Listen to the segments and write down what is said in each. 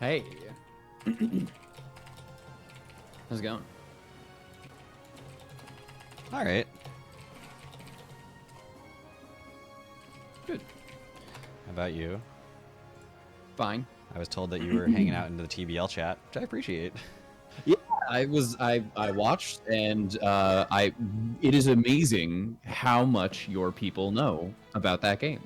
Hey. How's it going? All right. Good. How about you? Fine. I was told that you were hanging out into the TBL chat, which I appreciate. Yeah, I watched, and it is amazing how much your people know about that game.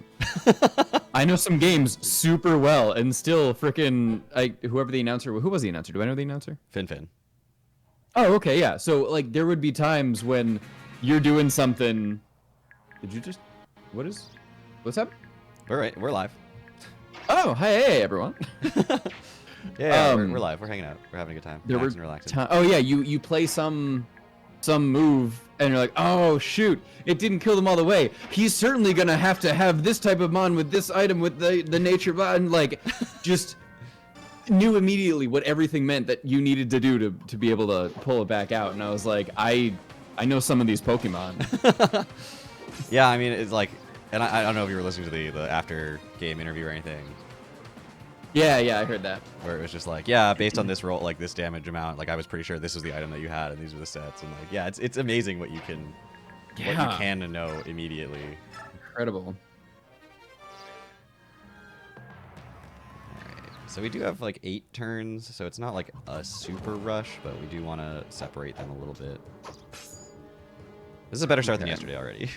I know some games super well, and still freaking whoever the announcer, who was the announcer? Do I know the announcer? Fin. Oh, okay, yeah. So like there would be times when you're doing something. Did you just? What's up? We're live. Oh, hey everyone. Yeah, we're live. We're hanging out. We're having a good time. There Relaxing, were relaxing. oh yeah, you play some move and you're like, oh shoot, it didn't kill them all the way. He's certainly gonna have to have this type of mon with this item with the nature and like just knew immediately what everything meant that you needed to do to be able to pull it back out. And I was like, I know some of these Pokemon. Yeah, I mean it's like, and I don't know if you were listening to the after game interview or anything. Yeah, I heard that. Where it was just like, yeah, based on this roll, like this damage amount, like I was pretty sure this was the item that you had, and these were the sets, and like, yeah, it's amazing what you can, what you can know immediately. Incredible. Alright, so we do have like 8 turns, so it's not like a super rush, but we do want to separate them a little bit. This is a better start than yesterday already.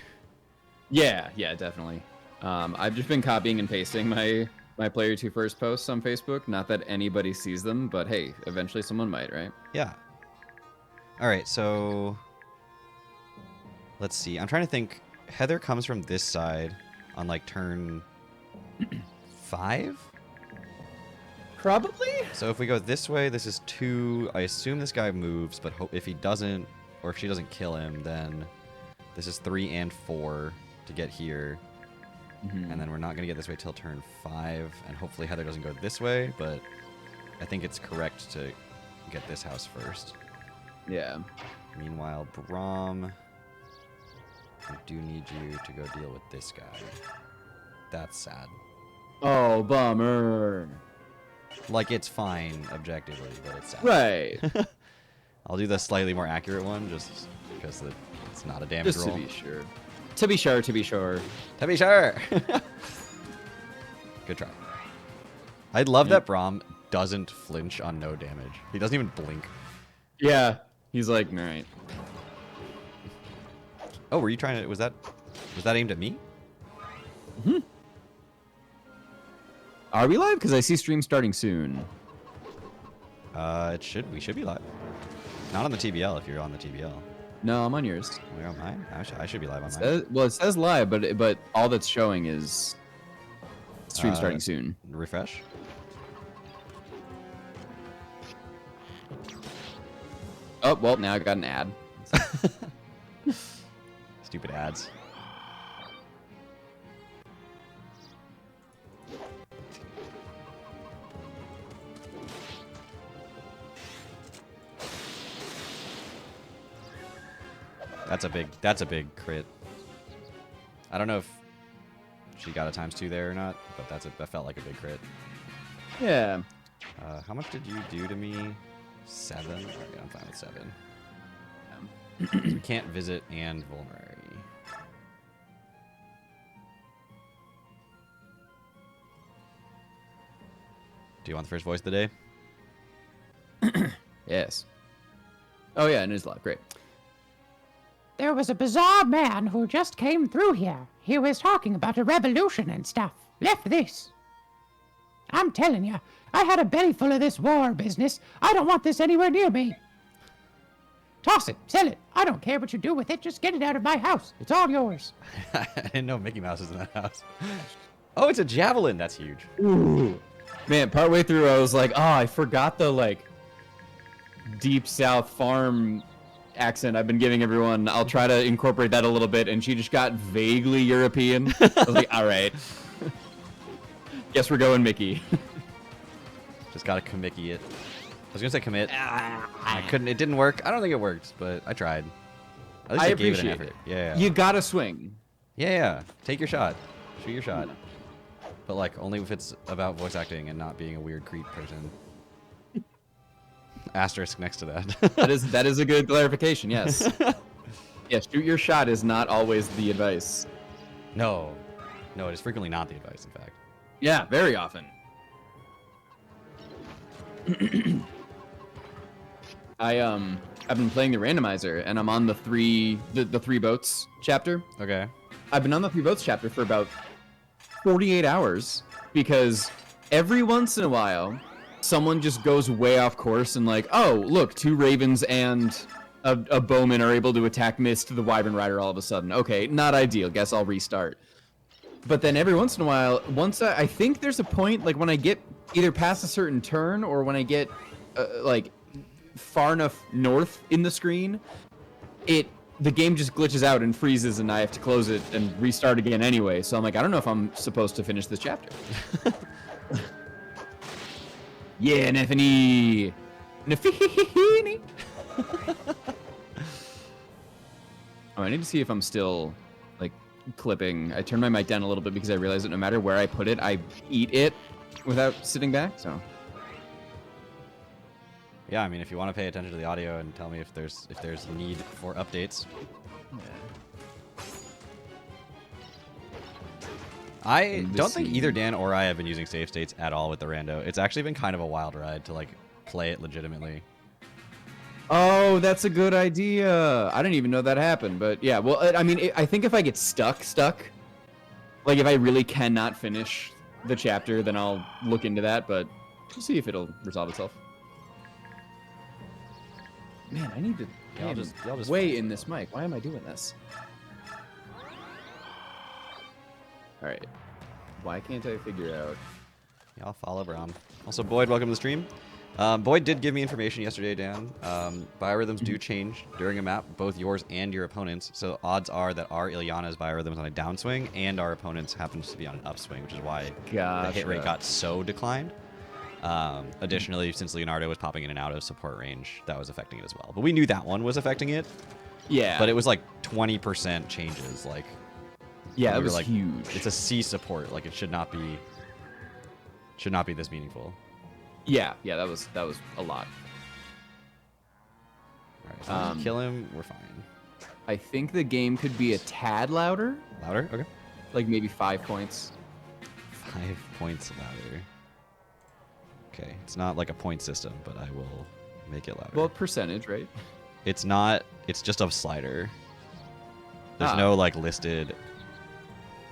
Yeah, definitely. I've just been copying and pasting my Player 2 First posts on Facebook. Not that anybody sees them, but hey, eventually someone might, right? Yeah. All right, so let's see. I'm trying to think. Heather comes from this side on like turn 5? Probably. So if we go this way, this is 2. I assume this guy moves, but if he doesn't, or if she doesn't kill him, then this is 3 and 4 to get here. And then we're not going to get this way till turn 5, and hopefully Heather doesn't go this way, but I think it's correct to get this house first. Yeah. Meanwhile, Braum, I do need you to go deal with this guy. That's sad. Oh, bummer. Like, it's fine objectively, but it's sad. Right. I'll do the slightly more accurate one, just because it's not a damage roll. Just to be sure. To be sure. To be sure! Good try. I love that Braum doesn't flinch on no damage. He doesn't even blink. Yeah. He's like, all right. Oh, were you trying to... Was that aimed at me? Mm-hmm. Are we live? Because I see stream starting soon. We should be live. Not on the TBL if you're on the TBL. No, I'm on yours. You're on mine? I should be live on mine. Well, it says live, but all that's showing is stream starting soon. Refresh. Oh, well, now I got an ad. Stupid ads. That's a big crit. I don't know if she got a ×2 there or not, but that felt like a big crit. Yeah. How much did you do to me? 7? Okay, I'm fine with 7. We can't visit and vulnerary. Do you want the first voice of the day? Yes. Oh yeah, and it is live. Great. There was a bizarre man who just came through here. He was talking about a revolution and stuff. Left this. I'm telling you, I had a belly full of this war business. I don't want this anywhere near me. Toss it, sell it. I don't care what you do with it. Just get it out of my house. It's all yours. I didn't know Mickey Mouse was in that house. Oh, it's a javelin. That's huge. Ooh. Man, partway through I was like, oh, I forgot the like deep south farm accent I've been giving everyone. I'll try to incorporate that a little bit, and she just got vaguely European. I was like, all right. Guess we're going Mickey. Just gotta commickey it. I was gonna say commit. I couldn't. It didn't work. I don't think it worked, but I tried. At least I I gave it an appreciate effort. it. Yeah. You gotta swing. Yeah. Take your shot. Shoot your shot. But like only if it's about voice acting and not being a weird creep person. asterisk next to that. that is a good clarification. Yes. Yes, shoot your shot is not always the advice. No, it is frequently not the advice. In fact. Yeah, very often. I've been playing the randomizer, and I'm on the three boats chapter. Okay. I've been on the 3 boats chapter for about 48 hours because every once in a while, someone just goes way off course and like, oh, look, 2 ravens and a bowman are able to attack Mist, the Wyvern Rider, all of a sudden. Okay, not ideal. Guess I'll restart. But then every once in a while, I think there's a point, like when I get either past a certain turn or when I get like far enough north in the screen, the game just glitches out and freezes, and I have to close it and restart again anyway. So I'm like, I don't know if I'm supposed to finish this chapter. Yeah, Nefini. Nefini. Oh, I need to see if I'm still like clipping. I turned my mic down a little bit because I realized that no matter where I put it, I eat it without sitting back. So. Yeah, I mean, if you want to pay attention to the audio and tell me if there's need for updates. Yeah. I don't think either Dan or I have been using save states at all with the rando. It's actually been kind of a wild ride to like play it legitimately. Oh, that's a good idea. I didn't even know that happened, but yeah. Well, I mean, I think if I get stuck, like if I really cannot finish the chapter, then I'll look into that. But we'll see if it'll resolve itself. Man, I need to Y'all just way in this mic. Why am I doing this? All right. Why can't I figure out? Y'all follow Brom. Also, Boyd, welcome to the stream. Boyd did give me information yesterday, Dan. Biorhythms do change during a map, both yours and your opponent's. So odds are that our Ilyana's biorhythms on a downswing and our opponent's happens to be on an upswing, which is why the hit rate got so declined. Additionally, since Leonardo was popping in and out of support range, that was affecting it as well. But we knew that one was affecting it. Yeah. But it was like 20% changes. Like, yeah, it was like, huge. It's a C support. Like, it should not be this meaningful. Yeah, that was a lot. All right, as long as you kill him, we're fine. I think the game could be a tad louder. Louder? Okay. Like maybe 5 points. 5 points louder. Okay, it's not like a point system, but I will make it louder. Well, percentage, right? It's not. It's just a slider. There's no like listed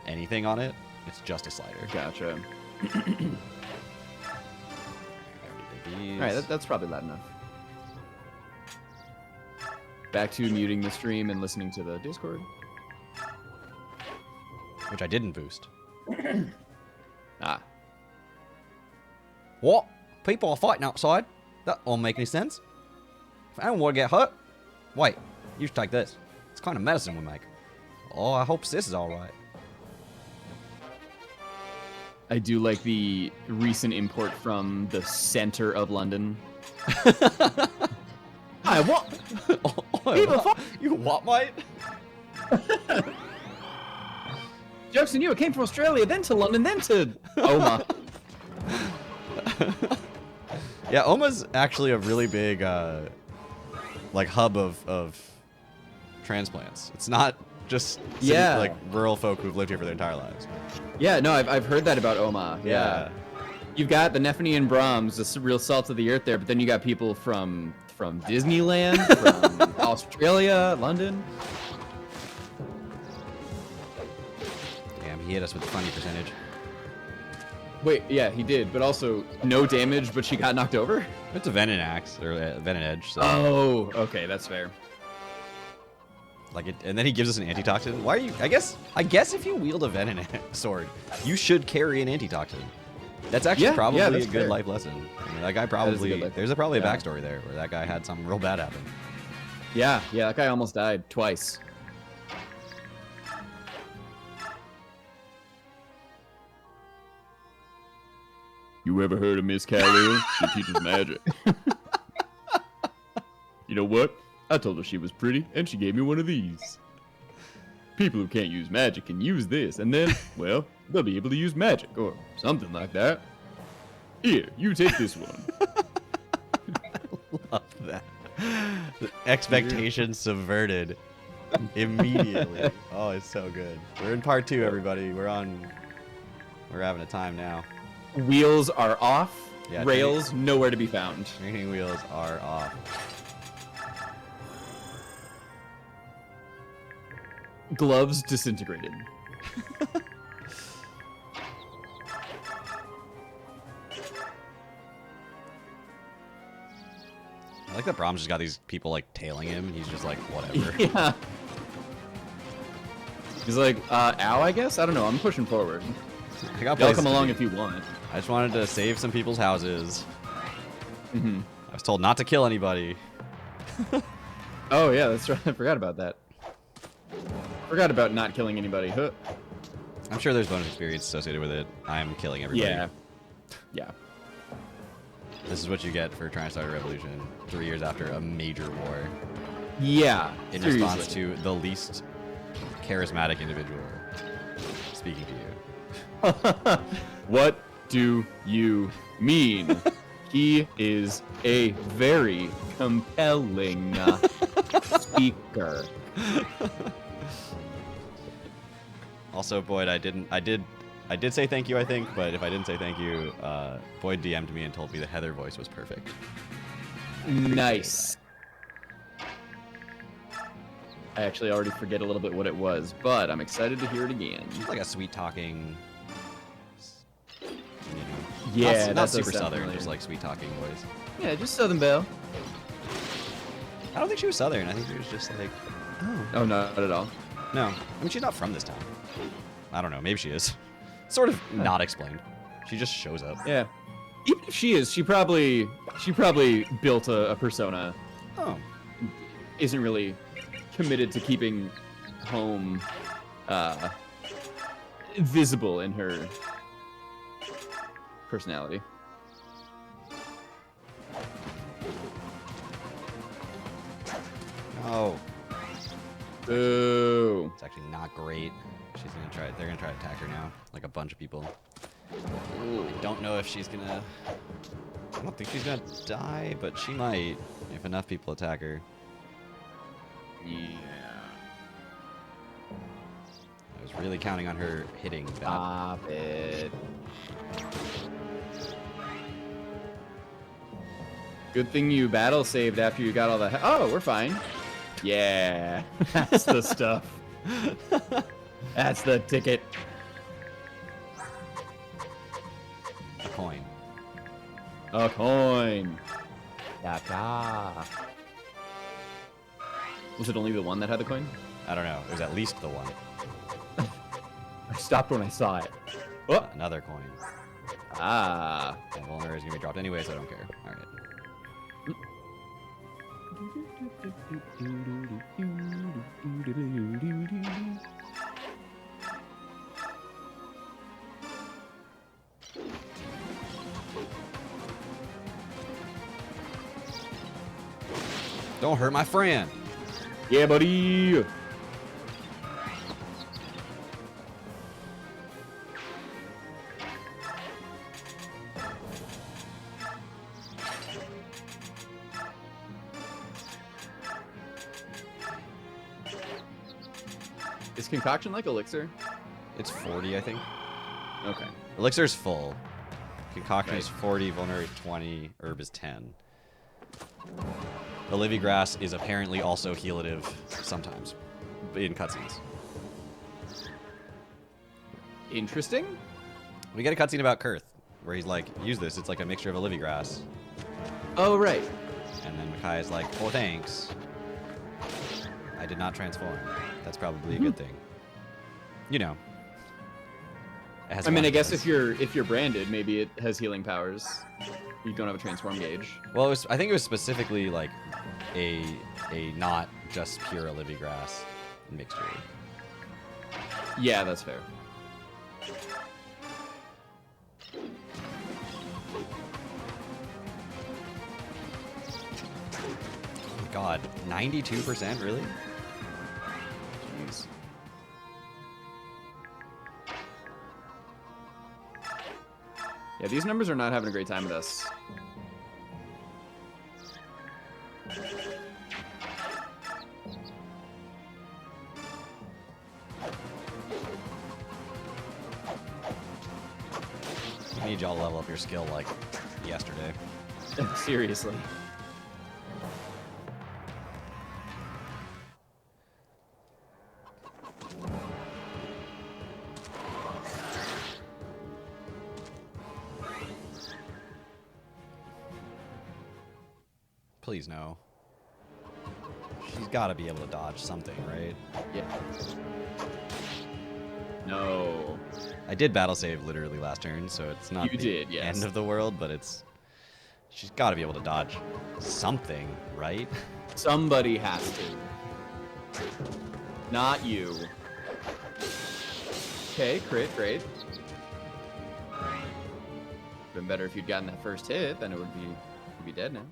anything on it. It's just a slider. Gotcha. All right, that's probably loud enough. Back to muting the stream and listening to the Discord. Which I didn't boost. What? People are fighting outside? That won't make any sense. If anyone want to get hurt, wait, you should take this. It's kind of medicine we make. Oh, I hope this is alright. I do like the recent import from the center of London. Hi, what? You what, mate? Joke's on you, it came from Australia, then to London, then to Oma. Yeah, Oma's actually a really big like hub of transplants. It's not just like rural folk who've lived here for their entire lives. Yeah, no, I've heard that about Oma. Yeah. You've got the Nefini and Brahms, the real salt of the earth there, but then you got people from Disneyland, from Australia, London. Damn, he hit us with the funny percentage. Wait, yeah, he did, but also no damage, but she got knocked over? It's a Venom Axe, or a Venom Edge. So. Oh, okay, that's fair. Like it, and then he gives us an antitoxin. Why are you? I guess if you wield a Venom sword, you should carry an antitoxin. That's actually probably a good life lesson. I mean, that guy probably there's probably a backstory there where that guy had something real bad happen. Yeah, that guy almost died twice. You ever heard of Miss Khalil? She teaches magic. You know what? I told her she was pretty, and she gave me one of these. People who can't use magic can use this, and then, well, they'll be able to use magic, or something like that. Here, you take this one. love that. The expectations subverted immediately. Oh, it's so good. We're in part 2, everybody. We're having a time now. Wheels are off. Yeah, Rails nowhere to be found. Training wheels are off. Gloves disintegrated. I like that Brahms just got these people like tailing him, and he's just like, whatever. Yeah. He's like, ow, I guess? I don't know. I'm pushing forward. I got Y'all places come to along be. if you want. I just wanted to save some people's houses. Mm-hmm. I was told not to kill anybody. Oh, yeah, that's right. I forgot about that. Forgot about not killing anybody. Huh. I'm sure there's bonus experience associated with it. I'm killing everybody. Yeah. Yeah. This is what you get for trying to start a revolution 3 years after a major war. Yeah. In seriously. response to the least charismatic individual speaking to you. What do you mean? He is a very compelling speaker. Also, Boyd, I did say thank you, I think, but if I didn't say thank you, Boyd DM'd me and told me the Heather voice was perfect. Nice. I actually already forget a little bit what it was, but I'm excited to hear it again. It's like a sweet talking, you know, Yeah, not that's super southern, definitely- just like sweet talking voice. Yeah, just Southern Belle. I don't think she was southern. I think she was just like, oh, Oh, no, not at all. no. I mean, she's not from this town. I don't know. Maybe she is. Sort of not explained. She just shows up. Yeah. Even if she is, she probably built a persona. Oh, Isn't really committed to keeping home visible in her personality. oh. Boo. It's actually not great. She's gonna try. They're gonna try to attack her now, like a bunch of people. I don't know if she's gonna. I don't think she's gonna die, but she might if enough people attack her. Yeah. I was really counting on her hitting that. Stop it. Good thing you battle saved after you got all the. Oh, we're fine. Yeah, that's the stuff. That's the ticket. A coin. A coin. Da-da. Was it only the one that had the coin? I don't know. It was at least the one. I stopped when I saw it. Oh. Another coin. Ah. And vulnerability is gonna be dropped anyway, so I don't care. All right. Don't hurt my friend. Yeah, buddy. Is concoction like elixir? It's 40, I think. Okay. Elixir's full. Concoction is Right. 40, vulnerability is 20, herb is 10. The Livy Grass is apparently also healative sometimes in cutscenes. Interesting. We get a cutscene about Kurth where he's like, use this, it's like a mixture of a Livy Grass. Oh, right. And then Makai is like, oh, thanks. I did not transform. That's probably a good thing. You know. It has I mean, I guess consequences. if you're branded, maybe it has healing powers. You don't have a transform gauge. Well, it was, I think it was specifically like a not just pure Livy Grass mixture. Yeah, that's fair. Oh my God, 92%, really? Jeez. Yeah, these numbers are not having a great time with us. I need y'all to level up your skill like yesterday. Seriously. Please no. She's got to be able to dodge something, right? Yeah. No. I did battle save literally last turn, so it's not You the did, yes. end of the world, but it's... She's got to be able to dodge something, right? Somebody has to. Not you. Okay, crit, great. Been better if you'd gotten that first hit, then it would be dead now.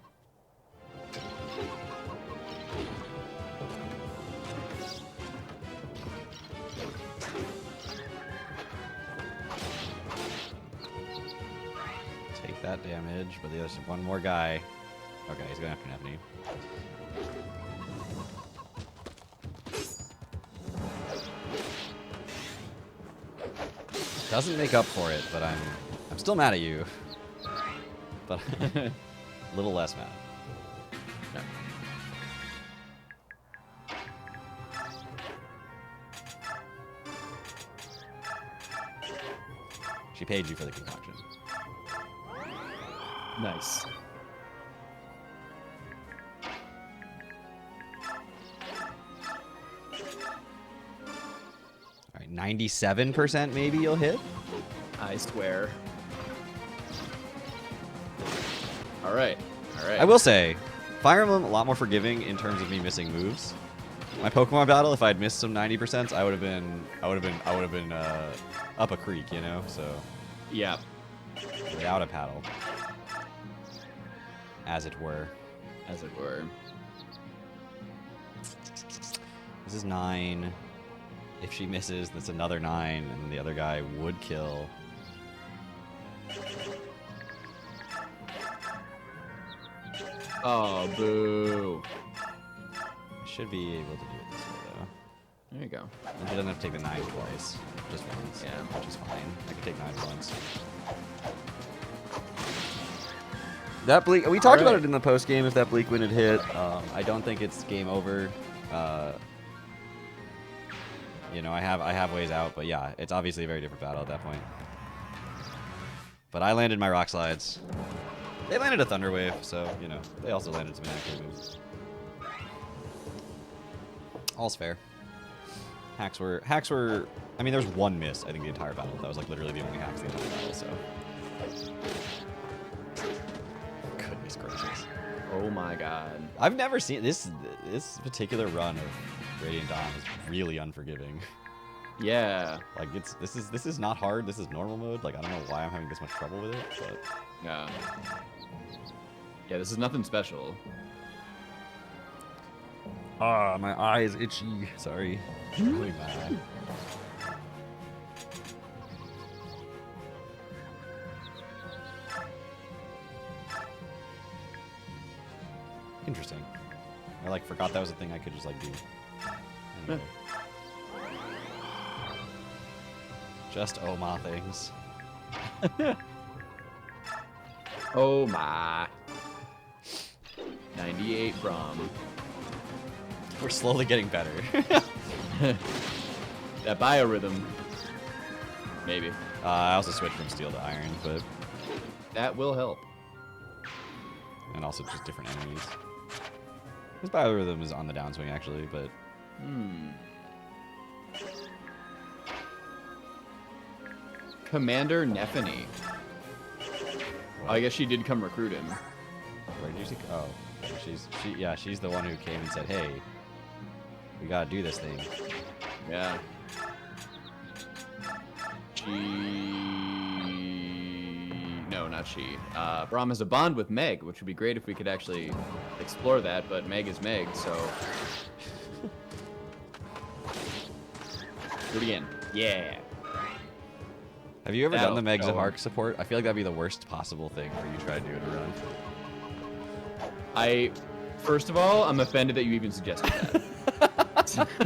Take that damage, but there's one more guy. Okay, he's going after Nephany. Doesn't make up for it, but I'm still mad at you. But a little less mad. No. She paid you for the concoction. Nice. All right, 97% maybe you'll hit. I swear. All right. All right. I will say, Fire Emblem a lot more forgiving in terms of me missing moves. My Pokemon battle, if I'd missed some 90%, I would have been up a creek, you know. So Yeah. without a paddle, as it were. As it were. This is 9. If she misses, that's another 9, and the other guy would kill. Oh, boo. I should be able to do it this way, though. There you go. And she doesn't have to take the 9 twice, just once. Yeah. Which is fine. I can take 9 once. That bleak. We talked about Alright. it in the post game. If that bleak wind had hit, I don't think it's game over. You know, I have ways out, but yeah, it's obviously a very different battle at that point. But I landed my rock slides. They landed a thunder wave, so you know they also landed some inaccurate moves. All's fair. Hacks were. I mean, there was one miss. I think the entire battle. That was like literally the only hacks the entire battle. So. Goodness gracious. Oh my god. I've never seen this particular run of Radiant Dawn is really unforgiving. Yeah. Like this is not hard. This is normal mode. Like I don't know why I'm having this much trouble with it, but Yeah. Yeah, this is nothing special. my eye is itchy. Sorry. Really mad. Interesting. I like forgot that was a thing I could just like do. Anyway. Just Oma things. Oh my. 98 from. We're slowly getting better. That biorhythm. Maybe. I also switched from steel to iron, but That will help. and also just different enemies. His biorhythm is on the downswing actually, but Commander Nephany. Oh, I guess she did come recruit him. where did you see? Oh, she's the one who came and said, "Hey, we gotta do this thing." Yeah. No, not she. Braum has a bond with Meg, which would be great if we could actually explore that, but Meg is Meg, so. Do it again. Yeah. Have you ever done the That'll Megs of go. Arc support? I feel like that'd be the worst possible thing for you to try to do in a run. First of all, I'm offended that you even suggested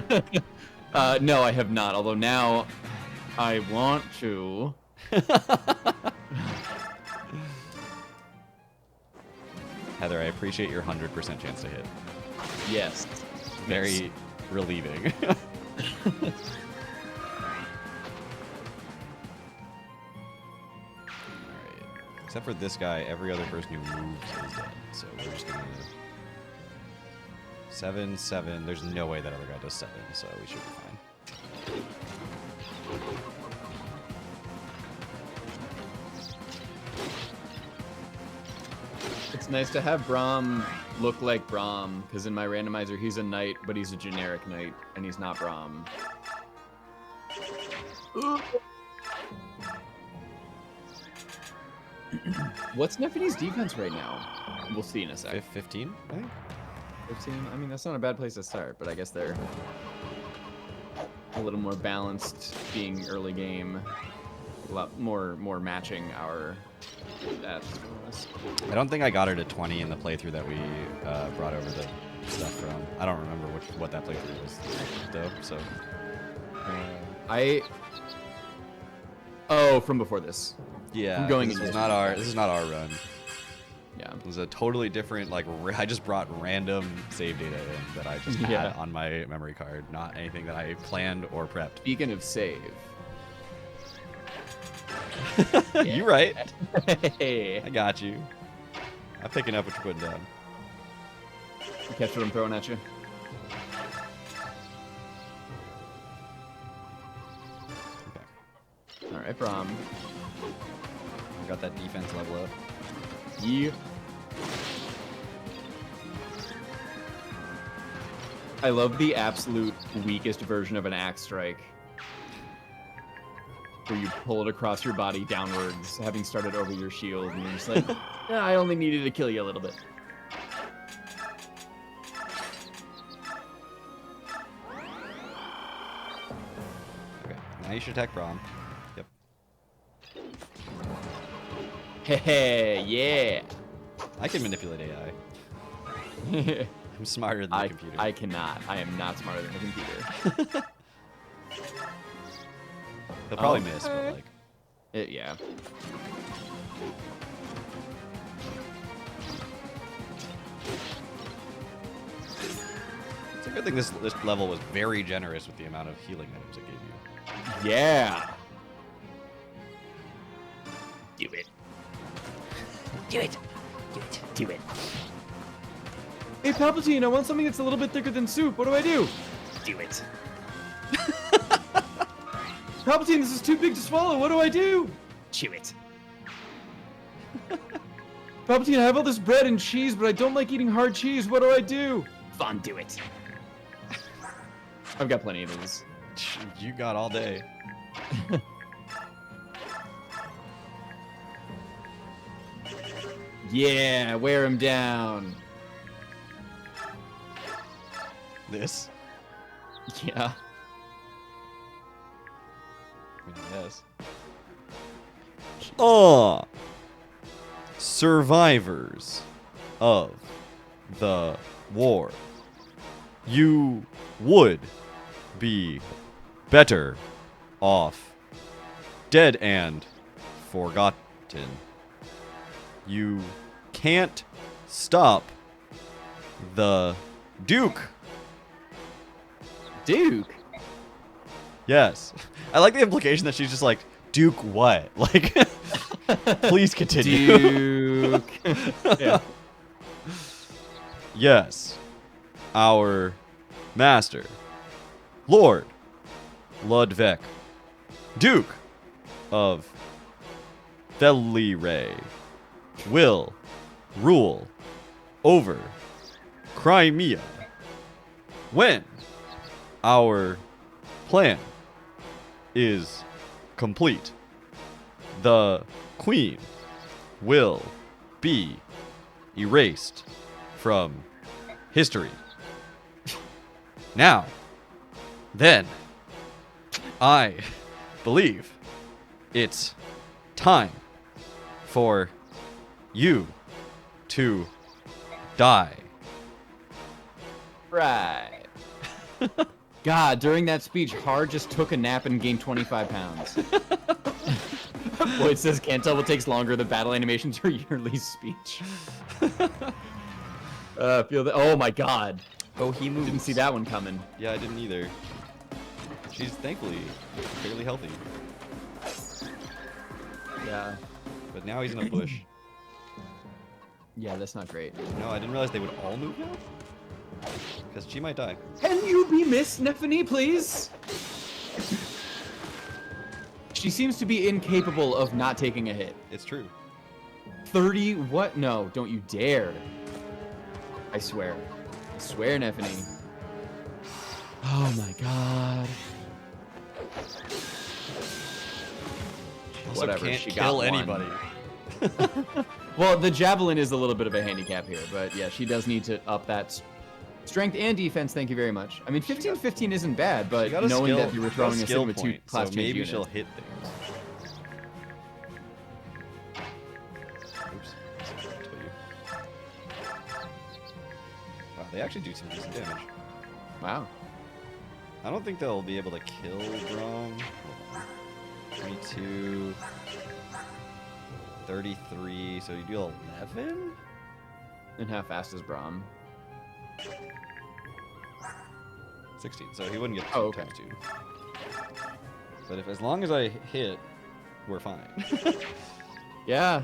that. No, I have not. Although now, I want to. Heather, I appreciate your 100% chance to hit. Yes. Very relieving. Except for this guy, every other person who moves is dead. So we're just gonna 7, 7. There's no way that other guy does 7, so we should be fine. It's nice to have Braum look like Braum, because in my randomizer he's a knight, but he's a generic knight, and he's not Braum. What's Nefini's defense right now? We'll see in a sec. 15, I think? 15? I mean, that's not a bad place to start, but I guess they're a little more balanced being early game. A lot more matching our stats. I don't think I got her to 20 in the playthrough that we brought over the stuff from. I don't remember what that playthrough was, though, so... Oh, from before this. Yeah, this is not our run. Yeah. It was a totally different, like, I just brought random save data in that I just had on my memory card, not anything that I planned or prepped. Speaking of save. You right. Hey. I got you. I'm picking up what you're putting down. You catch what I'm throwing at you? Okay. Alright, Braum. I got that defense level up. Yeah. I love the absolute weakest version of an axe strike. Where you pull it across your body downwards, having started over your shield, and you're just like, I only needed to kill you a little bit. Okay, now you should attack Braum. Yep. Hey, yeah. I can manipulate AI. I'm smarter than the computer. I cannot. I am not smarter than the computer. They'll probably miss, but like... Yeah. It's a good thing this level was very generous with the amount of healing items it gave you. Yeah. Do it. Do it. Do it. Do it. Hey, Palpatine, I want something that's a little bit thicker than soup. What do I do? Do it. Palpatine, this is too big to swallow. What do I do? Chew it. Palpatine, I have all this bread and cheese, but I don't like eating hard cheese. What do I do? Fondue it. I've got plenty of these. You got all day. Yeah, wear him down. This? Yeah. I mean, yes. Oh! Survivors of the war. You would be better off dead and forgotten. You can't stop the Duke. Duke? Yes. I like the implication that she's just like, Duke what? Like, please continue. Duke. Yeah. Yes. Our master, Lord Ludwig, Duke of Felire, will rule over Crimea when our plan is complete. The Queen will be erased from history. Now, then, I believe it's time for you to die Right. God, during that speech, Har just took a nap and gained 25 pounds. Boyd says, can't tell what takes longer, the battle animations or your least speech. Feel that. Oh my God. Oh, he moved. Didn't see that one coming. Yeah, I didn't either. She's thankfully fairly healthy. Yeah. But now he's in a bush. Yeah, that's not great. No, I didn't realize they would all move now. Because she might die. Can you be Miss Stephanie, please? She seems to be incapable of not taking a hit. It's true. 30 what? No, don't you dare. I swear. I swear, Stephanie. Oh my God. Also Whatever, can't she kill got one. anybody. Well, the javelin is a little bit of a handicap here, but yeah, she does need to up that strength and defense. Thank you very much. I mean, 15-15 isn't bad, but She got a knowing skill, that you were got throwing a skill Sigma 2 point, class so change maybe unit. she'll hit things. Oops. I'll tell you. Wow, they actually do some decent damage. Wow. I don't think they'll be able to kill Grom. 22, 33, so you do 11? And how fast is Braum? 16, so he wouldn't get 2 Oh, okay. times 2. But if as long as I hit, we're fine. Yeah.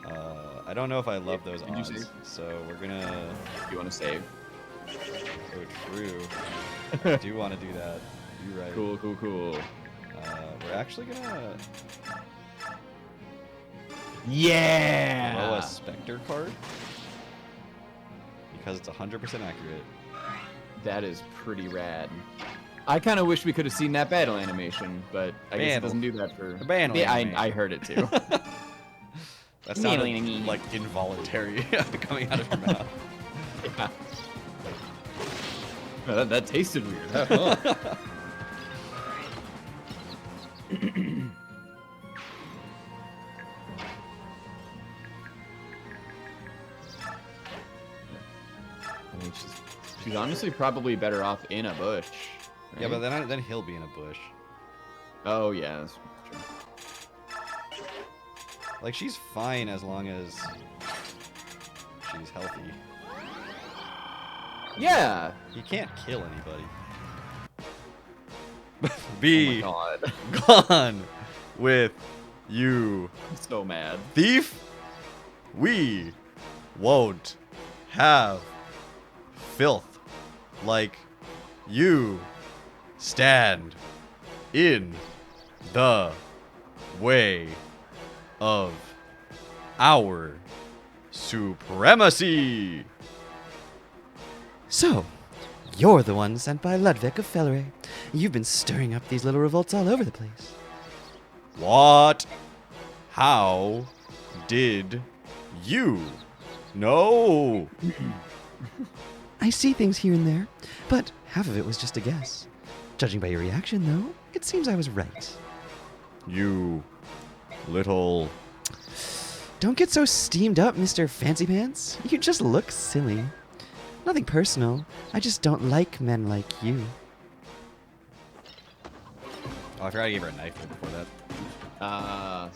I don't know if I love those Did you odds, save? so we're gonna... You want to save? Oh, true. I do want to do that. You're right. Cool, cool, cool. We're actually gonna Yeah! throw a Spectre card because it's 100% accurate. That is pretty rad. I kind of wish we could have seen that battle animation, but I guess it Battle. doesn't do that for... The battle Yeah, animation. I heard it too. That sounded like involuntary coming out of your mouth. Yeah. Oh, that tasted weird. Huh? I mean, she's honestly probably better off in a bush. Right? Yeah, but then he'll be in a bush. Oh yeah, that's true. Like, she's fine as long as she's healthy. Yeah. He can't kill anybody. Be Oh my God. gone with you, I'm so mad. thief. We won't have filth like you. Stand in the way of our supremacy. So, you're the one sent by Ludwig of Felleray. You've been stirring up these little revolts all over the place. What? How did you know? I see things here and there, but half of it was just a guess. Judging by your reaction, though, it seems I was right. You little... Don't get so steamed up, Mr. Fancy Pants. You just look silly. Nothing personal. I just don't like men like you. Oh, I forgot I gave her a knife before that.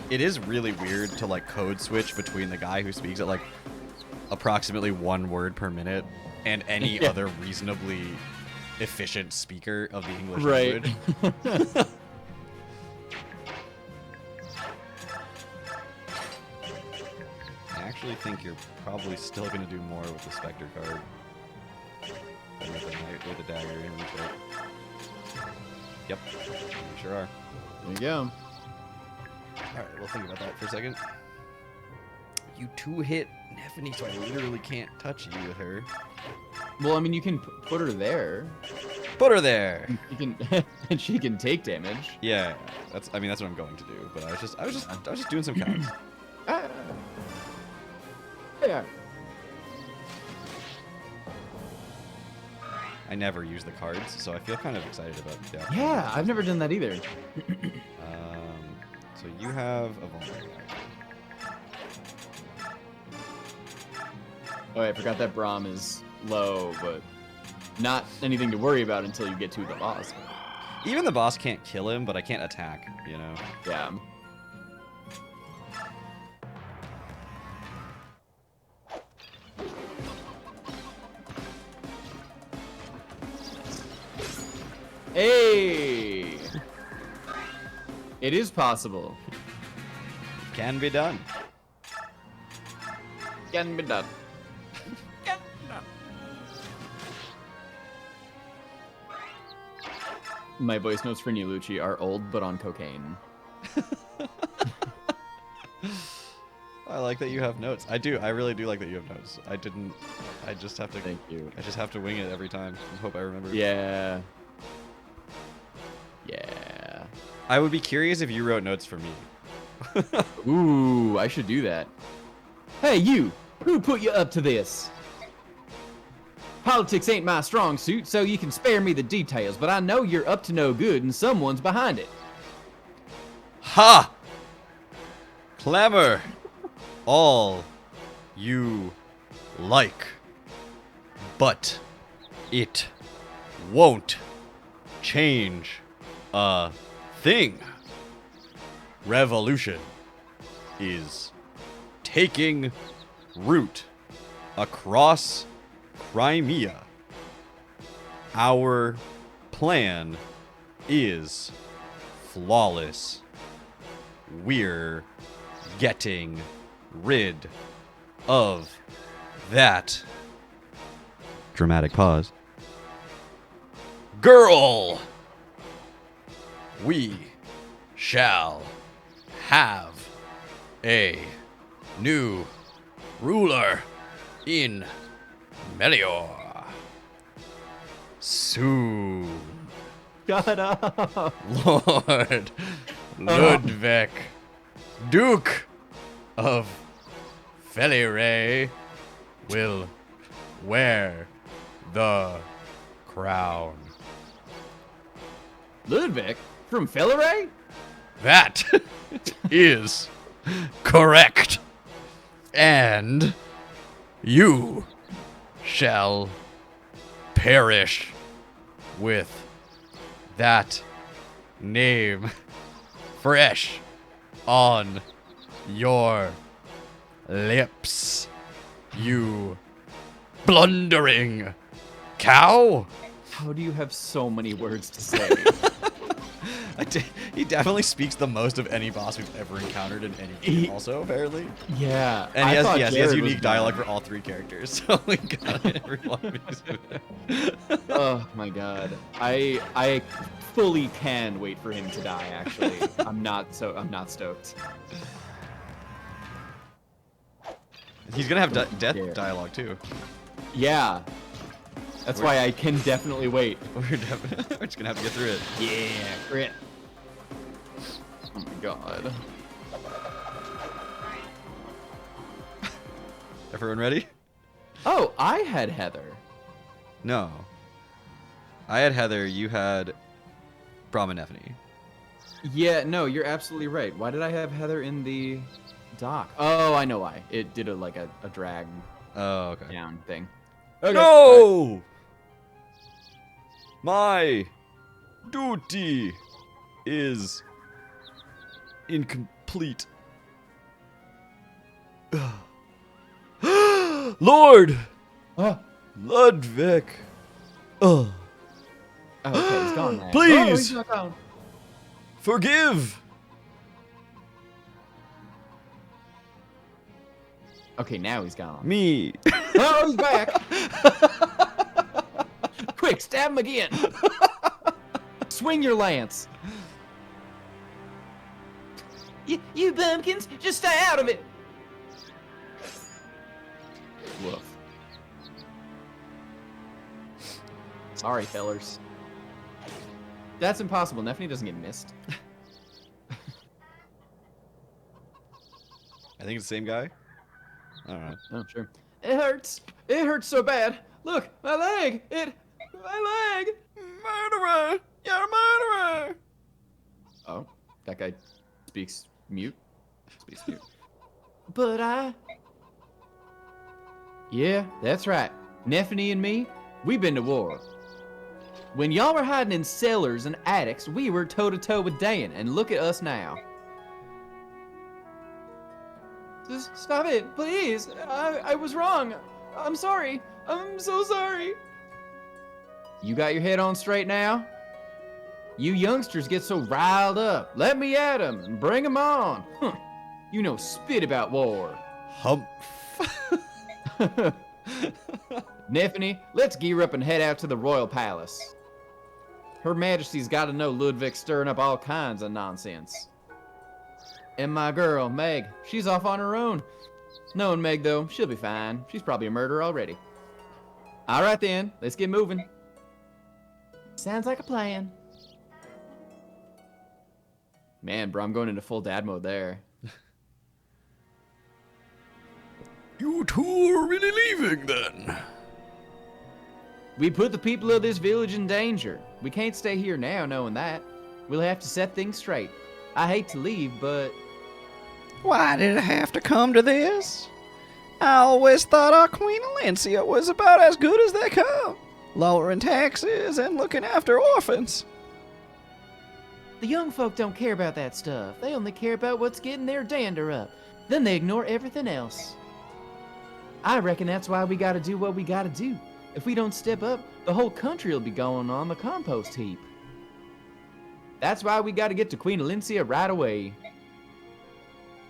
It is really weird to, like, code switch between the guy who speaks at, like, approximately 1 word per minute and any Yeah. other reasonably efficient speaker of the English Right. language. I actually think you're probably still going to do more with the Spectre card than with the dagger in which Yep, you sure are. There you go. Alright, we'll think about that for a second. You 2-hit Nephany, so I literally can't touch you with her. Well, I mean, you can put her there. Put her there! You can, and she can take damage. Yeah, that's what I'm going to do, but I was just doing some counts. Ah. Yeah. I never use the cards, so I feel kind of excited about the opportunity. Yeah, I've never done that either. So you have a vulnerability. Oh, I forgot that Braum is low, but not anything to worry about until you get to the boss. Even the boss can't kill him, but I can't attack, you know? Yeah. Hey! It is possible. Can be done. Can be done. My voice notes for Nilucci are old but on cocaine. I like that you have notes. I do. I really do like that you have notes. I just have to. Thank you. I just have to wing it every time. I hope I remember. Yeah. Yeah. I would be curious if you wrote notes for me. Ooh, I should do that. Hey, you! Who put you up to this? Politics ain't my strong suit, so you can spare me the details, but I know you're up to no good and someone's behind it. Ha! Clamor all you like, but it won't change a thing. Revolution is taking root across Crimea. Our plan is flawless. We're getting rid of that. Dramatic pause. Girl! We shall have a new ruler in Melior soon. Shut up! Lord Ludwig, Duke of Felire, will wear the crown. Ludwig? From Felleray? That is correct. And you shall perish with that name fresh on your lips, you blundering cow. How do you have so many words to say? He definitely speaks the most of any boss we've ever encountered in any game, also, apparently. Yeah. And he has, thought yes, he has Jared was unique dialogue gonna- for all three characters, so we got everyone. Oh my god. I fully can wait for him to die, actually. I'm not stoked. He's gonna have death Yeah. dialogue, too. Yeah. That's why I can definitely wait. We're just gonna have to get through it. Yeah, crit. Oh my god. Everyone ready? Oh, I had Heather. No. I had Heather, you had Brahmanephany. Yeah, no, you're absolutely right. Why did I have Heather in the dock? Oh, I know why. It did like a drag Oh, okay. down thing. Okay. No! My duty is incomplete. Lord Oh, Ludwig. Oh, okay, he's gone now. Please. Oh, he's not gone. forgive. Okay, now he's gone. Me. Oh, he's back. Quick, stab him again. Swing your lance. You bumpkins, just stay out of it. Woof. Sorry, fellers. That's impossible. Nephany doesn't get missed. I think it's the same guy. I don't know. Oh, sure. It hurts. It hurts so bad. Look, my leg. My leg. Murderer! You're a murderer! Oh, that guy speaks mute. Speaks mute. But Yeah, that's right. Nephany and me, we've been to war. When y'all were hiding in cellars and attics, we were toe-to-toe with Dan, and look at us now. Just stop it, please. I was wrong. I'm sorry. I'm so sorry. You got your head on straight now? You youngsters get so riled up. Let me at 'em and bring 'em on. Huh. You know spit about war. Hump. Nephany, let's gear up and head out to the royal palace. Her Majesty's got to know Ludwig's stirring up all kinds of nonsense. And my girl, Meg, she's off on her own. Knowing Meg, though, she'll be fine. She's probably a murderer already. All right, then. Let's get moving. Sounds like a plan. Man, bro, I'm going into full dad mode there. You two are really leaving, then? We put the people of this village in danger. We can't stay here now knowing that. We'll have to set things straight. I hate to leave, but... Why did it have to come to this? I always thought our Queen Alencia was about as good as they come. Lowering taxes and looking after orphans. The young folk don't care about that stuff. They only care about what's getting their dander up. Then they ignore everything else. I reckon that's why we gotta do what we gotta do. If we don't step up, the whole country will be going on the compost heap. That's why we gotta get to Queen Alencia right away.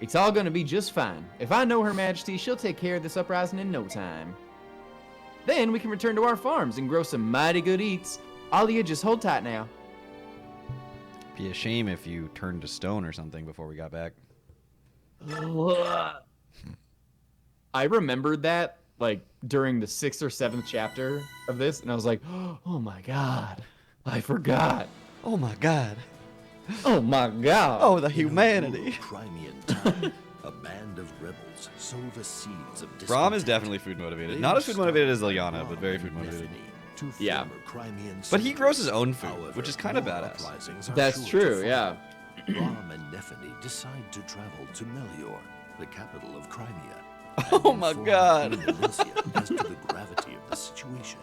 It's all gonna be just fine. If I know Her Majesty, she'll take care of this uprising in no time. Then we can return to our farms and grow some mighty good eats. All of you just hold tight now. Be a shame if you turned to stone or something before we got back. I remembered that, like, during the 6th or 7th chapter of this, and I was like, oh my god, I forgot. Oh my god. Oh my god. Oh, the humanity. Crimean town, a band of rebels sow the seeds of Braum is discontent. definitely food motivated. They Not as food motivated as started Ilyana, but very Braum food and motivated. Nephany, two Yeah. former Crimean But he grows his soldiers. own food, However, which is kind of more badass. uprisings are That's sure to true, yeah. follow. Braum and Nephany decide to travel to Melior, the capital of Crimea. Oh and my inform god. Queen Alencia as to the gravity of the situation.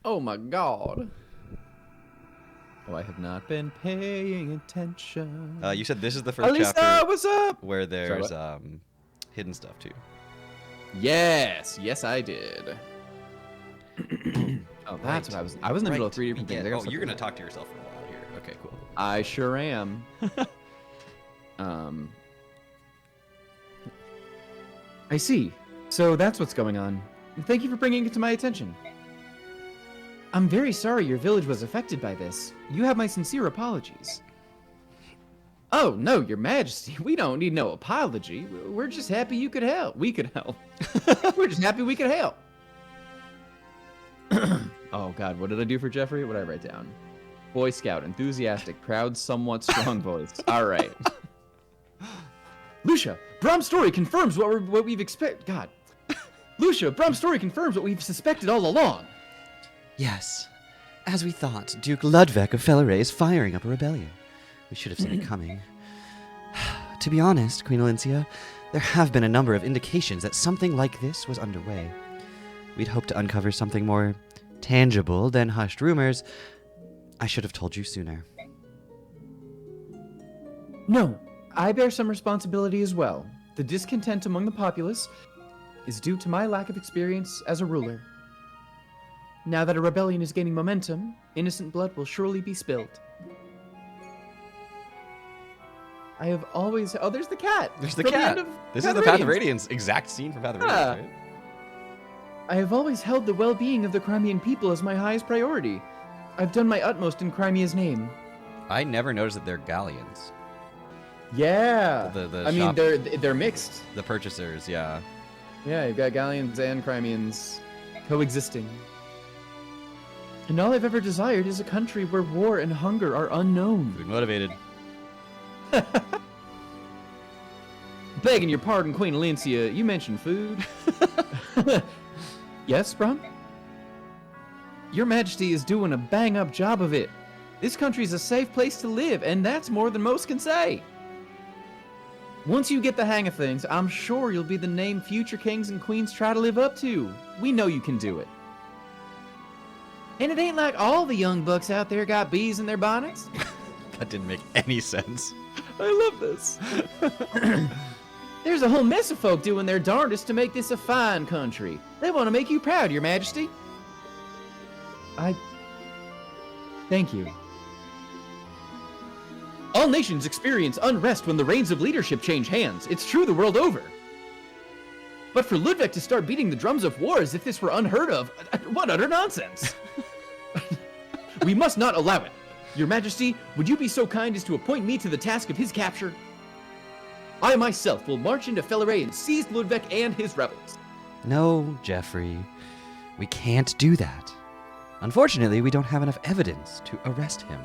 Oh my god. Oh, I have not been paying attention. You said this is the first Alisa, chapter what's up? where there's what? hidden stuff too. Yes, yes I did. Oh, that's what I was. I was in the middle of 3 different things. I got Oh, you're something gonna there. talk to yourself for a while here. Okay, cool. I sure am. I see. So that's what's going on. Thank you for bringing it to my attention. I'm very sorry your village was affected by this. You have my sincere apologies. Oh, no, your majesty. We don't need no apology. We're just happy you could help. We could help. We're just happy we could help. Oh, God, what did I do for Jeffrey? What did I write down? Boy Scout, enthusiastic, proud, somewhat strong voice. All right. Lucia, Brahm's story confirms what we've expected. God. Lucia, Brahm's story confirms what we've suspected all along. Yes. As we thought, Duke Ludwig of Felleray is firing up a rebellion. We should have seen it coming. To be honest, Queen Alencia, there have been a number of indications that something like this was underway. We'd hoped to uncover something more tangible than hushed rumors. I should have told you sooner. No, I bear some responsibility as well. The discontent among the populace is due to my lack of experience as a ruler. Now that a rebellion is gaining momentum, innocent blood will surely be spilled. I have always... Oh, there's the cat! There's the From cat. end of This is the Path of Radiance. Exact scene from Path of Yeah. Radiance, right? I have always held the well-being of the Crimean people as my highest priority. I've done my utmost in Crimea's name. I never noticed that they're galleons. Yeah. The I mean, shop- they're mixed. The purchasers, yeah. Yeah, you've got Gallians and Crimeans coexisting. And all I've ever desired is a country where war and hunger are unknown. Food motivated. Begging your pardon, Queen Alencia, you mentioned food. Yes, Brum? Your Majesty is doing a bang-up job of it. This country's a safe place to live, and that's more than most can say. Once you get the hang of things, I'm sure you'll be the name future kings and queens try to live up to. We know you can do it. And it ain't like all the young bucks out there got bees in their bonnets. That didn't make any sense. I love this. There's a whole mess of folk doing their darndest to make this a fine country. They want to make you proud, Your Majesty. Thank you. All nations experience unrest when the reins of leadership change hands. It's true the world over. But for Ludwig to start beating the drums of war as if this were unheard of, what utter nonsense! We must not allow it. Your Majesty, would you be so kind as to appoint me to the task of his capture? I myself will march into Felleray and seize Ludwig and his rebels. No, Jeffrey. We can't do that. Unfortunately, we don't have enough evidence to arrest him.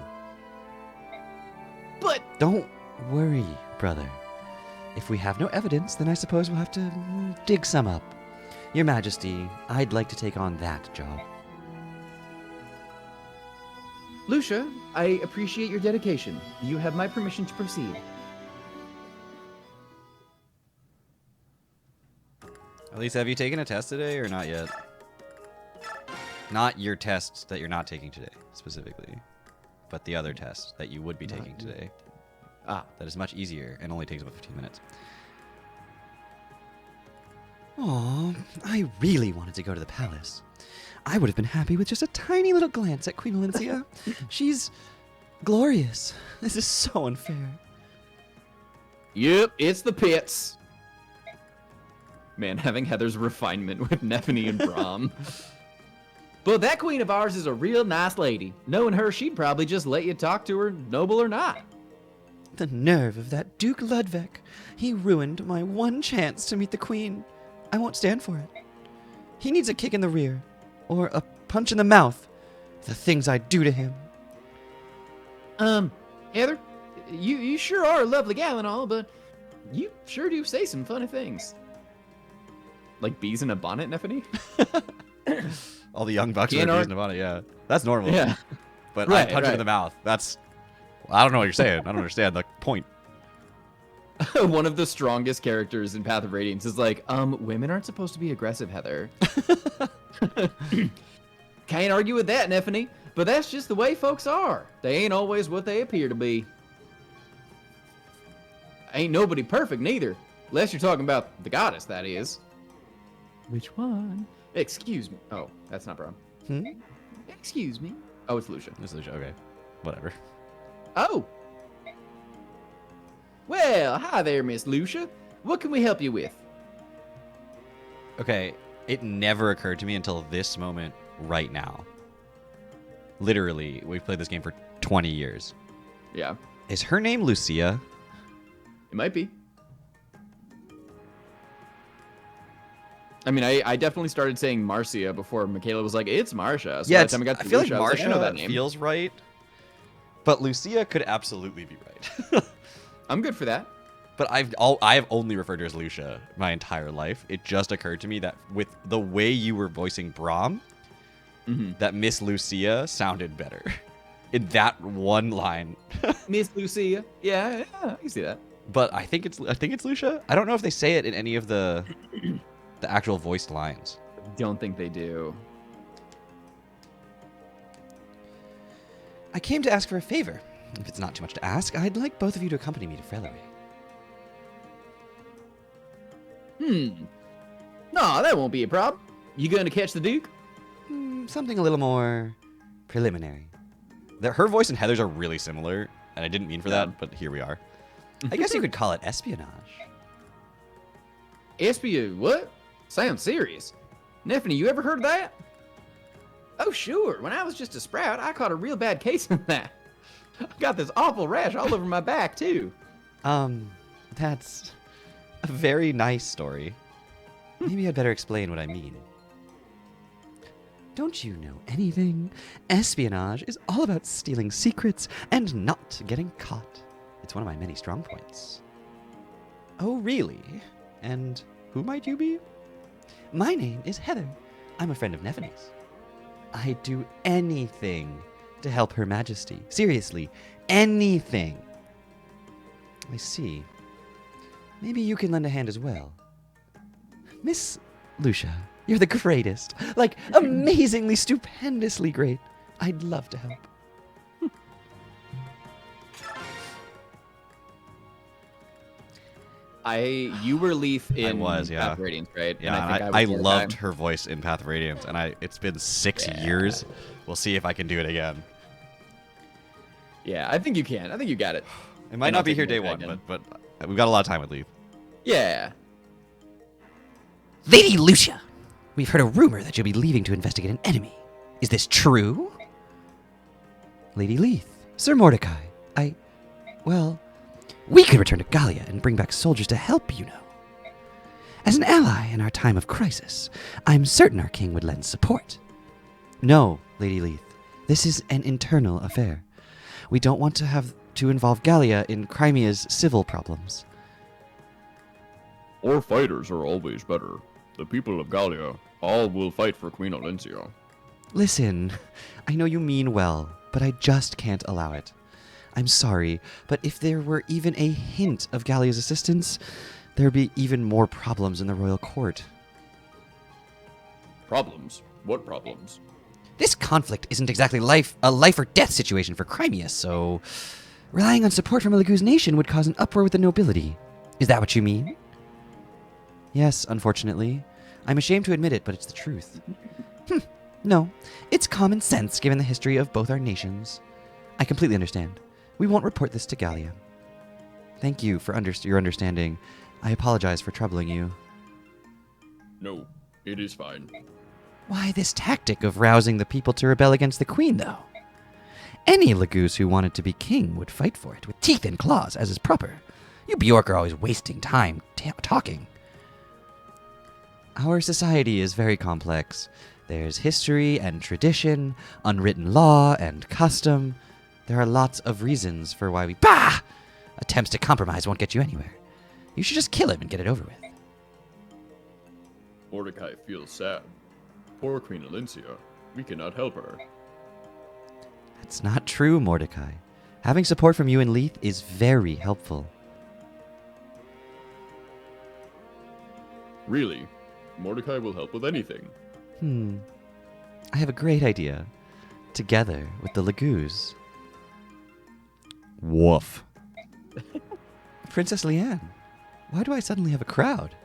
But Don't worry, brother. If we have no evidence, then I suppose we'll have to dig some up. Your Majesty, I'd like to take on that job. Lucia, I appreciate your dedication. You have my permission to proceed. Elisa, have you taken a test today or not yet? Not your test that you're not taking today, specifically. But the other test that you would be taking today. That is much easier and only takes about 15 minutes. Aw, I really wanted to go to the palace. I would have been happy with just a tiny little glance at Queen Valencia. She's glorious. This is so unfair. Yep, it's the pits. Man, having Heather's refinement with Nephany and Brahm. But that queen of ours is a real nice lady. Knowing her, she'd probably just let you talk to her, noble or not. The nerve of that Duke Ludwig. He ruined my one chance to meet the queen. I won't stand for it. He needs a kick in the rear. Or a punch in the mouth. The things I do to him. Heather, you sure are a lovely gal and all, but you sure do say some funny things. Like bees in a bonnet, Nephany? All the young bucks are Can't abusing about it, yeah. That's normal. Yeah. But Right, I punch him in the mouth. That's... I don't know what you're saying. I don't understand the point. One of the strongest characters in Path of Radiance is like, women aren't supposed to be aggressive, Heather. Can't argue with that, Nephany, but that's just the way folks are. They ain't always what they appear to be. Ain't nobody perfect, neither. Unless you're talking about the goddess, that is. Which one? Excuse me. Oh, that's not Brahm. Excuse me. Oh, it's Lucia. This is okay. Whatever. Oh. Well, hi there, Miss Lucia. What can we help you with? Okay, it never occurred to me until this moment right now. Literally, we've played this game for 20 years. Yeah, Is her name Lucia? it might be. I mean, I definitely started saying Marcia before Michaela was like, it's Marcia. So by the time I got to I feel like Lucia, I was Marcia I know that name. feels right, but Lucia could absolutely be right. I'm good for that. But I've only referred to her as Lucia my entire life. It just occurred to me that with the way you were voicing Brahm, that Miss Lucia sounded better in that one line. Miss Lucia. Yeah, I can see that. But I think it's Lucia. I don't know if they say it in any of the actual voiced lines. Don't think they do. I came to ask for a favor. If it's not too much to ask, I'd like both of you to accompany me to Freleray. No, that won't be a problem. You going to catch the Duke? Something a little more preliminary. Her voice and Heather's are really similar, and I didn't mean for Yeah. that, but here we are. I guess you could call it espionage. Espionage? What? Sounds serious. Nephany, you ever heard of that? Oh, sure. When I was just a sprout, I caught a real bad case of that. I got this awful rash all over my back, too. That's a very nice story. Maybe I'd better explain what I mean. Don't you know anything? Espionage is all about stealing secrets and not getting caught. It's one of my many strong points. Oh, really? And who might you be? My name is Heather. I'm a friend of Nephany's. I'd do anything to help Her Majesty. Seriously, anything. I see. Maybe you can lend a hand as well. Miss Lucia, you're the greatest. Like, amazingly, stupendously great. I'd love to help. You were Leaf in was, yeah. Path of Radiance, right? Yeah, and I think I was the loved guy. her voice in Path of Radiance, and it's been 6 Yeah. years. We'll see if I can do it again. Yeah, I think you can. I think you got it. It might And not I'll be take here a day look one, again. but we've got a lot of time with Leaf. Yeah. Lady Lucia, we've heard a rumor that you'll be leaving to investigate an enemy. Is this true? Lady Leith, Sir Mordecai, well, we could return to Gallia and bring back soldiers to help, you know. As an ally in our time of crisis, I'm certain our king would lend support. No, Lady Leith, this is an internal affair. We don't want to have to involve Gallia in Crimea's civil problems. Our fighters are always better. The people of Gallia all will fight for Queen Olencia. Listen, I know you mean well, but I just can't allow it. I'm sorry, but if there were even a hint of Gallia's assistance, there'd be even more problems in the royal court. Problems? What problems? This conflict isn't exactly a life or death situation for Crimea, so relying on support from a Laguz nation would cause an uproar with the nobility. Is that what you mean? Yes, unfortunately. I'm ashamed to admit it, but it's the truth. No, it's common sense given the history of both our nations. I completely understand. We won't report this to Gallia. Thank you for your understanding. I apologize for troubling you. No, it is fine. Why this tactic of rousing the people to rebel against the queen, though? Any Laguz who wanted to be king would fight for it with teeth and claws, as is proper. You Bjork are always wasting time talking. Our society is very complex. There's history and tradition, unwritten law and custom. There are lots of reasons for why attempts to compromise won't get you anywhere. You should just kill him and get it over with. Mordecai feels sad. Poor Queen Olencia. We cannot help her. That's not true, Mordecai. Having support from you and Leith is very helpful. Really? Mordecai will help with anything. I have a great idea. Together with the Laguz. Woof. Princess Leanne, why do I suddenly have a crowd?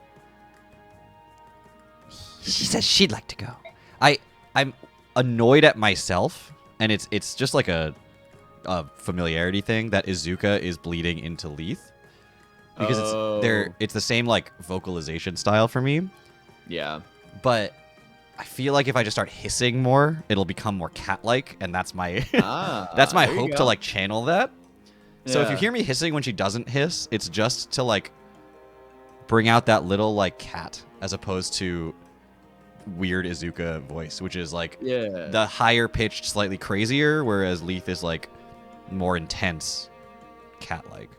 She says she'd like to go. I'm annoyed at myself, and it's just like a familiarity thing that Izuka is bleeding into Leith. Because it's the same like vocalization style for me. Yeah. But I feel like if I just start hissing more, it'll become more cat-like, and that's my that's my there you hope to go. like channel that. So if you Yeah. hear me hissing when she doesn't hiss, it's just to like bring out that little like cat, as opposed to weird Izuka voice, which is like Yeah. the higher pitched, slightly crazier, whereas Leith is like more intense, cat-like.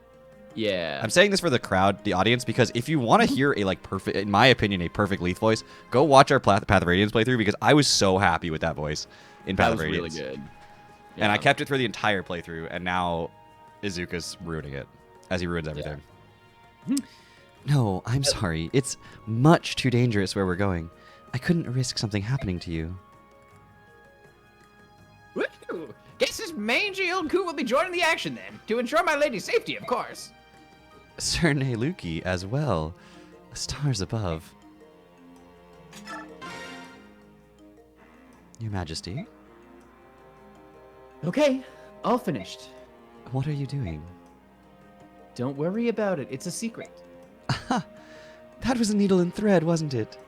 Yeah. I'm saying this for the crowd, the audience, because if you want to hear a like perfect, in my opinion, a perfect Leith voice, go watch our Path of Radiance playthrough, because I was so happy with that voice in Path that of was really Radiance. good. And I Yeah. kept it through the entire playthrough, and now Izuka's ruining it, as he ruins everything. No, I'm sorry. It's much too dangerous where we're going. I couldn't risk something happening to you. Woo! Guess this mangy old coot will be joining the action then, to ensure my lady's safety, of course. Sir Neluki as well. Stars above. Your Majesty, Okay, all finished. what are you doing? Don't worry about it. It's a secret. That was a needle and thread, wasn't it?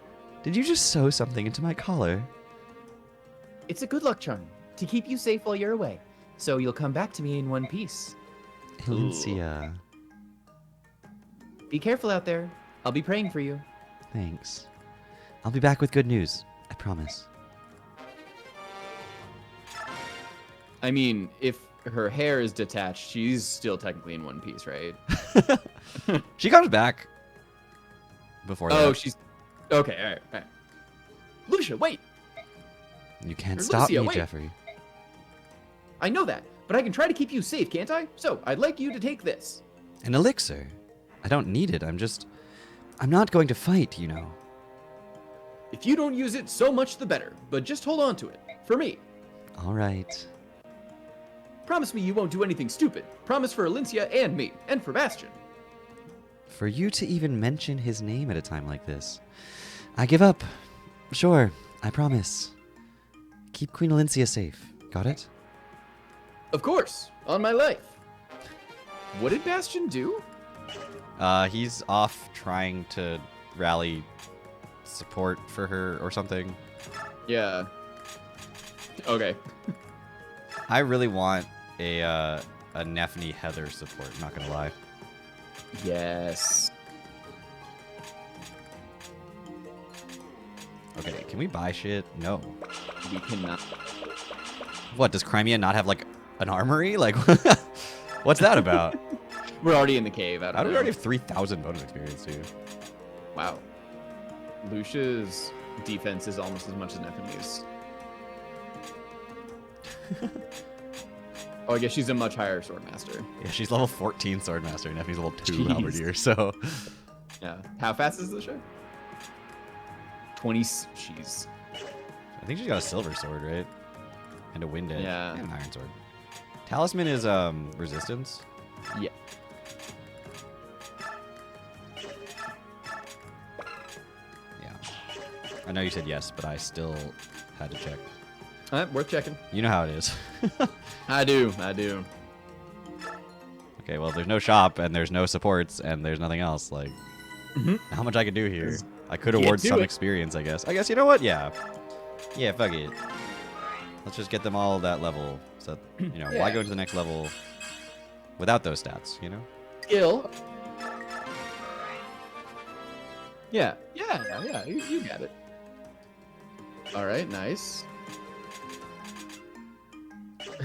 Did you just sew something into my collar? It's a good luck charm to keep you safe while you're away. So you'll come back to me in one piece. Helencia. Be careful out there. I'll be praying for you. Thanks. I'll be back with good news. I promise. I mean, if her hair is detached, she's still technically in one piece, right? She comes back before Oh, that. she's... Okay, all right. Lucia, wait! You can't Or stop Lucia, me, wait. Jeffrey. I know that, but I can try to keep you safe, can't I? So, I'd like you to take this. An elixir. I don't need it. I'm not going to fight, you know. If you don't use it, so much the better. But just hold on to it. For me. All right. Promise me you won't do anything stupid. Promise for Alincia and me. And for Bastion. For you to even mention his name at a time like this. I give up. Sure, I promise. Keep Queen Alincia safe. Got it? Of course. On my life. What did Bastion do? He's off trying to rally support for her or something. Yeah. Okay. I really want a Nephany Heather support, not gonna lie. Yes. Okay, can we buy shit? No. We cannot. What, does Crimea not have, like, an armory? Like, what's that about? We're already in the cave. I How don't do we know. already have 3,000 bonus experience, too? Wow. Lucia's defense is almost as much as Nephany's. Oh, I guess she's a much higher swordmaster. Yeah, she's level 14 Swordmaster, and Nephany's level 2 Jeez. Halberdier, so... Yeah. How fast is Lucia? 20. Jeez. I think she's got a silver sword, right? And a wind edge. Yeah. And an iron sword. Talisman is, resistance. Yeah. Yeah. I know you said yes, but I still had to check. Worth checking. You know how it is. I do. Okay, well, if there's no shop, and there's no supports, and there's nothing else, like... How much I could do here? I could Can't award do some it. experience, I guess. You know what? Yeah. Yeah, fuck it. Let's just get them all that level. So, you know, why Yeah. go to the next level without those stats, you know? Skill. Yeah. Yeah. You got it. All right. Nice.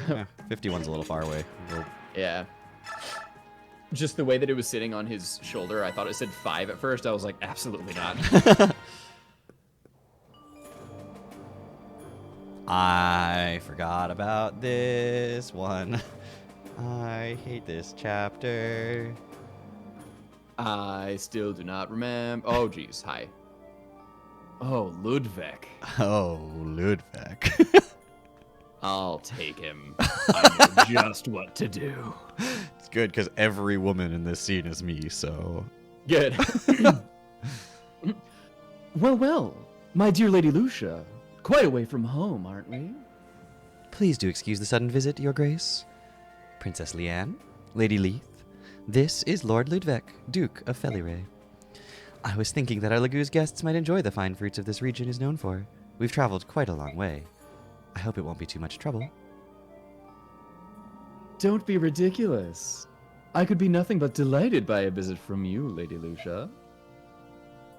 Yeah, 51's a little far away. Yeah. Just the way that it was sitting on his shoulder, I thought it said 5 at first. I was like, absolutely not. I forgot about this one. I hate this chapter. I still do not remember. Oh, geez. Hi. Oh, Ludwig. Oh, Ludwig. I'll take him. I know just what to do. It's good because every woman in this scene is me, so... Good. Well, my dear Lady Lucia. Quite away from home, aren't we? Please do excuse the sudden visit, Your Grace. Princess Leanne, Lady Leith, this is Lord Ludwig, Duke of Felirae. I was thinking that our Laguz guests might enjoy the fine fruits of this region is known for. We've traveled quite a long way. I hope it won't be too much trouble. Don't be ridiculous. I could be nothing but delighted by a visit from you, Lady Lucia.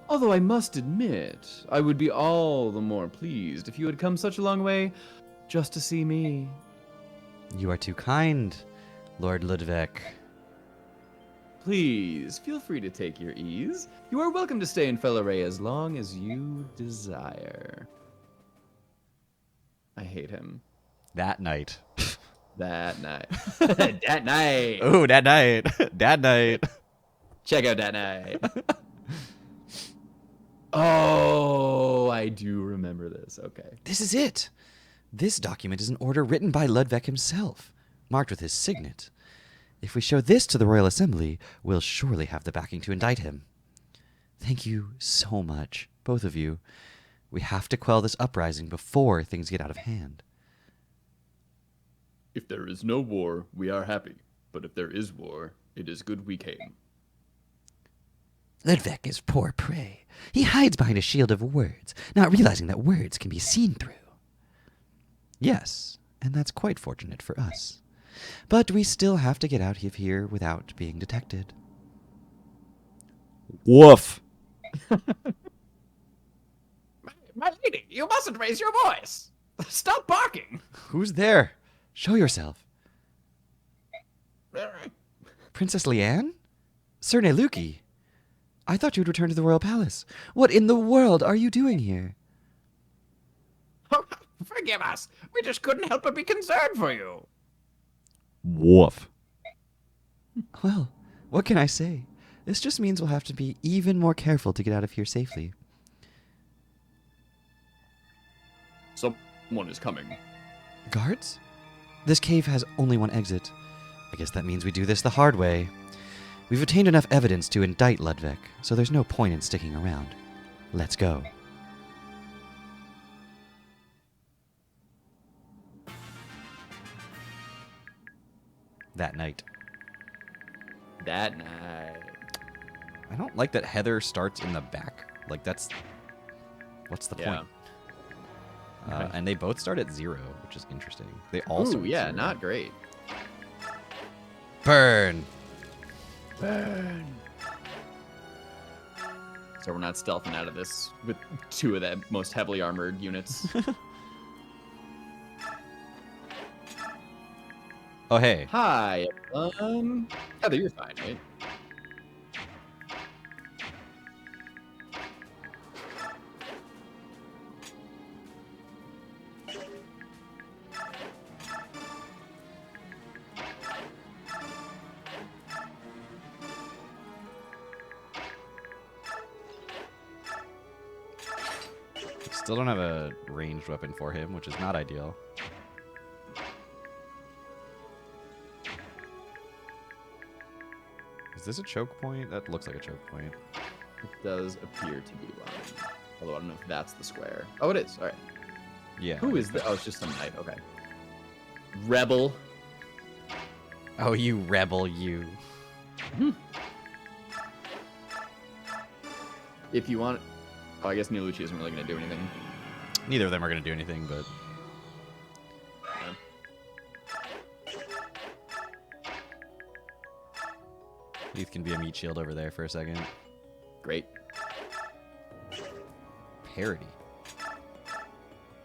Although I must admit, I would be all the more pleased if you had come such a long way just to see me. You are too kind, Lord Ludwig. Please, feel free to take your ease. You are welcome to stay in Felirae as long as you desire. I hate him. That night. That night. That night. Oh, that night. That night. Check out that night. Oh, I do remember this. Okay. This is it. This document is an order written by Ludwig himself, marked with his signet. If we show this to the Royal Assembly, we'll surely have the backing to indict him. Thank you so much, both of you. We have to quell this uprising before things get out of hand. If there is no war, we are happy. But if there is war, it is good we came. Ludwig is poor prey. He hides behind a shield of words, not realizing that words can be seen through. Yes, and that's quite fortunate for us. But we still have to get out of here without being detected. Woof. My lady, you mustn't raise your voice. Stop barking. Who's there? Show yourself. Princess Leanne? Sir Neluki? I thought you'd return to the royal palace. What in the world are you doing here? Oh, forgive us. We just couldn't help but be concerned for you. Woof. Well, what can I say? This just means we'll have to be even more careful to get out of here safely. Someone is coming. Guards? This cave has only one exit. I guess that means we do this the hard way. We've obtained enough evidence to indict Ludwig, so there's no point in sticking around. Let's go. That night. That night. I don't like that Heather starts in the back. Like, that's... What's the Yeah. point? And they both start at 0, which is interesting. They all start Ooh, at yeah, 0. not great. Burn! Burn. So we're not stealthing out of this with 2 of the most heavily armored units. Oh, hey. Hi. Heather, you're fine, right? Still don't have a ranged weapon for him, which is not ideal. Is this a choke point? That looks like a choke point. It does appear to be one. Although I don't know if that's the square. Oh, it is. All right. Yeah. Who is the? Oh, it's just some knight. Okay. Rebel. Oh, you rebel, you. If you want. Oh, I guess Neolucci isn't really going to do anything. Neither of them are going to do anything, but... Yeah. Leith can be a meat shield over there for a second. Great. Parody.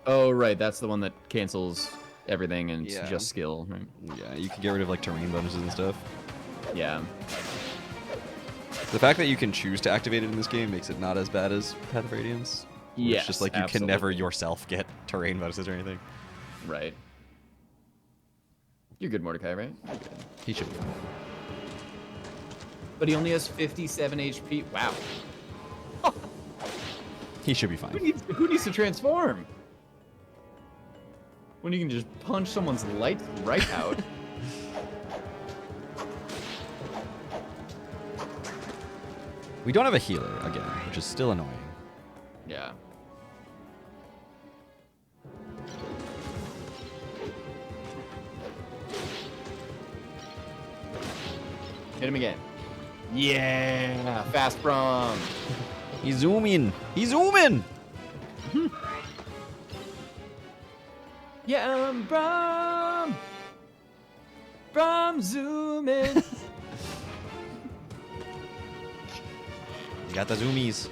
Oh, right. That's the one that cancels everything and it's Yeah. just skill. Right? Yeah, you can get rid of, like, terrain bonuses and stuff. Yeah. The fact that you can choose to activate it in this game makes it not as bad as Path of Radiance. where Yes, It's just like you can never yourself get terrain bonuses or anything. Right. You're good, Mordecai, right? You're good. He should be fine. But he only has 57 HP. Wow. He should be fine. Who needs to transform? When you can just punch someone's light right out. We don't have a healer, again, which is still annoying. Yeah. Hit him again. Yeah, fast from. He's zooming! He's zooming! Yeah, from zooming. He got the zoomies.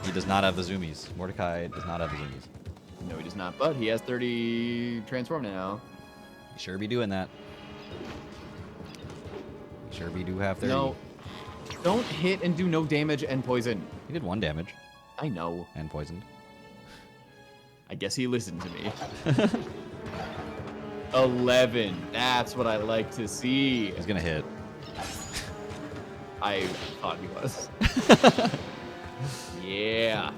He does not have the zoomies. Mordecai does not have the zoomies. No, he does not. But he has 30 transform now. He sure be doing that. He sure be do have 30. No, don't hit and do no damage and poison. He did 1 damage I know. and poisoned. I guess he listened to me. 11. That's what I like to see. He's gonna hit. I thought he was. Yeah.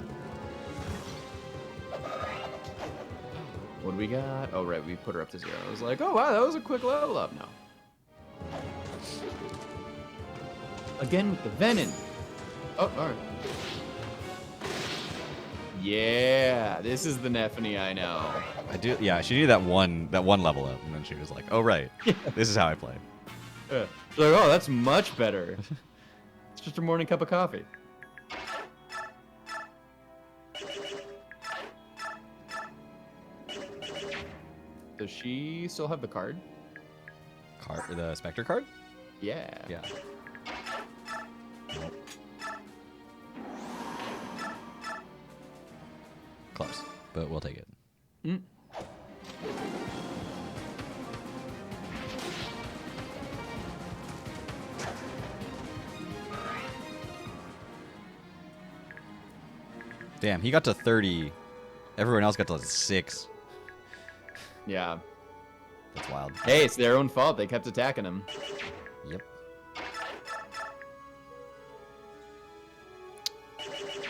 What do we got? Oh, right. We put her up to 0. I was like, oh, wow. That was a quick level up. No. Again with the venom. Oh, all right. Yeah. This is the Nephany I know. I do. Yeah, she needed that one level up, and then she was like, "Oh right, this is how I play." Yeah. She's like, oh, that's much better. It's just a morning cup of coffee. Does she still have the card? The Spectre card? Yeah. Yeah. Nope. Close, but we'll take it. Mm. Damn, he got to 30. Everyone else got to 6. Yeah. That's wild. Hey, it's their own fault. They kept attacking him. Yep.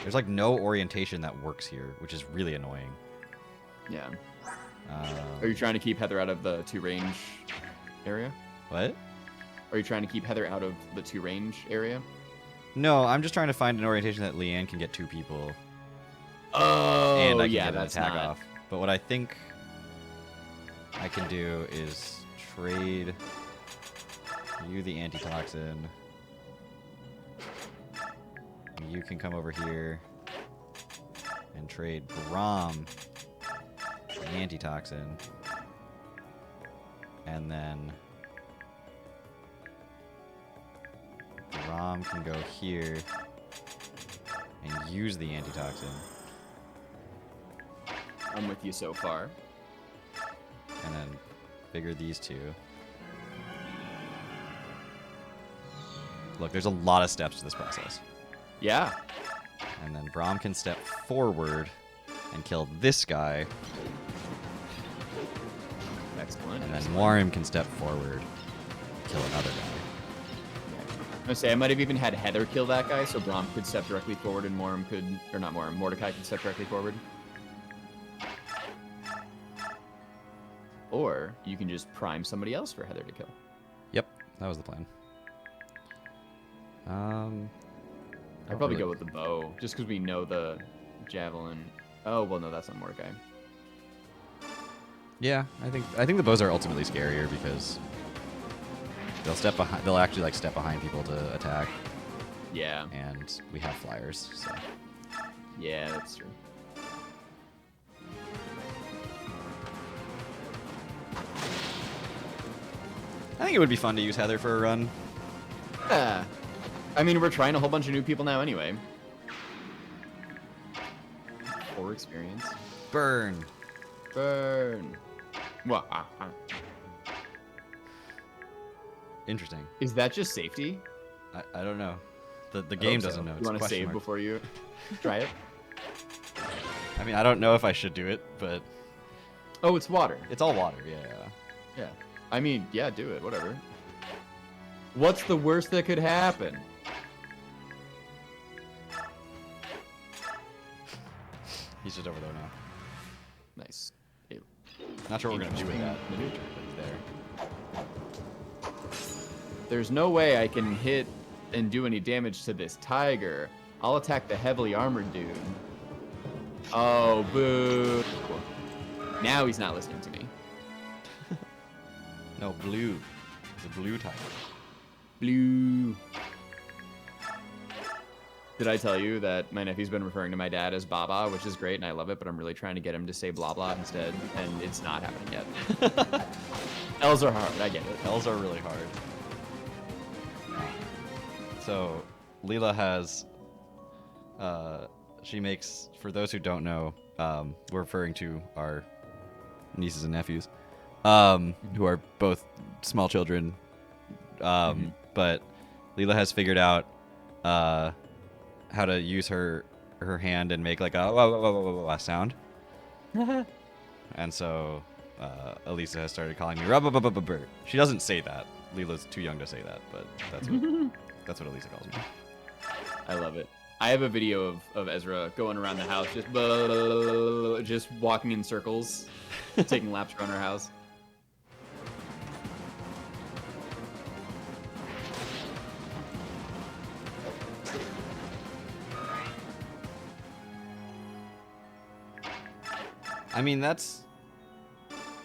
There's like no orientation that works here, which is really annoying. Yeah. Are you trying to keep Heather out of the 2-range area? What? Are you trying to keep Heather out of the 2-range area? No, I'm just trying to find an orientation that Leanne can get 2 people. Oh, And I can yeah, get an that's attack not... off. But what I think I can do is trade you the antitoxin. You can come over here and trade Brahm the antitoxin. And then Brahm can go here and use the antitoxin. I'm with you so far. And then figure these 2. Look, there's a lot of steps to this process. Yeah. And then Brahm can step forward and kill this guy. Excellent. And then Warren can step forward and kill another guy. I was say I might have even had Heather kill that guy, so Brahm could step directly forward, and Moram could, or not Moram, Mordecai could step directly forward. Or you can just prime somebody else for Heather to kill. Yep, that was the plan. I'd probably go with the bow, just because we know the javelin. Oh well, no, that's not Mordecai. Yeah, I think the bows are ultimately scarier because they'll step behind. They'll actually like step behind people to attack, Yeah, and we have flyers. So yeah, that's true. I think it would be fun to use Heather for a run. Yeah. I mean, we're trying a whole bunch of new people now anyway. 4 experience. Burn. Burn. Well, Interesting. is that just safety? I don't know. The I game hope so. doesn't know. You It's a want to question save mark. before you try it? I mean, I don't know if I should do it, but Oh, it's water. it's all water. Yeah. Yeah. I mean, yeah, do it. Whatever. What's the worst that could happen? He's just over there now. Nice. Hey, Not sure what we're gonna do with that. Interesting maneuver. But he's there. There's no way I can hit and do any damage to this tiger. I'll attack the heavily armored dude. Oh, boo. Now he's not listening to me. No, blue. It's a blue tiger. Blue. Did I tell you that my nephew's been referring to my dad as Baba, which is great and I love it, but I'm really trying to get him to say blah blah instead, and it's not happening yet. L's are hard, I get it. L's are really hard. So, Leela has, she makes, for those who don't know, we're referring to our nieces and nephews, who are both small children, but Leela has figured out how to use her hand and make like a wah, wah, wah, wah, wah, wah sound. And so Elisa has started calling me Rub-a-bub-bub-bird. She doesn't say that. Leela's too young to say that, but that's what Elisa calls me. I love it. I have a video of Ezra going around the house, just walking in circles, taking laps around our house. I mean, that's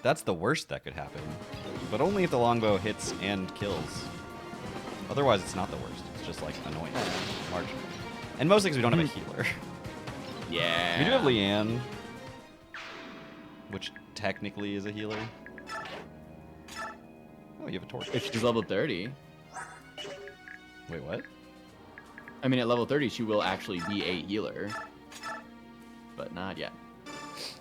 the worst that could happen, but only if the longbow hits and kills. Otherwise, it's not the worst. It's just like annoying, marginal. And most things we don't have a healer. Yeah. We do have Leanne, which technically is a healer. Oh, you have a torch. If she's level 30. Wait, what? I mean, at level 30, she will actually be a healer. But not yet.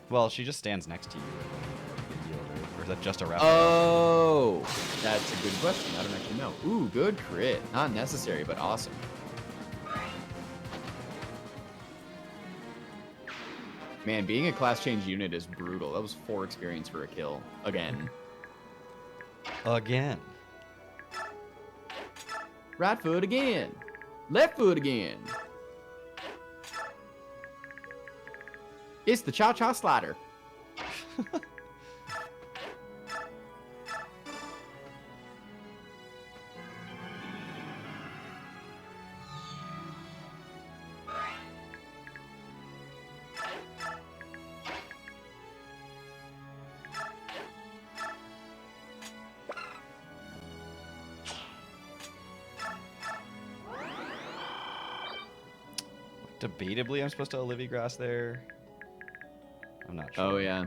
Well, she just stands next to you. You can heal her. Or is that just a rapid? Oh, that's a good question. I don't actually know. Ooh, good crit. Not necessary, but awesome. Man, being a class change unit is brutal. That was 4 experience for a kill. Again. Again. Right foot again. Left foot again. It's the cha-cha slider. Debatably, I'm supposed to Olivia Grass there. I'm not sure. Oh yeah.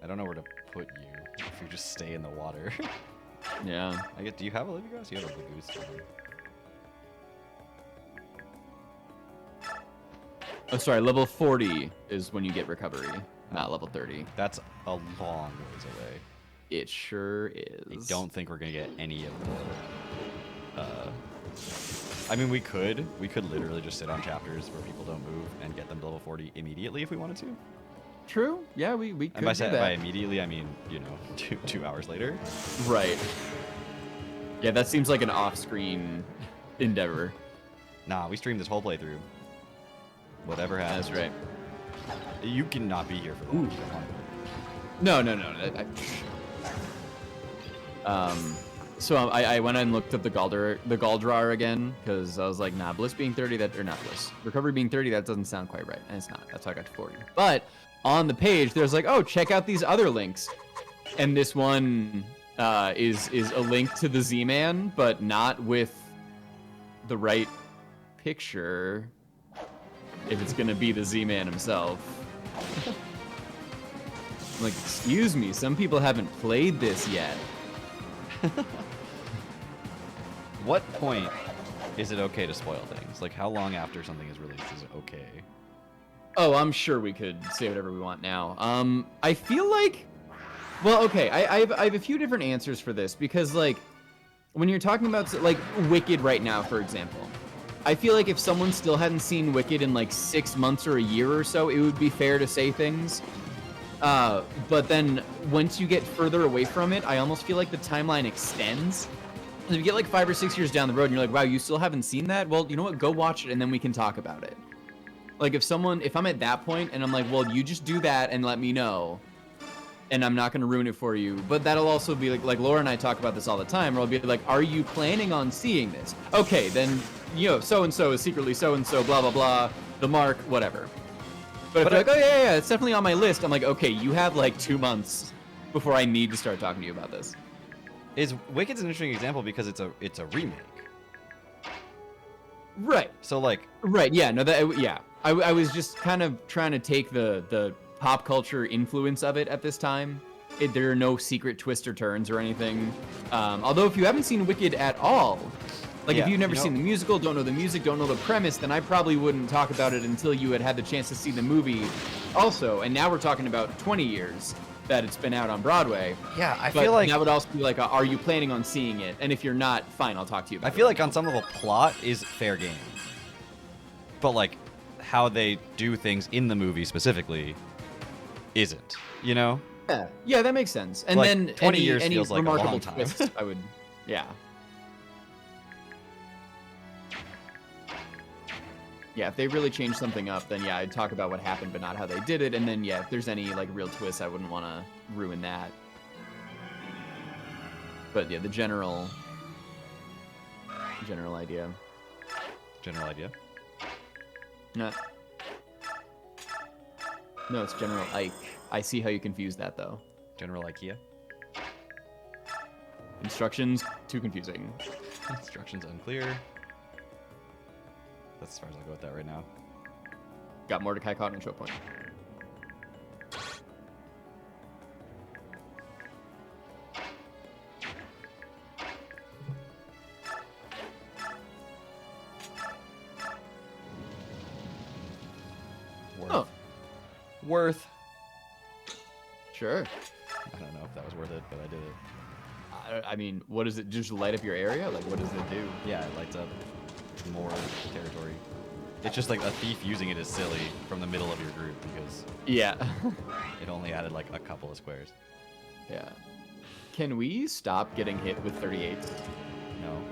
I don't know where to put you if you just stay in the water. Yeah. Do you have Olivia Grass? You have a boost. Oh, sorry. Level 40 is when you get recovery, not level 30. That's a long ways away. It sure is. I don't think we're gonna get any of the. I mean, we could literally just sit on chapters where people don't move and get them to level 40 immediately if we wanted to. True. Yeah, we could And by, do that. by immediately, I mean, you know, two hours later. Right. Yeah, that seems like an off-screen endeavor. Nah, we streamed this whole playthrough. Whatever happens. That's right. You cannot be here for that. Ooh. No. So I went and looked up the Galdrar again, because I was like, nah, Bliss being 30, or not Bliss. Recovery being 30, that doesn't sound quite right. And it's not. That's why I got to 40. But on the page, there's like, oh, check out these other links. And this one is a link to the Z-Man, but not with the right picture, if it's going to be the Z-Man himself. I'm like, excuse me, some people haven't played this yet. What point is it okay to spoil things? Like, how long after something is released is it okay? Oh, I'm sure we could say whatever we want now. I feel like, well, okay, I have a few different answers for this, because like, when you're talking about like Wicked right now, for example, I feel like if someone still hadn't seen Wicked in like 6 months or a year or so, it would be fair to say things. But then once you get further away from it, I almost feel like the timeline extends. If you get like 5 or 6 years down the road and you're like, wow, you still haven't seen that? Well, you know what? Go watch it and then we can talk about it. Like if I'm at that point and I'm like, well, you just do that and let me know, and I'm not going to ruin it for you. But that'll also be like Laura and I talk about this all the time, where I'll be like, are you planning on seeing this? Okay, then, you know, so-and-so is secretly so-and-so, blah, blah, blah, the mark, whatever. But if you're like, oh yeah, it's definitely on my list, I'm like, okay, you have like 2 months before I need to start talking to you about this. Wicked's an interesting example because it's a remake. Right. So like. Right. Yeah. No. Yeah. I was just kind of trying to take the pop culture influence of it at this time. There are no secret twists or turns or anything. Although if you haven't seen Wicked at all, like if you've never seen the musical, don't know the music, don't know the premise, then I probably wouldn't talk about it until you had the chance to see the movie also. And now we're talking about 20 years that it's been out on Broadway. Yeah, I But feel like that would also be like, are you planning on seeing it? And if you're not, fine, I'll talk to you about it. I feel like on some level plot is fair game. But like how they do things in the movie specifically isn't, you know? Yeah, that makes sense. And Like, then 20 years any feels like a remarkable long time. twists, I would, yeah. Yeah, if they really change something up, then yeah, I'd talk about what happened, but not how they did it. And then yeah, if there's any like real twists, I wouldn't want to ruin that. But yeah, the general idea. General idea. No, it's General Ike. I see how you confuse that though. General IKEA. Instructions too confusing. Instructions unclear. That's as far as I'll go with that right now. Got Mordecai caught in choke point. Worth. Oh. Worth. Sure. I don't know if that was worth it, but I did it. I mean, what does it just light up your area? Like, what does it do? Yeah, it lights up more territory. It's just like a thief using it is silly from the middle of your group because Yeah. it only added like a couple of squares. Yeah. Can we stop getting hit with 38? No.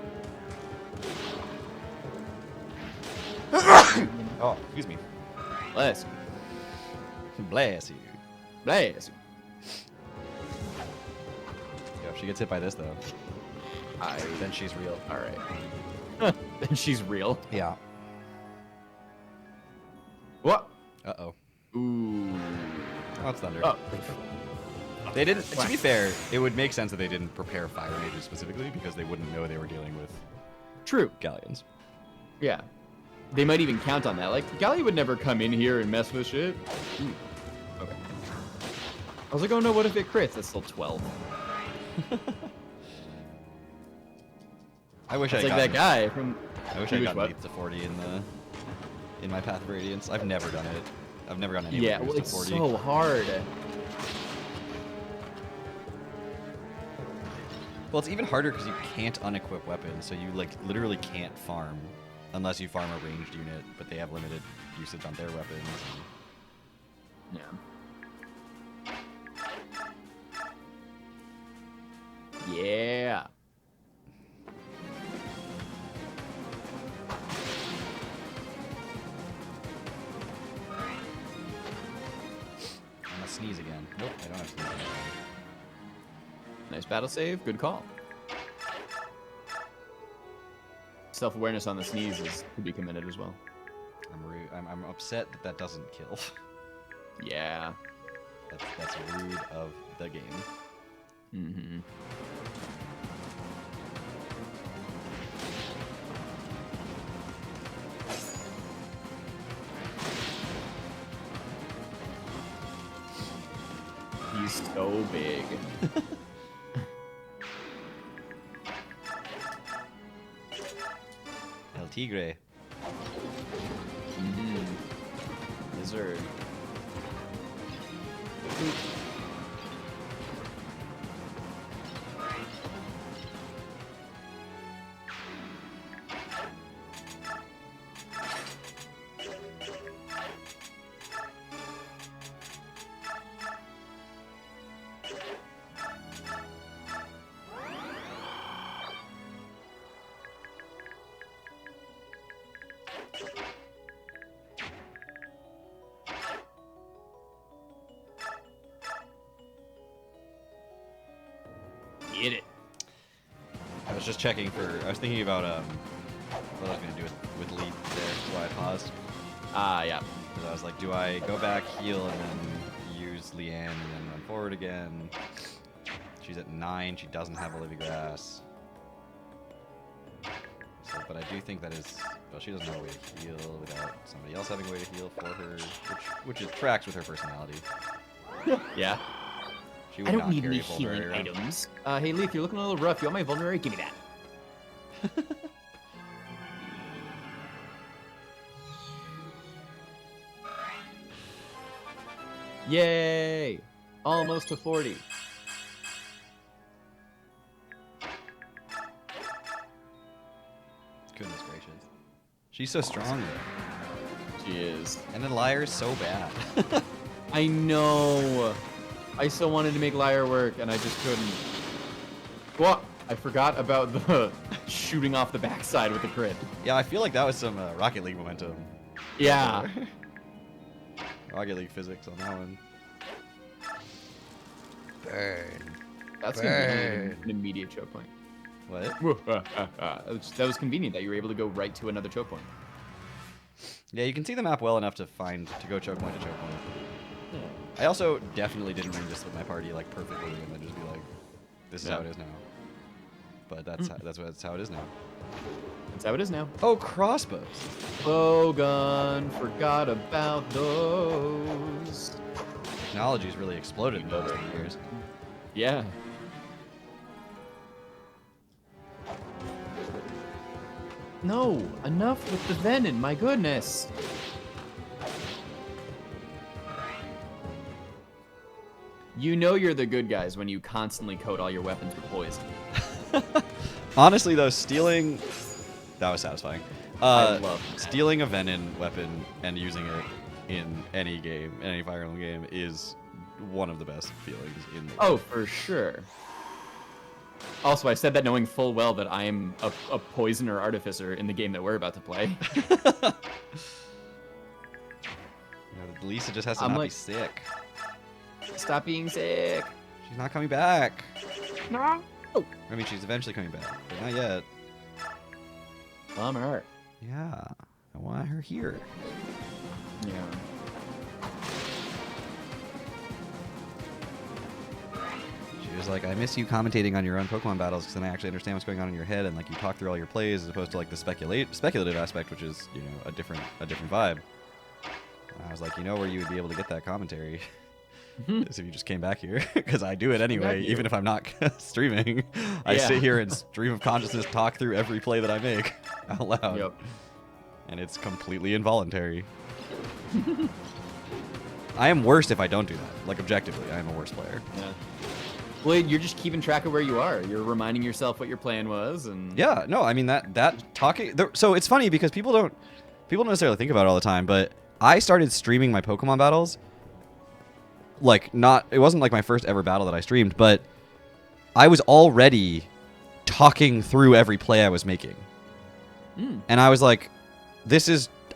Oh, excuse me. Bless you. Bless you. Bless you. Yo, if she gets hit by this though, then she's real. All right. Then she's real. Yeah. What? Uh-oh. Ooh. Oh, it's thunder. Oh. They didn't. To be fair, it would make sense that they didn't prepare fire mages specifically because they wouldn't know they were dealing with True. galleons. Yeah. They might even count on that. Like, Gallia would never come in here and mess with shit. Okay. I was like, oh no, what if it crits? That's still 12. I wish It's I like that guy from... I wish I got what? leap to 40 in my Path of Radiance. I've never done it. I've never gotten any Yeah, boost well, to it's 40. so hard. Well, it's even harder because you can't unequip weapons, so you like literally can't farm unless you farm a ranged unit, but they have limited usage on their weapons. Yeah. Yeah. I'm gonna sneeze again. Nope, I don't have sneeze. Nice battle save. Good call. Self-awareness on the sneezes could be commended as well. I'm upset that that doesn't kill. Yeah. That's rude of the game. Mm-hmm. He's so big. El Tigre. Lizard. Get it. I was just checking for. I was thinking about what I was gonna do with lead there. That's why I paused. Ah, yeah. Because I was like, do I go back, heal, and then use Leanne, and then run forward again? She's at 9. She doesn't have a living grass. So, but I do think that is. Well, she doesn't have a way to heal without somebody else having a way to heal for her, which it tracks with her personality. Yeah. She would I don't not need carry any a healing Vulnerary around. items. Hey, Leaf, you're looking a little rough. You want my Vulnerary? Give me that. Yay! Almost to 40. Goodness gracious. She's so strong. She is. And then Liar's so bad. I know. I so wanted to make Liar work, and I just couldn't. What? I forgot about the shooting off the backside with the crit. Yeah, I feel like that was some Rocket League momentum. Yeah. Rocket League physics on that one. Burn. That's gonna be an immediate choke point. What? That was convenient that you were able to go right to another choke point. Yeah, you can see the map well enough to go choke point to choke point. I also definitely didn't ring this with my party like perfectly and then just be like, this is how it is now. But that's how it is now. That's how it is now. Oh, crossbows. Bowgun, forgot about those. Technology's really exploded in the last 10 years. Yeah. No, enough with the venom, my goodness. You know you're the good guys when you constantly coat all your weapons with poison. Honestly, though, stealing... That was satisfying. I love that. Stealing a venom weapon and using it in any game, any Fire Emblem game, is one of the best feelings in the game. Oh, for sure. Also, I said that knowing full well that I am a poisoner artificer in the game that we're about to play. know, Lisa just has to I'm not be like- sick. Stop being sick. She's not coming back. No. I mean, she's eventually coming back, but not yet. Bummer. Yeah, I want her here. Yeah. She was like, I miss you commentating on your own Pokemon battles because then I actually understand what's going on in your head and like you talk through all your plays as opposed to like the speculative aspect, which is, you know, a different vibe. And I was like, you know where you would be able to get that commentary is if you just came back here, because I do it anyway, here. even if I'm not streaming. I Yeah. sit here and stream of consciousness talk through every play that I make out loud. Yep. And it's completely involuntary. I am worse if I don't do that. Like, objectively, I am a worse player. Yeah. Well, you're just keeping track of where you are. You're reminding yourself what your plan was, and Yeah, no, I mean that talking. So it's funny because people don't necessarily think about it all the time, but I started streaming my Pokemon battles. Like, it wasn't like my first ever battle that I streamed, but I was already talking through every play I was making, and I was like,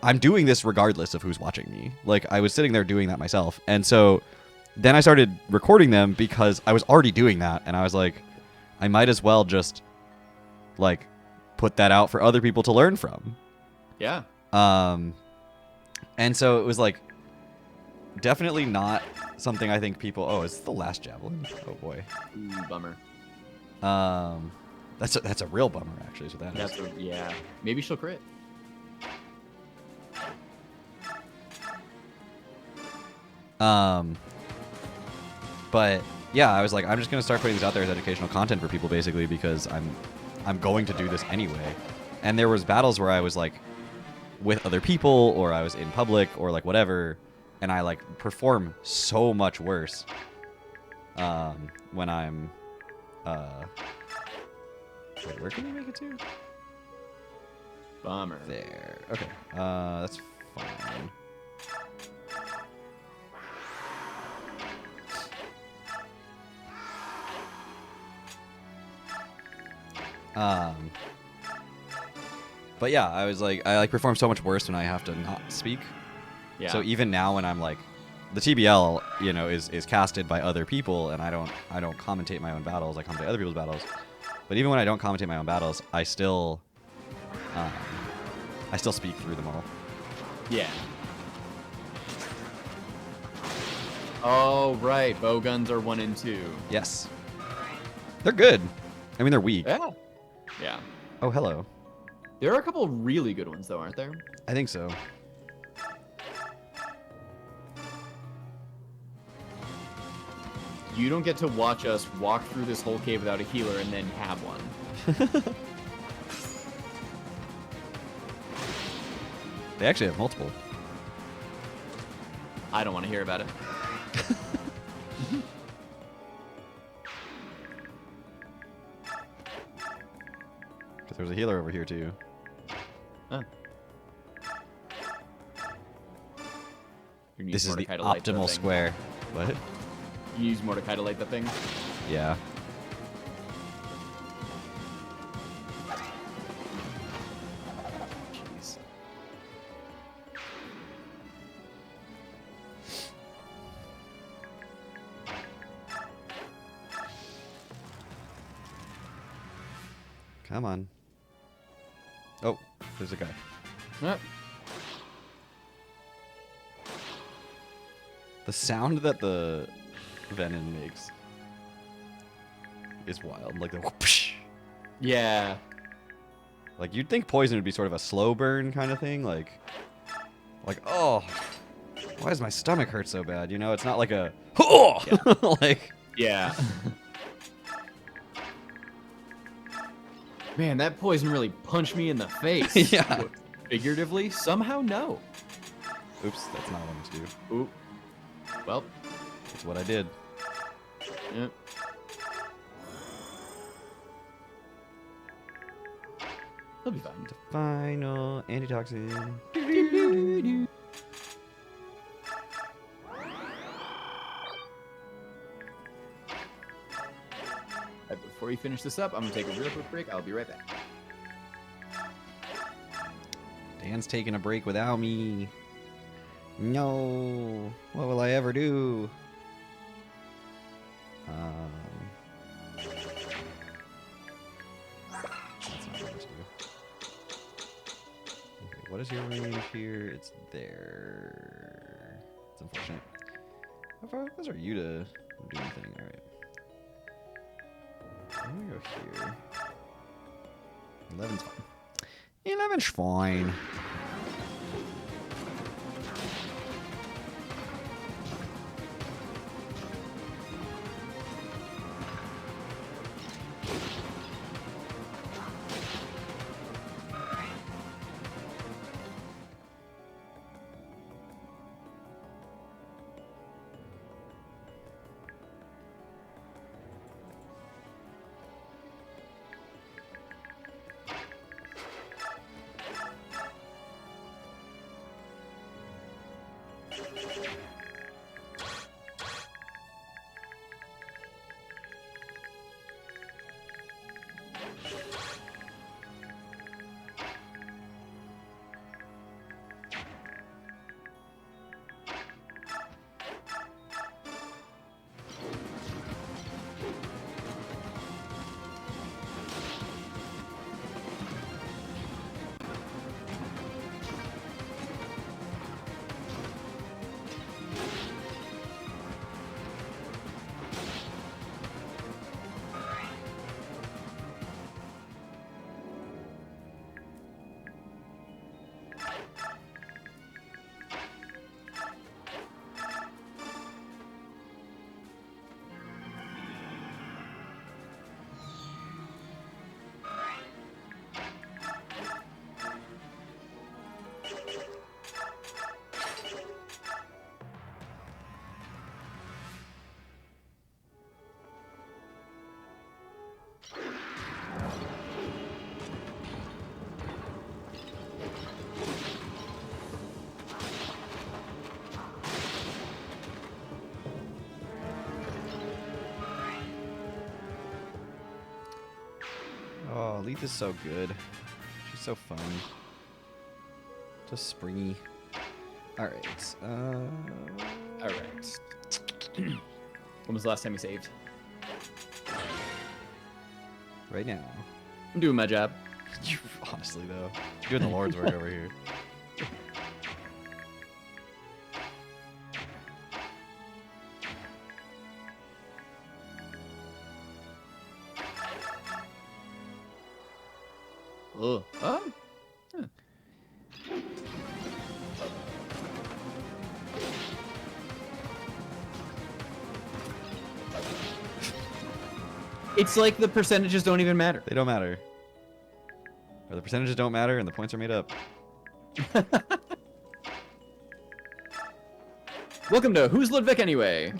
I'm doing this regardless of who's watching me. Like, I was sitting there doing that myself, and so then I started recording them because I was already doing that, and I was like, I might as well just, like, put that out for other people to learn from. yeah. And so it was, like, definitely not something I think people... Oh, is this the last javelin? Oh, boy. Ooh, bummer. That's a real bummer, actually, is what that is. Yeah. Maybe she'll crit. But yeah, I was like, I'm just gonna start putting this out there as educational content for people, basically, because I'm going to do this anyway. And there was battles where I was like with other people, or I was in public, or like whatever, and I like perform so much worse when I'm wait, where can you make it to? Bummer. There. Okay. That's fine. But yeah, I was like, I like perform so much worse when I have to not speak. Yeah. So even now when I'm like, the TBL, you know, is casted by other people, and I don't commentate my own battles. I commentate other people's battles. But even when I don't commentate my own battles, I still speak through them all. Yeah. Oh, right. Bow guns are 1 and 2. Yes. They're good. I mean, they're weak. Yeah. Yeah. Oh, hello. There are a couple really good ones, though, aren't there? I think so. You don't get to watch us walk through this whole cave without a healer and then have one. They actually have multiple. I don't want to hear about it. Because there's a healer over here, too. Huh. You need This is the Mordecai to light optimal thing. square. What? You use Mordecai to light the thing. Yeah. Jeez. Come on. Oh, there's a guy. Ah, The sound that the venom makes is wild. Like the whoosh. yeah. Like you'd think poison would be sort of a slow burn kind of thing. Like oh, why does my stomach hurt so bad? You know, it's not like a like Yeah. Man, that poison really punched me in the face. Yeah. Figuratively, somehow, no. Oops, that's not what I meant to do. Ooh. Well, That's what I did. yeah. He'll be fine. Final antitoxin. Right, before you finish this up, I'm gonna take a real quick break. I'll be right back. Dan's taking a break without me. No. What will I ever do? That's not what I want to do. Okay, what is your range here? It's there. It's unfortunate. How far close are you to do anything? Alright. I'm gonna go here. 11's fine. 11's fine. Oh, Leith is so good. She's so fun. Just springy. Alright. Alright. When was the last time you saved? Right now. I'm doing my job. You, honestly, though. You're doing the Lord's work over here. Ugh. Huh. It's like the percentages don't even matter. They don't matter. Or the percentages don't matter and the points are made up. Welcome to Who's Ludwig Anyway?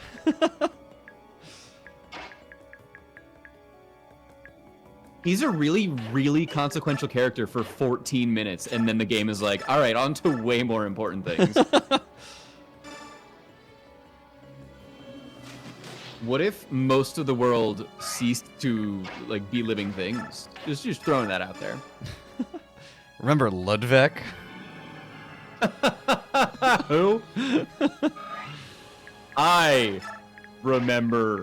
He's a really, really consequential character for 14 minutes, and then the game is like, all right, on to way more important things. What if most of the world ceased to like be living things? Just throwing that out there. Remember Ludwig? Who? I remember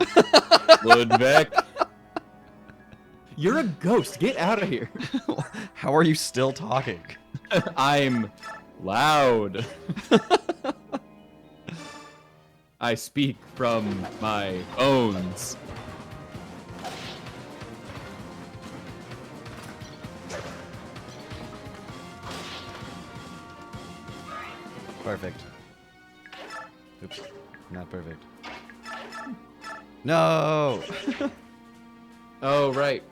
Ludwig. You're a ghost. Get out of here. How are you still talking? I'm loud. I speak from my bones. Perfect. Oops. Not perfect. No! Oh, right.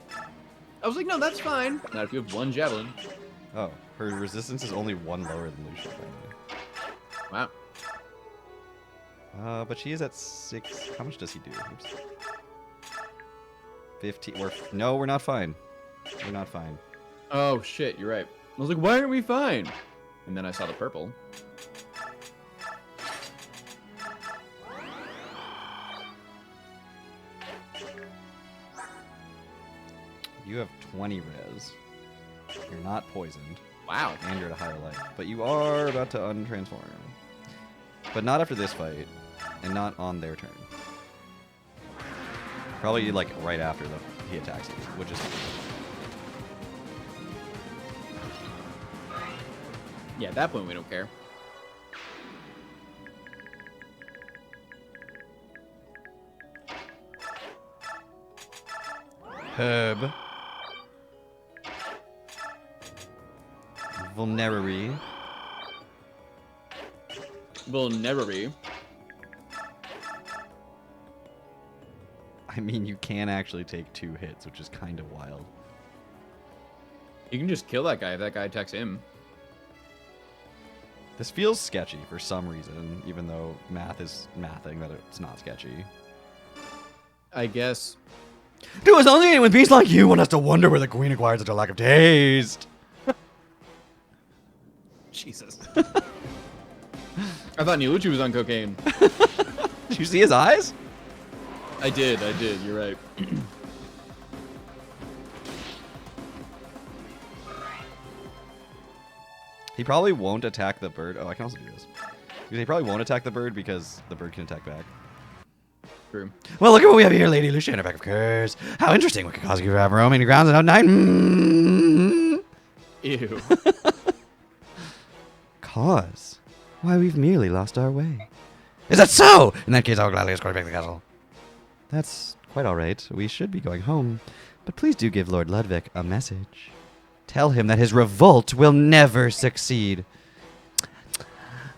I was like, no, that's fine. Not if you have one javelin. Oh, her resistance is only one lower than Lucia, Wow. but she is at 6. How much does he do? Oops. 15. No, we're not fine. We're not fine. Oh, shit, you're right. I was like, why aren't we fine? And then I saw the purple. You have 20 res. You're not poisoned. Wow. And you're at a higher life. But you are about to untransform. But not after this fight, and not on their turn. Probably like right after he attacks you, which is. Yeah, at that point we don't care. Herb. Vulnerary. Will never be. I mean, you can actually take 2 hits, which is kind of wild. You can just kill that guy if that guy attacks him. This feels sketchy for some reason, even though math is mathing that it's not sketchy. I guess. Do us only with beasts like you want us to wonder where the queen acquired such a lack of taste. Jesus. I thought Niluchi was on cocaine. Did you see his eyes? I did. You're right. He probably won't attack the bird. Oh, I can also do this. He probably won't attack the bird because the bird can attack back. True. Well, look at what we have here, Lady Luciana, back of curse. How interesting. What could cause you to have roaming the grounds without night? Ew. Cause? Why, we've merely lost our way. Is that so? In that case, I'll gladly escort back to the castle. That's quite all right. We should be going home. But please do give Lord Ludwig a message. Tell him that his revolt will never succeed.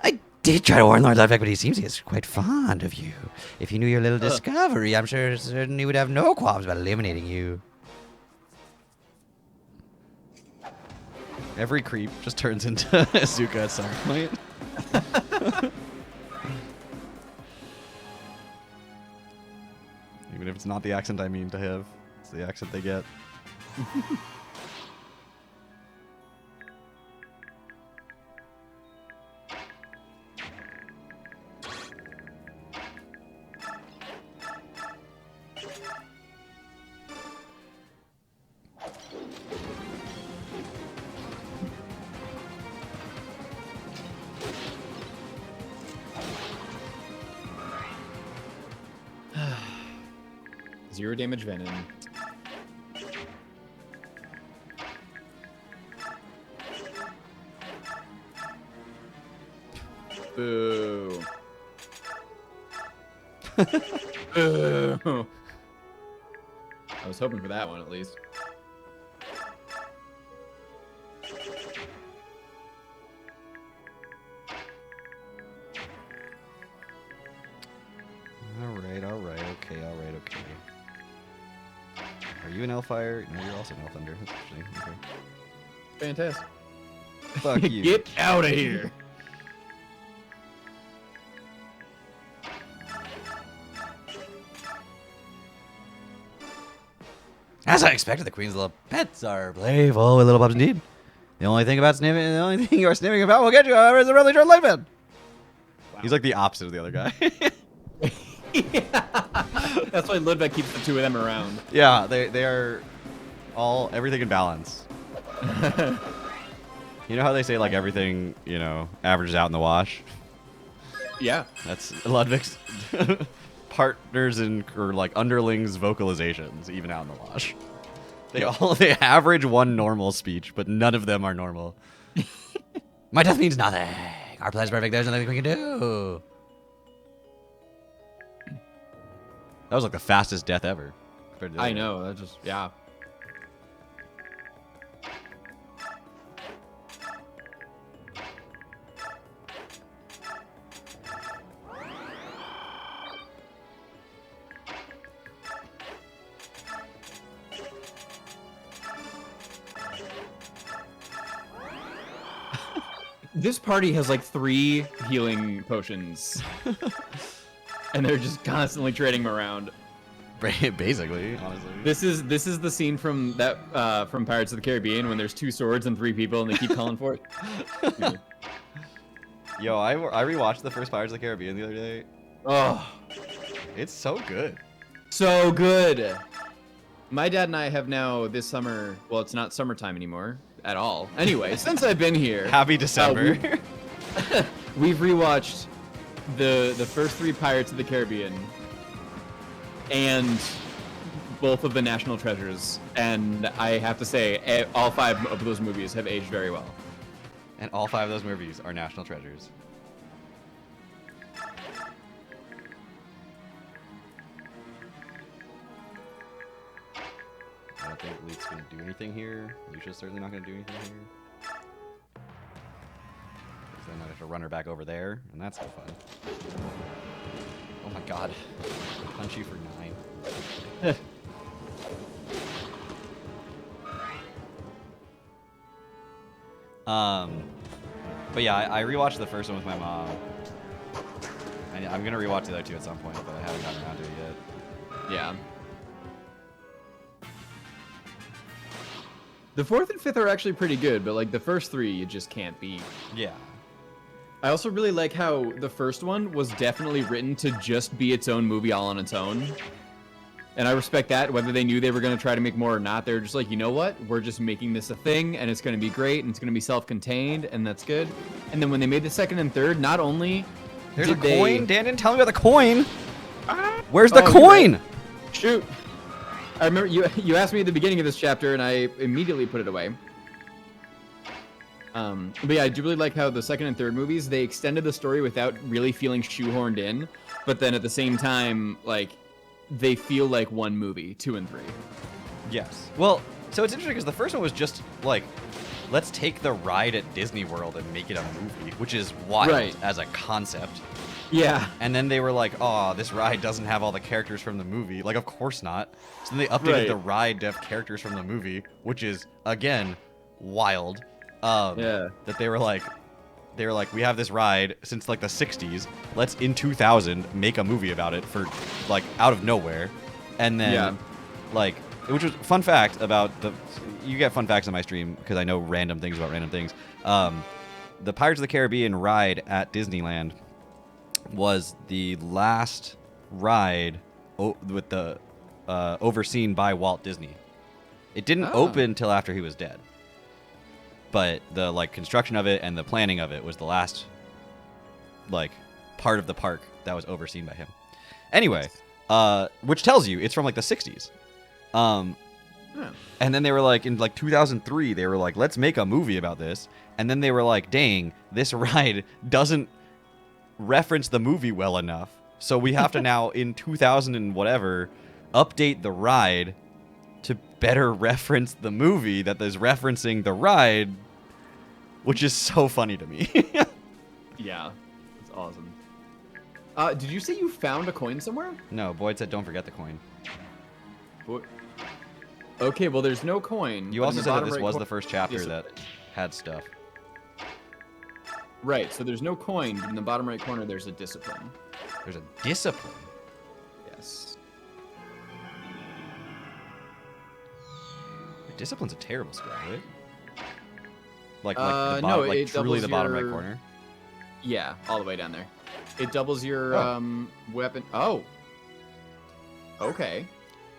I did try to warn Lord Ludwig, but he seems he is quite fond of you. If he knew your little discovery, I'm sure certain he would have no qualms about eliminating you. Every creep just turns into Azuka at some point. Even if it's not the accent I mean to have, it's the accent they get. Zero damage venom. Boo. Boo. I was hoping for that one at least. Alright, okay. Are you an Elfire? No, you're also an Elfthunder. That's interesting. Okay. Fantastic. Fuck you. Get out of here. As I expected, the queen's little pets are playful with little pups indeed. The only thing you are sniffing about will get you, however, is a really short lifespan. Wow. He's like the opposite of the other guy. Yeah. That's why Ludwig keeps the 2 of them around. Yeah, they are all everything in balance. You know how they say like everything, averages out in the wash? Yeah. That's Ludwig's partners or like underlings vocalizations even out in the wash. They average one normal speech, but none of them are normal. My death means nothing. Our plan is perfect. There's nothing we can do. That was like the fastest death ever. Compared to the I other know. That just, yeah. This party has like 3 healing potions. And they're just constantly trading them around. Basically, honestly. This is the scene from that from Pirates of the Caribbean when there's 2 swords and 3 people and they keep calling for it. Yo, I rewatched the first Pirates of the Caribbean the other day. Oh, It's so good. so good. My dad and I have now this summer. Well, it's not summertime anymore at all. Anyway, since I've been here, Happy December. we've rewatched the first 3 Pirates of the Caribbean and both of the National Treasures, and I have to say, all 5 of those movies have aged very well. And all 5 of those movies are national treasures. I don't think Luke's going to do anything here. Lucia's certainly not going to do anything here. Because then I have to run her back over there, and that's no fun. Oh my god. Punch you for 9. But yeah, I rewatched the first one with my mom. I'm gonna rewatch the other 2 at some point, but I haven't gotten around to it yet. Yeah. The 4th and 5th are actually pretty good, but like the first 3 you just can't beat. Yeah. I also really like how the first one was definitely written to just be its own movie all on its own. And I respect that, whether they knew they were going to try to make more or not. They're just like, you know what? We're just making this a thing, and it's going to be great, and it's going to be self-contained, and that's good. And then when they made the 2nd and 3rd, not only There's a did they... coin? Dan didn't tell me about the coin! Where's the Oh, coin? Shoot. I remember you asked me at the beginning of this chapter, and I immediately put it away. But yeah, I do really like how the 2nd and 3rd movies, they extended the story without really feeling shoehorned in, but then at the same time, like, they feel like one movie, 2 and 3. Yes. Well, so it's interesting because the first one was just like, let's take the ride at Disney World and make it a movie, which is wild as a concept. Yeah. And then they were like, oh, this ride doesn't have all the characters from the movie. Like, of course not. So then they updated the ride to have characters from the movie, which is, again, wild. Yeah. That they were like, we have this ride since like the 60s. Let's in 2000 make a movie about it for like out of nowhere. And then like, which was fun fact about you get fun facts on my stream because I know random things about random things. The Pirates of the Caribbean ride at Disneyland was the last ride with the overseen by Walt Disney. It didn't open till after he was dead. But the like construction of it and the planning of it was the last like part of the park that was overseen by him. Anyway, which tells you it's from like the 60s. And then they were like in like 2003 they were like, let's make a movie about this. And then they were like, dang, this ride doesn't reference the movie well enough. So we have to now in 2000 and whatever update the ride to better reference the movie that is referencing the ride, which is so funny to me. Yeah, that's awesome. Did you say you found a coin somewhere? No, Boyd said don't forget the coin. Okay, well there's no coin. You also said that this was the first chapter that had stuff. Right, so there's no coin, but in the bottom right corner there's a discipline. There's a discipline? Yes. Discipline's a terrible spell, right? Like no, like it truly the doubles bottom your... right corner? Yeah, all the way down there. It doubles your weapon. Oh. Okay.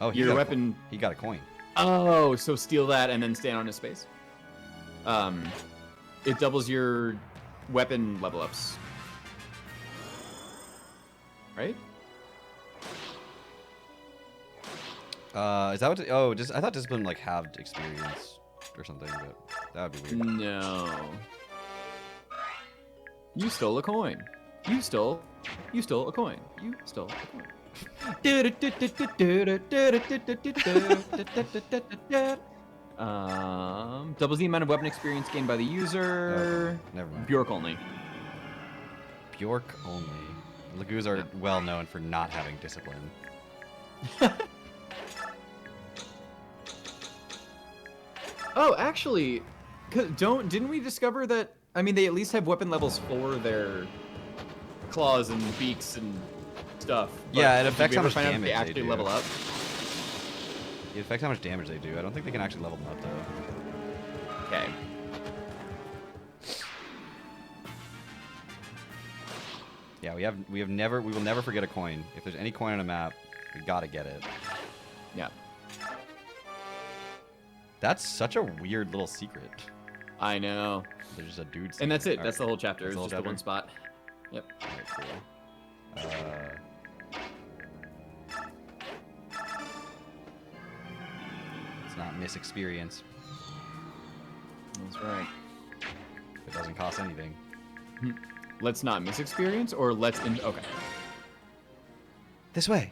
Oh, your weapon. He got a coin. Oh, so steal that and then stand on his space. It doubles your weapon level ups. Right? Is that what? Oh, just I thought discipline like halved experience or something, but that would be weird. No. You stole a coin. You stole a coin. You stole a coin. Doubles the amount of weapon experience gained by the user. Okay, never mind. Bjork only. Bjork only. Lagoos are well known for not having discipline. Oh, actually, didn't we discover that? I mean, they at least have weapon levels for their claws and beaks and stuff. Yeah, it affects how much find out if damage they actually they do. level up. It affects how much damage they do. I don't think they can actually level them up though. Okay. Yeah, we will never forget a coin. If there's any coin on a map, we gotta get it. Yeah. That's such a weird little secret. I know. There's just a dude. And that's it. All That's right. the whole chapter. That's It's the whole just the chapter? one spot. Yep. All right, cool. Let's not miss experience. That's right. If it doesn't cost anything. Let's not miss experience, or let's okay. This way.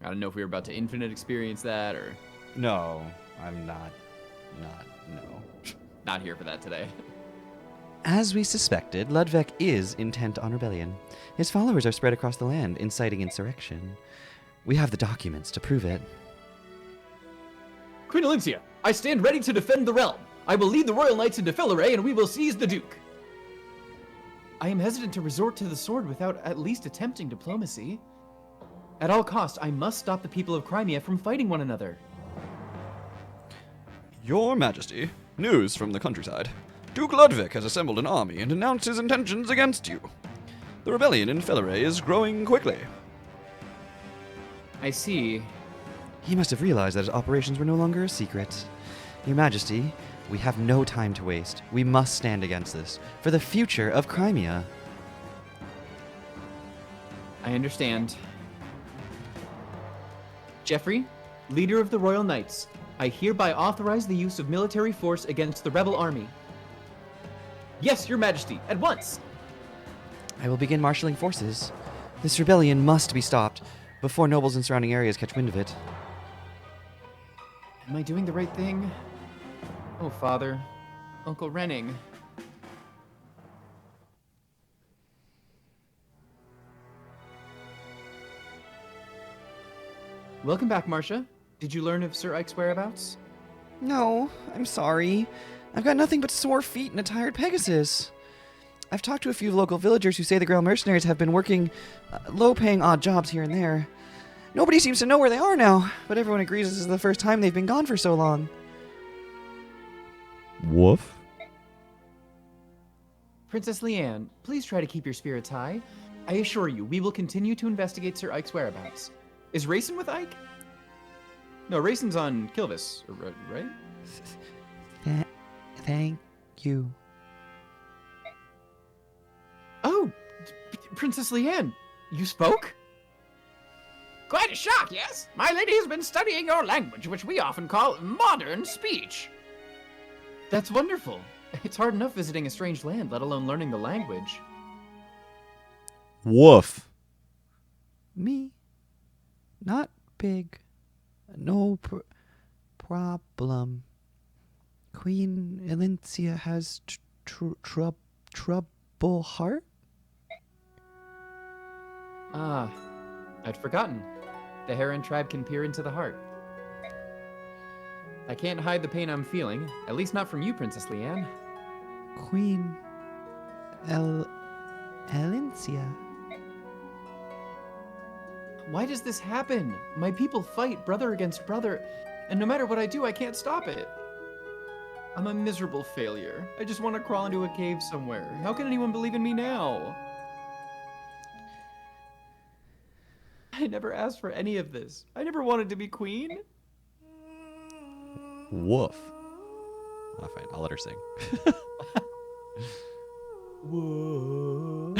I don't know if we were about to infinite experience that, or No, I'm not, no. not here for that today. As we suspected, Ludwig is intent on rebellion. His followers are spread across the land, inciting insurrection. We have the documents to prove it. Queen Alicia, I stand ready to defend the realm. I will lead the royal knights into Filare, and we will seize the Duke. I am hesitant to resort to the sword without at least attempting diplomacy. At all costs, I must stop the people of Crimea from fighting one another. Your Majesty, news from the countryside. Duke Ludwig has assembled an army and announced his intentions against you. The rebellion in Filare is growing quickly. I see. He must have realized that his operations were no longer a secret. Your Majesty, we have no time to waste. We must stand against this, for the future of Crimea. I understand. Geoffrey, leader of the Royal Knights, I hereby authorize the use of military force against the rebel army. Yes, Your Majesty, at once! I will begin marshaling forces. This rebellion must be stopped before nobles in surrounding areas catch wind of it. Am I doing the right thing? Oh, Father. Uncle Renning. Welcome back, Marcia. Did you learn of Sir Ike's whereabouts? No, I'm sorry. I've got nothing but sore feet and a tired Pegasus. I've talked to a few local villagers who say the Grail mercenaries have been working low-paying odd jobs here and there. Nobody seems to know where they are now, but everyone agrees this is the first time they've been gone for so long. Woof. Princess Leanne, please try to keep your spirits high. I assure you, we will continue to investigate Sir Ike's whereabouts. Is Rayson with Ike? No, Rayson's on Kilvis, right? Thank you. Oh, Princess Leanne, you spoke? Quite a shock, yes? My lady has been studying your language, which we often call modern speech. That's wonderful. It's hard enough visiting a strange land, let alone learning the language. Woof. Me? Not big. No problem. Queen Elincia has trouble heart? Ah, I'd forgotten. The Heron tribe can peer into the heart. I can't hide the pain I'm feeling, at least not from you, Princess Leanne. Queen Elincia. Why does this happen? My people fight brother against brother, and no matter what I do, I can't stop it. I'm a miserable failure. I just want to crawl into a cave somewhere. How can anyone believe in me now? I never asked for any of this. I never wanted to be queen. Woof. Oh, fine. I'll let her sing. Woof.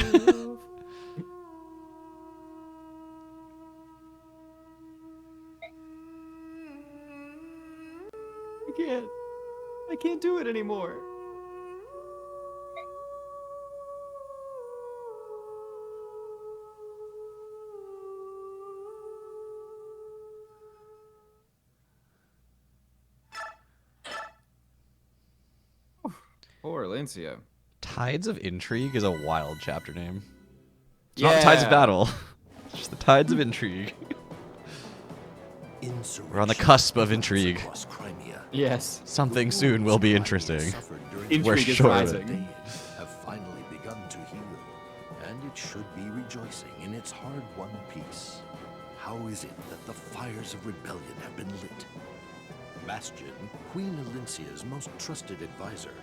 I can't do it anymore. Poor Alicia. Tides of Intrigue is a wild chapter name. It's not the Tides of Battle. It's just the Tides of Intrigue. We're on the cusp of intrigue. Across Crimea. Yes. Something soon will be interesting. Intrigue We're is sure of it. rising. Have finally begun to heal, and it should be rejoicing in its hard-won peace. How is it that the fires of rebellion have been lit? Bastion, Queen Elincia's most trusted advisor,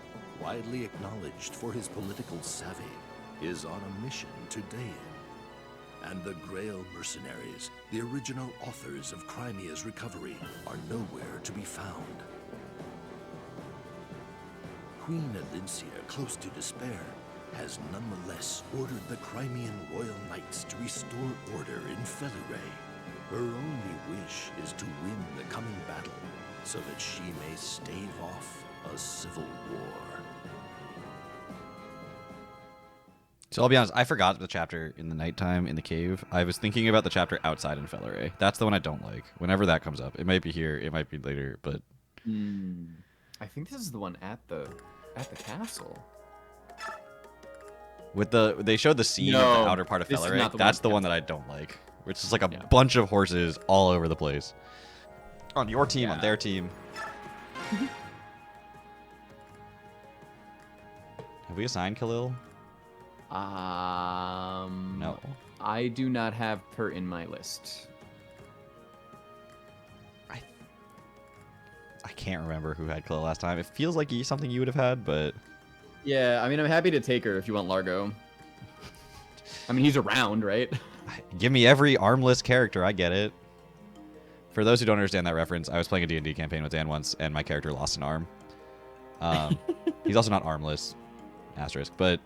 widely acknowledged for his political savvy, is on a mission to Dayan. And the Grail mercenaries, the original authors of Crimea's recovery, are nowhere to be found. Queen Elincia, close to despair, has nonetheless ordered the Crimean Royal Knights to restore order in Felleray. Her only wish is to win the coming battle so that she may stave off a civil war. So I'll be honest, I forgot the chapter in the nighttime in the cave. I was thinking about the chapter outside in Felleray. That's the one I don't like. Whenever that comes up, it might be here, it might be later, but I think this is the one at the castle. with they showed the scene of No, the outer part of this is Felleray. not the That's one. the one that I don't like, which is like a bunch of horses all over the place. On your team, on their team. Have we assigned Khalil? No. I do not have her in my list. I can't remember who had Khalil last time. It feels like something you would have had, but Yeah, I mean, I'm happy to take her if you want Largo. I mean, he's around, right? give me every armless character. I get it. For those who don't understand that reference, I was playing a D&D campaign with Dan once, and my character lost an arm. He's also not armless, asterisk, but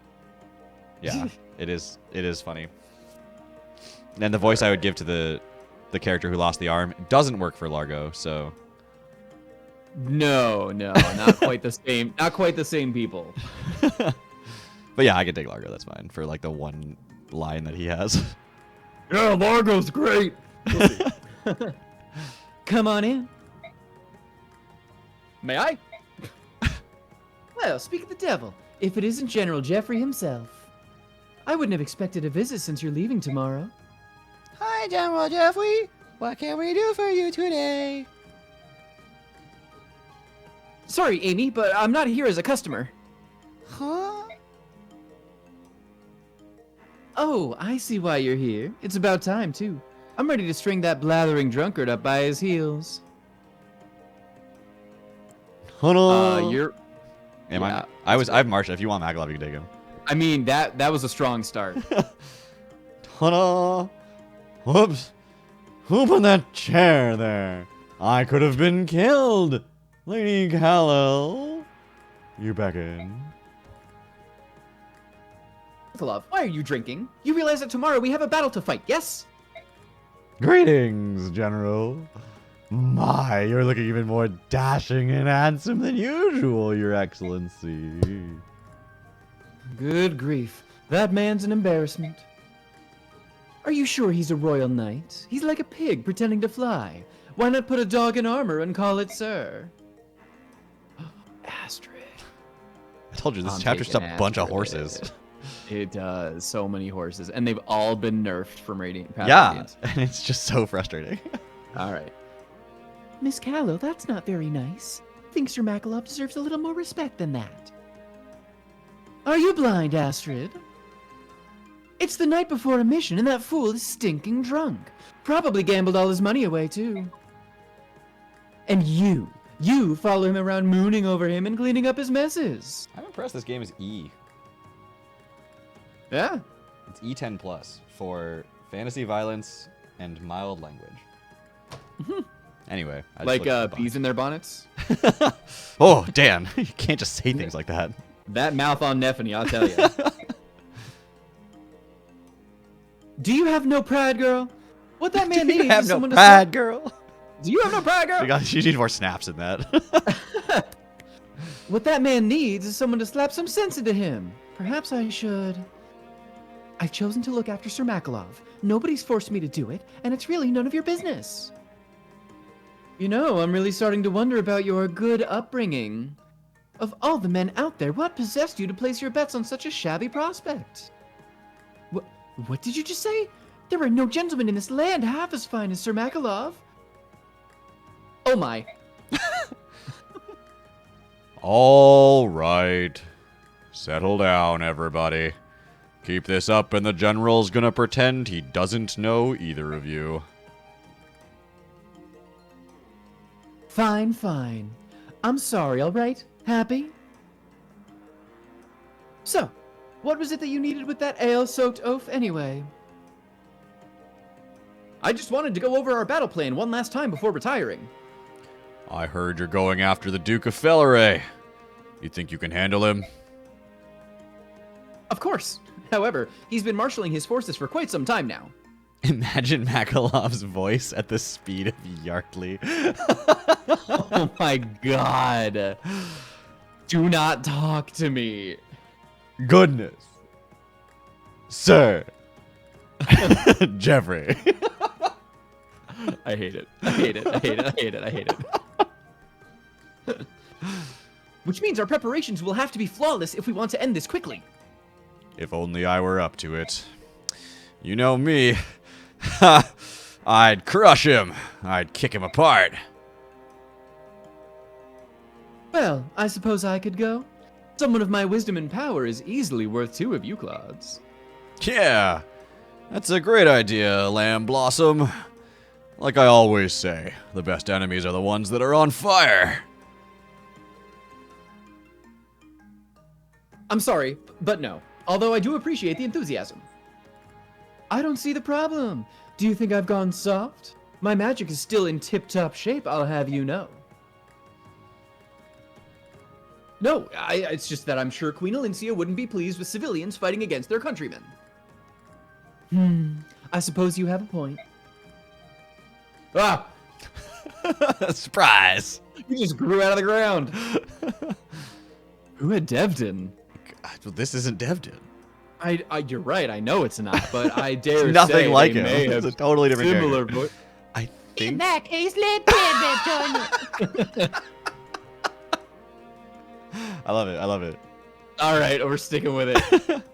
yeah, it is funny. And the voice I would give to the character who lost the arm doesn't work for Largo, so No, not quite the same. Not quite the same people. but yeah, I can take Largo. That's fine for like the one line that he has. Yeah, Largo's great. We'll see. Come on in. May I? Well, speak of the devil, if it isn't General Jeffrey himself. I wouldn't have expected a visit since you're leaving tomorrow. Hi, General Jeffrey. What can we do for you today? Sorry, Amy, but I'm not here as a customer. Huh? Oh, I see why you're here. It's about time, too. I'm ready to string that blathering drunkard up by his heels. You're... Am Yeah, I've marched. If you want Maglev, you can take him. I mean, that was a strong start. Ta-da! Whoops! Who put that chair there? I could have been killed! Lady Khalil, you back in. Love, why are you drinking? You realize that tomorrow we have a battle to fight, yes? Greetings, General. My, you're looking even more dashing and handsome than usual, Your Excellency. Good grief. That man's an embarrassment. Are you sure he's a royal knight? He's like a pig pretending to fly. Why not put a dog in armor and call it sir? Astrid. I told you, this I'm chapter's just a taking bunch of Astrid. horses. It does. So many horses. And they've all been nerfed from Radiant. Past Yeah, Radiant. and it's just so frustrating. All right. Miss Callow, that's not very nice. Thinks your Makalov deserves a little more respect than that. Are you blind, Astrid? It's the night before a mission, and that fool is stinking drunk. Probably gambled all his money away, too. And you follow him around mooning over him and cleaning up his messes. I'm impressed this game is E. Yeah. It's E10 plus for fantasy violence and mild language. Anyway, I just Like looked at the bees in their bonnets. box. Oh, Dan, you can't just say things like that. That mouth on Nephany, I'll tell you. Do you have no pride, girl? What that man needs is someone to slap. girl. Do you have no pride, girl? You need more snaps in that. What that man needs is someone to slap some sense into him. Perhaps I should. I've chosen to look after Sir Makalov. Nobody's forced me to do it, and it's really none of your business. You know, I'm really starting to wonder about your good upbringing. Of all the men out there, what possessed you to place your bets on such a shabby prospect? What did you just say? There are no gentlemen in this land half as fine as Sir Makalov. Oh my. All right. Settle down, everybody. Keep this up and the general's gonna pretend he doesn't know either of you. Fine, fine. I'm sorry, all right? Happy? So, what was it that you needed with that ale-soaked oaf anyway? I just wanted to go over our battle plan one last time before retiring. I heard you're going after the Duke of Felleray. You think you can handle him? Of course. However, he's been marshaling his forces for quite some time now. Imagine Makalov's voice at the speed of Yardley. Oh my god. Do not talk to me. Goodness. Sir. Jeffrey. I hate it. I hate it. I hate it. I hate it. I hate it. Which means our preparations will have to be flawless if we want to end this quickly. If only I were up to it. You know me. I'd crush him. I'd kick him apart. Well, I suppose I could go. Someone of my wisdom and power is easily worth 2 of you clods. Yeah. That's a great idea, Lamb Blossom. Like I always say, the best enemies are the ones that are on fire. I'm sorry, but no. Although I do appreciate the enthusiasm. I don't see the problem. Do you think I've gone soft? My magic is still in tip-top shape, I'll have you know. No, it's just that I'm sure Queen Elincia wouldn't be pleased with civilians fighting against their countrymen. I suppose you have a point. Ah! Surprise! You just grew out of the ground. Who had Devdin? God, this isn't Devdin. You're right. I know it's not, but I dare It's nothing say like they him. may It's have a totally different similar character. voice. I In think. that case, let Danved join you. I love it. I love it. All right, we're sticking with it.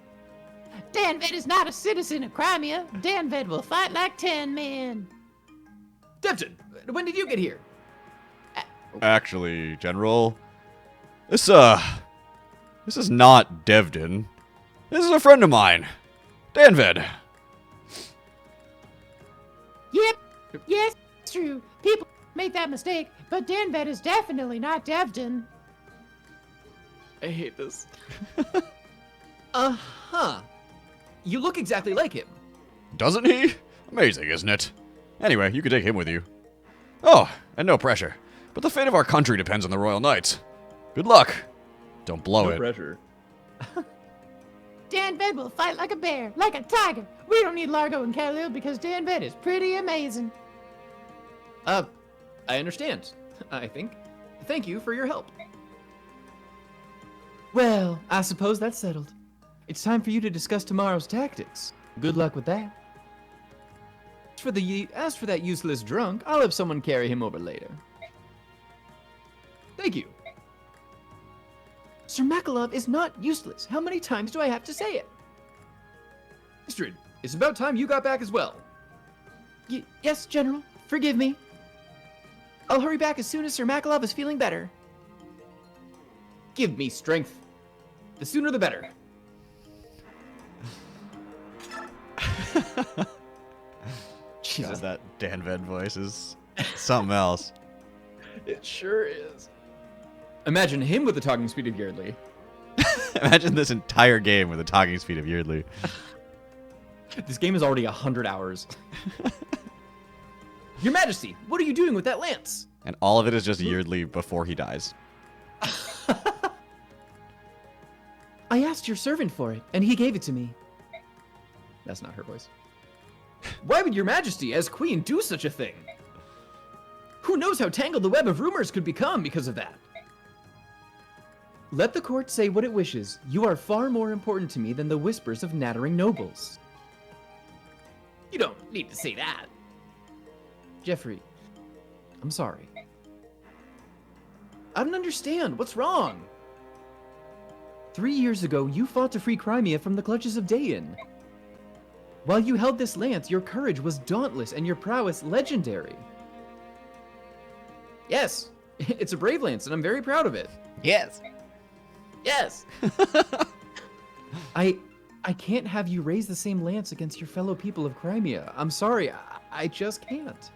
Danved is not a citizen of Crimea. Danved will fight like 10 men. Devdin, when did you get here? Actually, General, this is not Devdin. This is a friend of mine, Danved. Yep. Yes, it's true. People make that mistake, but Danved is definitely not Devdin. I hate this. Uh-huh. You look exactly like him. Doesn't he? Amazing, isn't it? Anyway, you can take him with you. Oh, and no pressure. But the fate of our country depends on the Royal Knights. Good luck. Don't blow it. pressure. Danved will fight like a bear, like a tiger. We don't need Largo and Khalil because Danved is pretty amazing. I understand, I think. Thank you for your help. Well, I suppose that's settled. It's time for you to discuss tomorrow's tactics. Good luck with that. As for that useless drunk, I'll have someone carry him over later. Thank you. Sir Makalov is not useless. How many times do I have to say it? Istrid, it's about time you got back as well. Yes, General. Forgive me. I'll hurry back as soon as Sir Makalov is feeling better. Give me strength. The sooner the better. God, that Danved voice is something else. It sure is. Imagine him with the talking speed of Yeardley. Imagine this entire game with the talking speed of Yeardley. This game is already 100 hours. Your Majesty, what are you doing with that lance? And all of it is just Yeardley before he dies. I asked your servant for it, and he gave it to me. That's not her voice. Why would your Majesty, as queen, do such a thing? Who knows how tangled the web of rumors could become because of that? Let the court say what it wishes. You are far more important to me than the whispers of nattering nobles. You don't need to say that. Jeffrey, I'm sorry. I don't understand. What's wrong? 3 years ago, you fought to free Crimea from the clutches of Dayan. While you held this lance, your courage was dauntless and your prowess legendary. Yes, it's a brave lance, and I'm very proud of it. Yes. Yes. I can't have you raise the same lance against your fellow people of Crimea. I'm sorry, I just can't.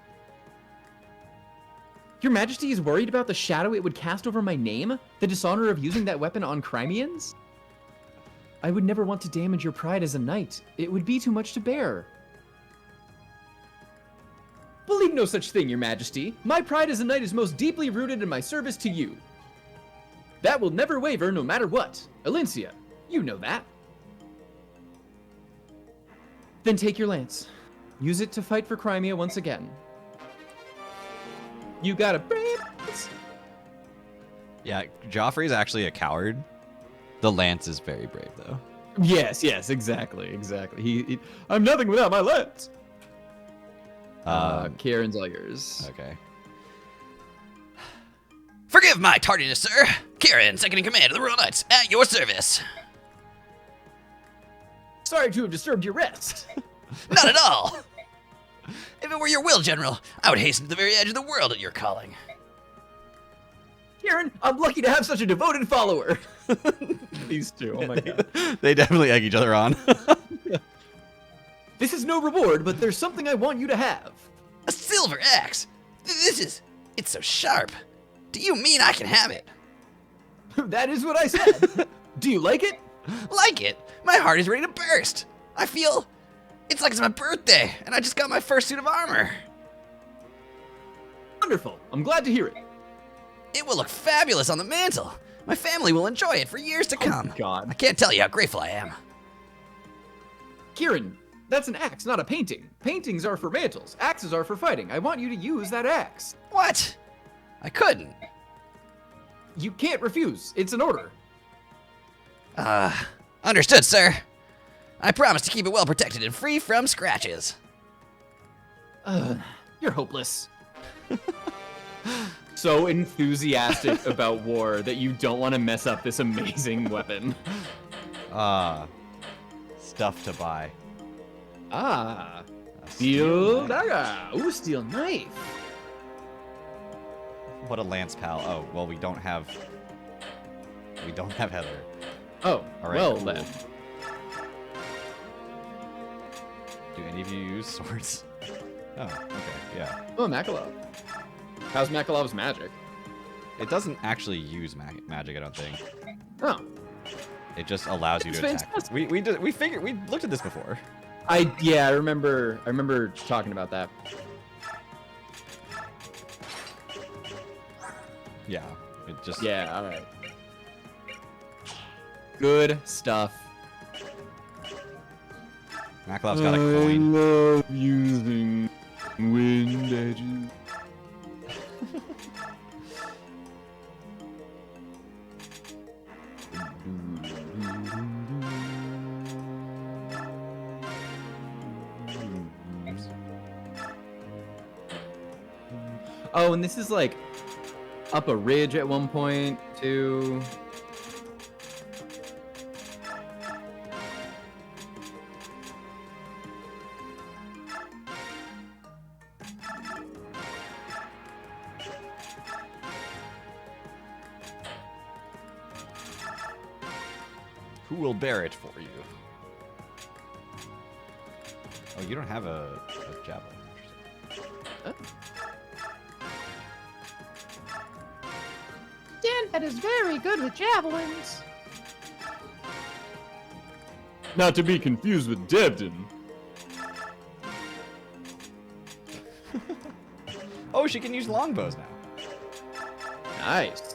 Your Majesty is worried about the shadow it would cast over my name? The dishonor of using that weapon on Crimeans? I would never want to damage your pride as a knight. It would be too much to bear. Believe no such thing, Your Majesty. My pride as a knight is most deeply rooted in my service to you. That will never waver no matter what. Elincia, you know that. Then take your lance. Use it to fight for Crimea once again. You got a brave lance. Yeah, Joffrey's actually a coward. The lance is very brave, though. Yes, exactly. I'm nothing without my lance. Kieran's all yours. Okay. Forgive my tardiness, sir. Kieran, second in command of the Royal Knights, at your service. Sorry to have disturbed your rest. Not at all. If it were your will, General, I would hasten to the very edge of the world at your calling. Kieran, I'm lucky to have such a devoted follower. These two, oh my god. They definitely egg each other on. This is no reward, but there's something I want you to have. A silver axe? It's so sharp. Do you mean I can have it? That is what I said. Do you like it? Like it? My heart is ready to burst. I feel it's like it's my birthday, and I just got my first suit of armor. Wonderful. I'm glad to hear it. It will look fabulous on the mantle. My family will enjoy it for years to come. God. I can't tell you how grateful I am. Kieran, that's an axe, not a painting. Paintings are for mantles. Axes are for fighting. I want you to use that axe. What? I couldn't. You can't refuse. It's an order. Understood, sir. I promise to keep it well protected and free from scratches. You're hopeless. So enthusiastic about war that you don't want to mess up this amazing weapon. Stuff to buy. Steel dagger. Ooh, steel knife. What a lance pal. Oh, well, we don't have Heather. Oh, All right, well cool. then. Do any of you use swords? Oh, okay, yeah. Oh, Makalov. How's Makalov's magic? It doesn't actually use magic, I don't think. Oh, It just allows you to That's attack. fantastic. We looked at this before. I remember talking about that. Yeah, it just. Yeah, all right. Good stuff. Makalov's got a coin. love using wind edges. Oh, and this is like up a ridge at one point too. Who will bear it for you? Oh, you don't have a javelin. Interesting. Danhead is very good with javelins. Not to be confused with Debden. Oh, she can use longbows now. Nice.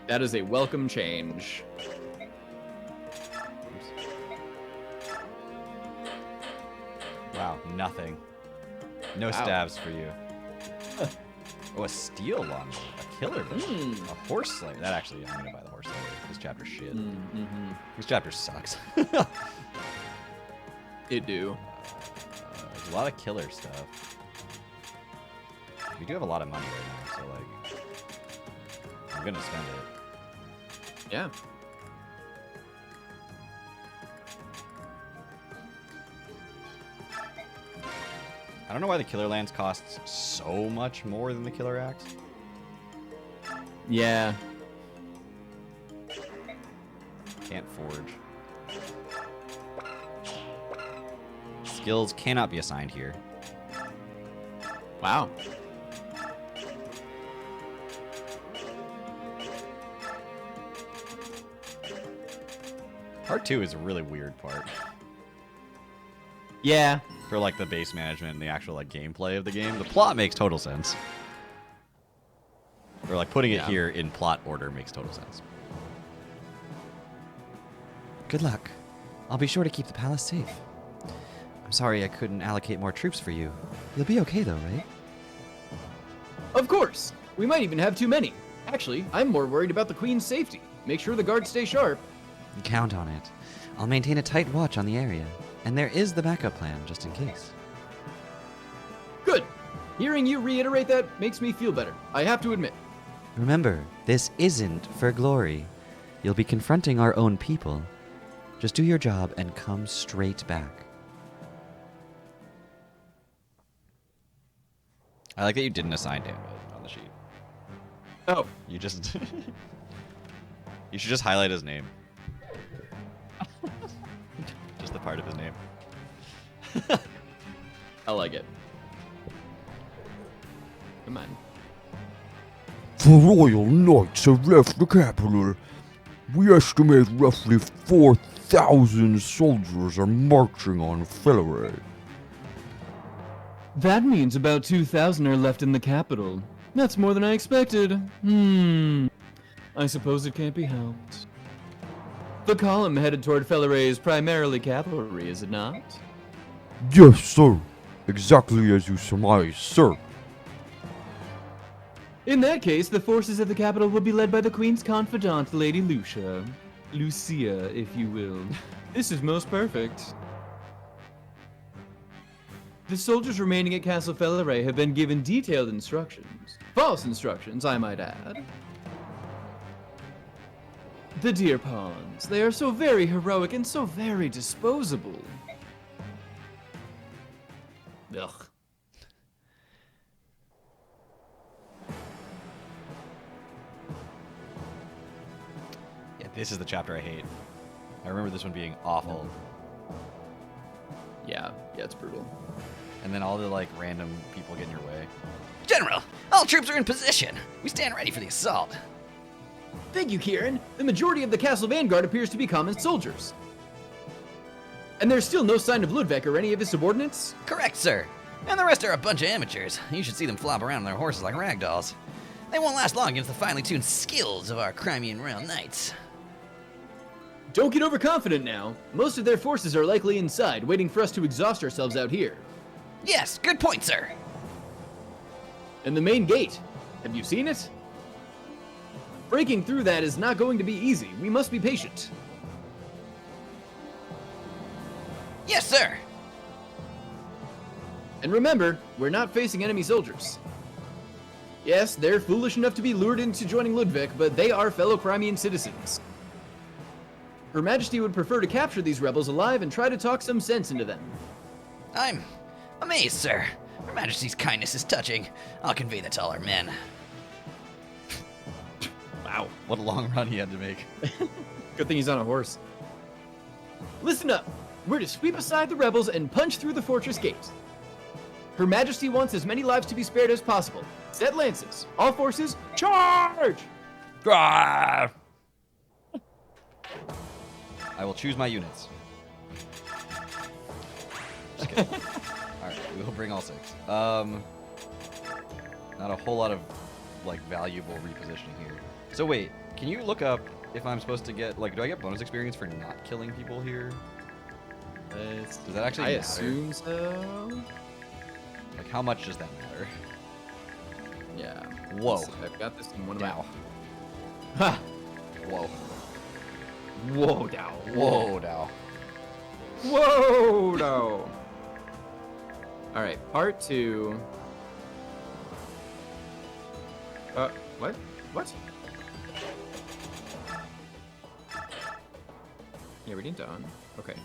That is a welcome change. Wow, nothing. No stabs for you. Oh, a steel longbow. A killer bow. A horse slayer. That actually, I'm gonna buy the horse slayer. This chapter's shit. This chapter sucks. It do. There's a lot of killer stuff. We do have a lot of money right now, so like, I'm gonna spend it. Yeah. I don't know why the killer lance costs so much more than the killer axe. Yeah. Can't forge. Skills cannot be assigned here. Wow. Part 2 is a really weird part. Yeah. For like the base management and the actual like gameplay of the game. The plot makes total sense. Or like putting it here in plot order makes total sense. Good luck I'll be sure to keep the palace safe. I'm sorry I couldn't allocate more troops for you. You'll be okay though, right? Of course. We might even have too many. Actually, I'm more worried about the Queen's safety. Make sure the guards stay sharp. Count on it. I'll maintain a tight watch on the area, and there is the backup plan just in case. Good. Hearing you reiterate that makes me feel better. I have to admit. Remember, this isn't for glory. You'll be confronting our own people. Just do your job and come straight back. I like that you didn't assign Damon on the sheet. Oh, You just... You should just highlight his name. Just the part of his name. I like it. Come on. The Royal Knights have left the capital. We estimate roughly 4,000 soldiers are marching on Felleray. That means about 2,000 are left in the capital. That's more than I expected. I suppose it can't be helped. The column headed toward Felleray is primarily cavalry, is it not? Yes, sir. Exactly as you surmise, sir. In that case, the forces at the capital will be led by the Queen's confidant, Lady Lucia. Lucia, if you will. This is most perfect. The soldiers remaining at Castle Felleray have been given detailed instructions. False instructions, I might add. The dear pawns, they are so very heroic and so very disposable. Ugh. Yeah, this is the chapter I hate. I remember this one being awful. Yeah, it's brutal. And then all the, like, random people get in your way. General, all troops are in position. We stand ready for the assault. Thank you, Kieran. The majority of the castle vanguard appears to be common soldiers. And there's still no sign of Ludwig or any of his subordinates? Correct, sir. And the rest are a bunch of amateurs. You should see them flop around on their horses like rag dolls. They won't last long against the finely tuned skills of our Crimean Royal Knights. Don't get overconfident now. Most of their forces are likely inside, waiting for us to exhaust ourselves out here. Yes, good point, sir. And the main gate. Have you seen it? Breaking through that is not going to be easy. We must be patient. Yes, sir. And remember, we're not facing enemy soldiers. Yes, they're foolish enough to be lured into joining Ludwig, but they are fellow Crimean citizens. Her Majesty would prefer to capture these rebels alive and try to talk some sense into them. I'm amazed, sir. Her Majesty's kindness is touching. I'll convey that to all our men. Wow, what a long run he had to make. Good thing he's on a horse. Listen up. We're to sweep aside the rebels and punch through the fortress gate. Her Majesty wants as many lives to be spared as possible. Set lances. All forces, charge! I will choose my units. Just kidding. Alright, we will bring all 6. Not a whole lot of, like, valuable repositioning here. So wait, can you look up if I'm supposed to get, like, do I get bonus experience for not killing people here? Does that actually matter? I assume so. Like, how much does that matter? Yeah. Whoa. Let's see, I've got this in one of Dow. my... Ha! Whoa. Whoa, Dow. Whoa, Dow. Whoa, no. Alright, part 2. What? What? Yeah, we didn't done. Okay.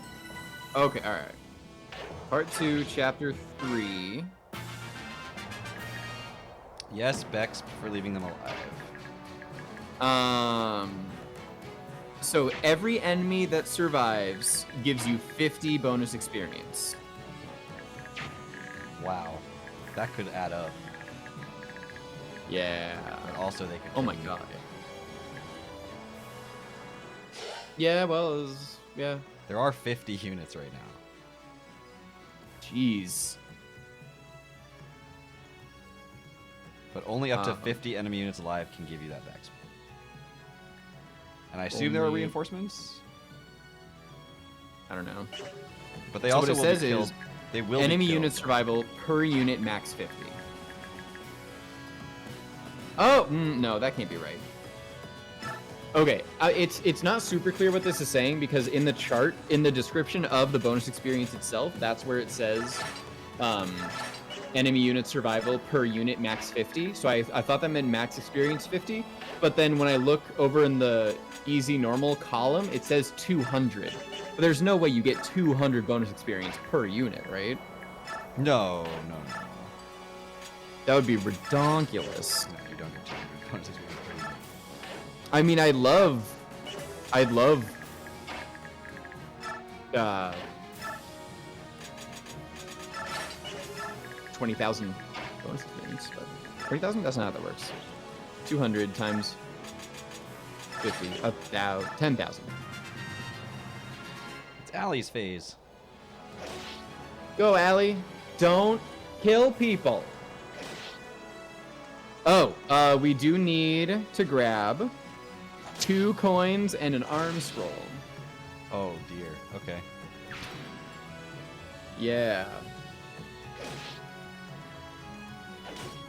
Okay, alright. Part 2, chapter 3. Yes, Bex for leaving them alive. So every enemy that survives gives you 50 bonus experience. Wow. That could add up. Yeah. But also they could Oh my kill you. god. Yeah, well, it was, yeah. There are 50 units right now. Jeez. But only up to 50 enemy units alive can give you that Bex. And I assume there are Only- reinforcements? I don't know. But they So also what it will says be killed. is They will enemy be killed. unit survival per unit max 50. Oh, no, that can't be right. Okay, it's not super clear what this is saying because in the chart, in the description of the bonus experience itself, that's where it says enemy unit survival per unit max 50. So I thought that meant max experience 50, but then when I look over in the easy normal column, it says 200. But there's no way you get 200 bonus experience per unit, right? No. That would be redonkulous. No, you don't get 200 bonus experience. I mean, I'd love 20,000 bonus experience, but 20,000, that's not how that works. 200 times 50, 10,000. It's Allie's phase. Go, Allie. Don't kill people. Oh, we do need to grab 2 coins and an arm scroll. Oh dear. Okay. Yeah.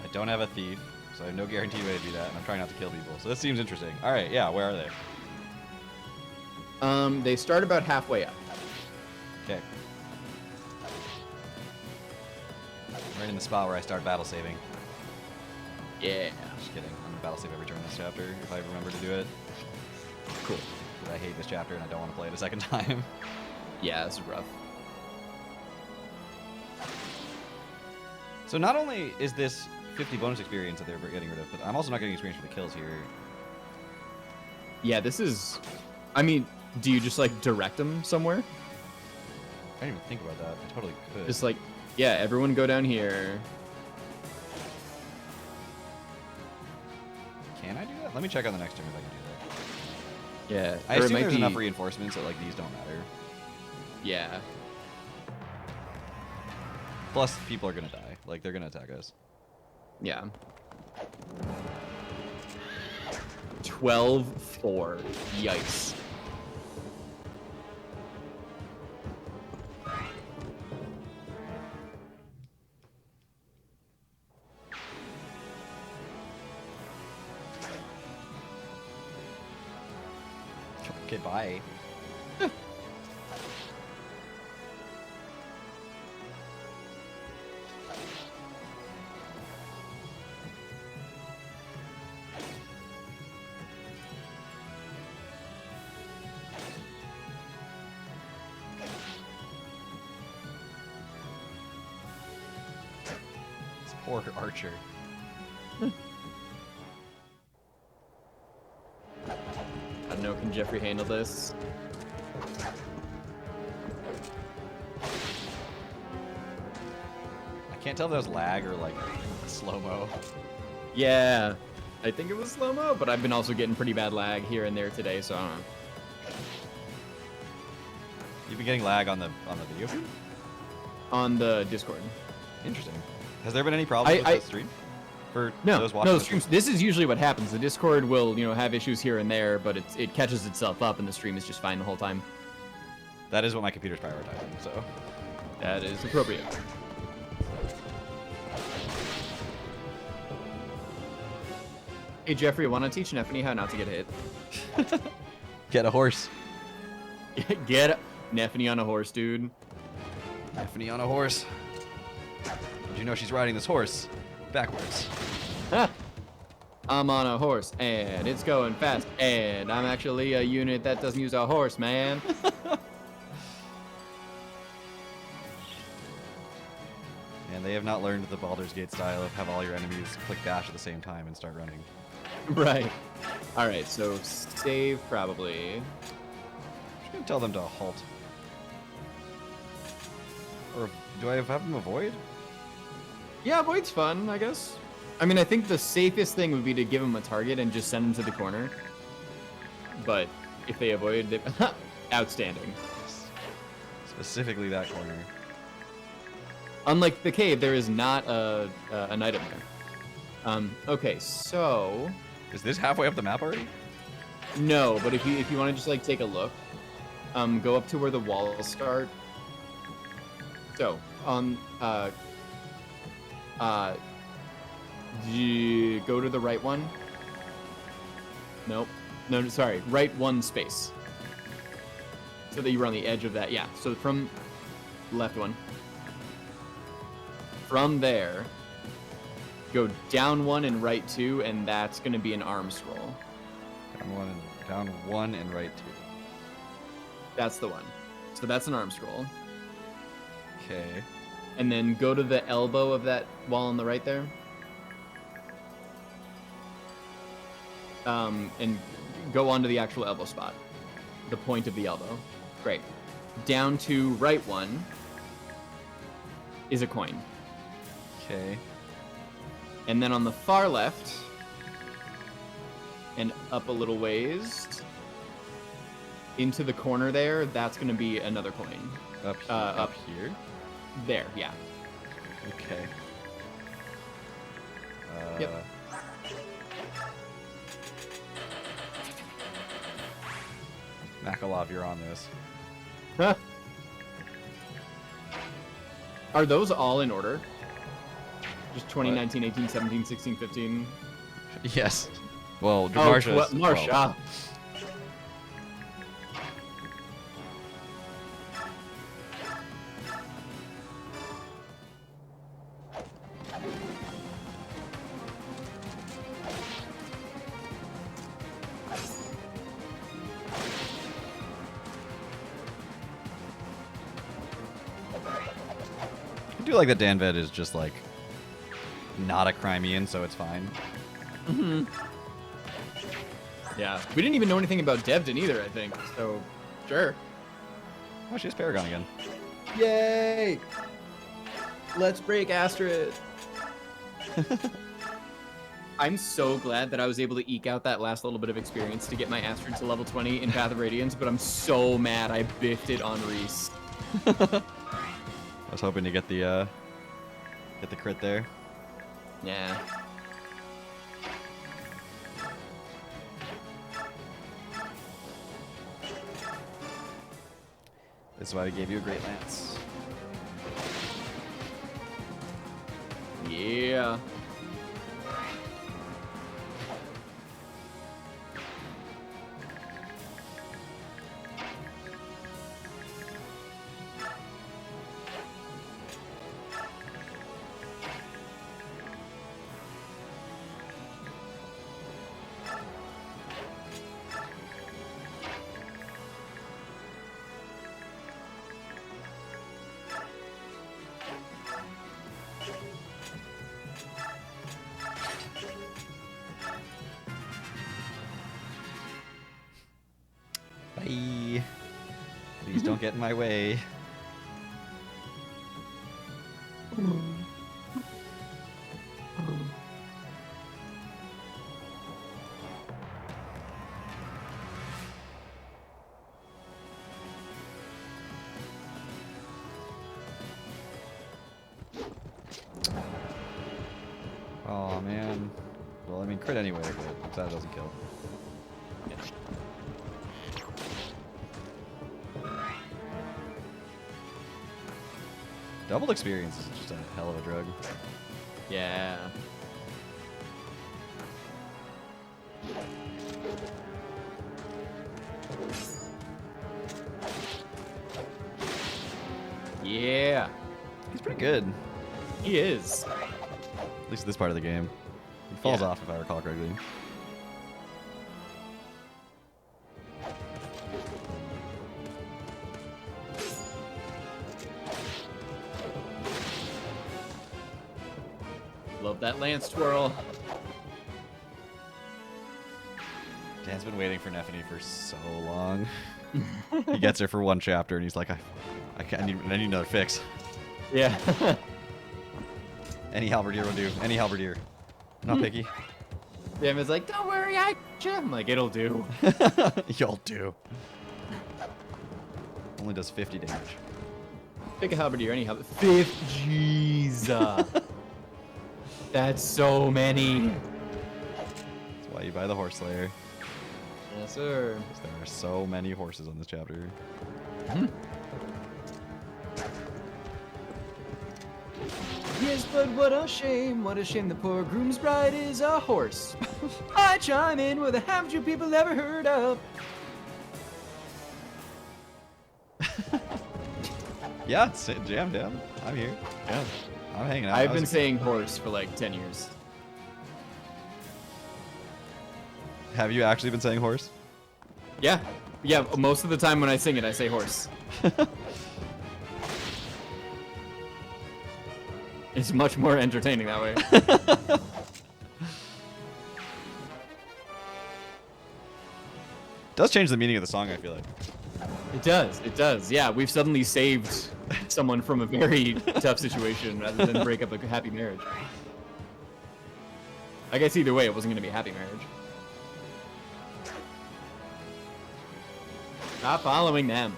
I don't have a thief, so I have no guaranteed way to do that, and I'm trying not to kill people. So this seems interesting. All right, yeah, where are they? They start about halfway up. Okay. Right in the spot where I start battle saving. Yeah. Just kidding. I'm gonna battle save every turn this chapter if I remember to do it. Cool. But I hate this chapter and I don't want to play it a second time. Yeah, it's rough. So not only is this 50 bonus experience that they're getting rid of, but I'm also not getting experience for the kills here. Yeah, this is... I mean, do you just, like, direct them somewhere? I didn't even think about that. I totally could. Just, like, yeah, everyone go down here. Can I do that? Let me check on the next turn if I can do Yeah. that. I or it assume might there's be- enough reinforcements that, like, these don't matter. Yeah. Plus, people are gonna die. Like, they're gonna attack us. Yeah. 12-4. Yikes. Okay, bye. This poor archer. I don't know, can Jeffrey handle this? I can't tell if that was lag or, like, slow-mo. Yeah. I think it was slow-mo, but I've been also getting pretty bad lag here and there today, so I don't know. You've been getting lag on the video feed? On the Discord. Interesting. Has there been any problems with the stream? For those watching No, the streams. This is usually what happens. The Discord will, have issues here and there, but it catches itself up, and the stream is just fine the whole time. That is what my computer's prioritizing, so. That is appropriate. Hey Jeffrey, want to teach Neffany how not to get hit? Get a horse. Get Neffany on a horse, dude. Neffany on a horse. Did you know she's riding this horse backwards? I'm on a horse, and it's going fast, and I'm actually a unit that doesn't use a horse, man. And they have not learned the Baldur's Gate style of have all your enemies click dash at the same time and start running. Right. All right, so save probably. I'm just gonna tell them to halt. Or do I have them avoid? Yeah, void's fun, I guess. I mean, I think the safest thing would be to give them a target and just send them to the corner. But if they avoid, they... outstanding. Specifically that corner. Unlike the cave, there is not an item there. Okay, so... Is this halfway up the map already? No, but if you want to just, like, take a look. Go up to where the walls start. So, go to the right one. Nope. No, sorry. Right one space. So that you were on the edge of that. Yeah. So from left one. From there, go down one and right two, and that's going to be an arm scroll. Down one and right two. That's the one. So that's an arm scroll. Okay. And then go to the elbow of that wall on the right there. And go onto the actual elbow spot. The point of the elbow. Great. Down to right one is a coin. Okay. And then on the far left, and up a little ways, into the corner there, that's going to be another coin. Up here? There, yeah. Okay. Yep. Makalov, you're on this. Huh. Are those all in order? Just 2019, 18, 17, 16, 15? Yes. Well, Marsha. Marsha. I do like that Danved is just like not a Crimean, so it's fine. Mm-hmm. Yeah, we didn't even know anything about Devdin either, I think. So, sure. Oh, she has Paragon again. Yay! Let's break Astrid. I'm so glad that I was able to eke out that last little bit of experience to get my Astrid to level 20 in Path of Radiance, but I'm so mad I biffed it on Reese. I was hoping to get the crit there. Yeah. This is why we gave you a Great Lance. Yeah. Bye. Please don't get in my way. Oh man. Well, I mean, crit anyway, but that doesn't kill. Double experience is just a hell of a drug. Yeah. Yeah. He's pretty good. He is. At least this part of the game. He falls off if I recall correctly. Love that lance twirl. Dan's been waiting for Nephany for so long. He gets her for one chapter and he's like, I need another fix. Yeah. Any halberdier will do. Any halberdier. Not picky. Damn, it's like, don't worry, I gotcha. I'm like, it'll do. You'll do. Only does 50 damage. Pick a halberdier, any halberdier. 5th, jeez. That's so many. That's why you buy the Horse Slayer. Yes, sir. There are so many horses on this chapter. Yes, but what a shame the poor groom's bride is a horse. I chime in with a haven't you people ever heard of? Yeah, jam. I'm here. Yeah, I'm hanging out. I've been saying horse for like 10 years. Have you actually been saying horse? Yeah. Yeah, most of the time when I sing it, I say horse. It's much more entertaining that way. Does change the meaning of the song, I feel like. It does. Yeah, we've suddenly saved someone from a very tough situation rather than break up a happy marriage. I guess either way, it wasn't going to be a happy marriage. Stop following them.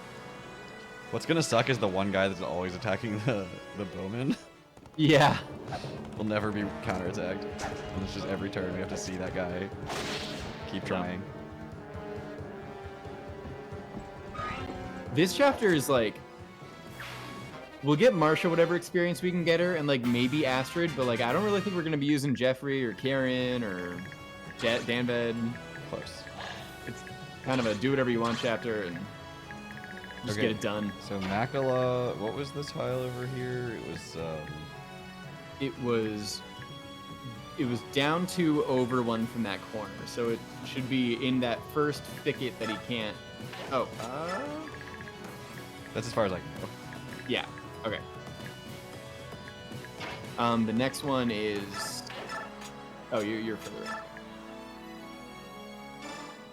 What's gonna suck is the one guy that's always attacking the bowman. Yeah. Will never be counterattacked. And it's just every turn we have to see that guy keep trying. This chapter is like, we'll get Marsha whatever experience we can get her, and like maybe Astrid, but like I don't really think we're gonna be using Jeffrey or Karen or Danved. Close. It's kind of a do whatever you want chapter and just Okay. get it done. So Makala, what was this tile over here? It was down 2 over 1 from that corner, so it should be in that first thicket that he can't. Oh, That's as far as I can go. yeah. Okay. The next one is. Oh, you're further up.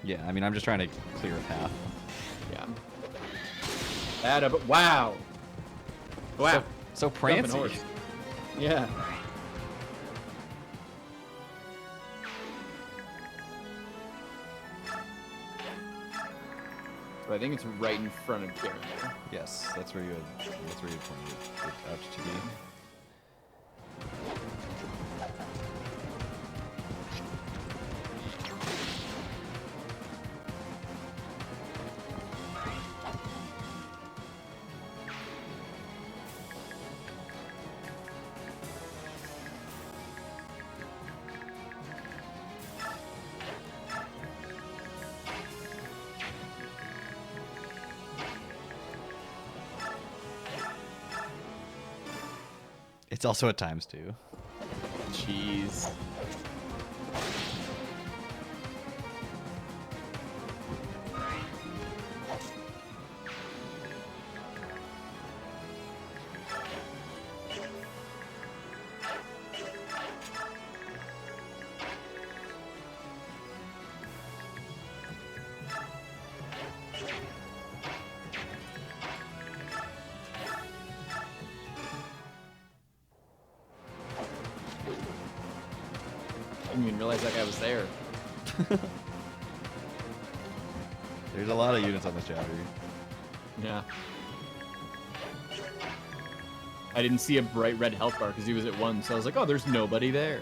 Yeah, I mean, I'm just trying to clear a path. Yeah. Wow. Wow. So Jumping prancy. horse. Yeah. So I think it's right in front of Karen there. Yes, that's where you pointed it out to be. It's also at times too. Jeez. I didn't even realize that guy was there. There's a lot of units on this chapter. Yeah. I didn't see a bright red health bar because he was at 1, so I was like, oh, there's nobody there.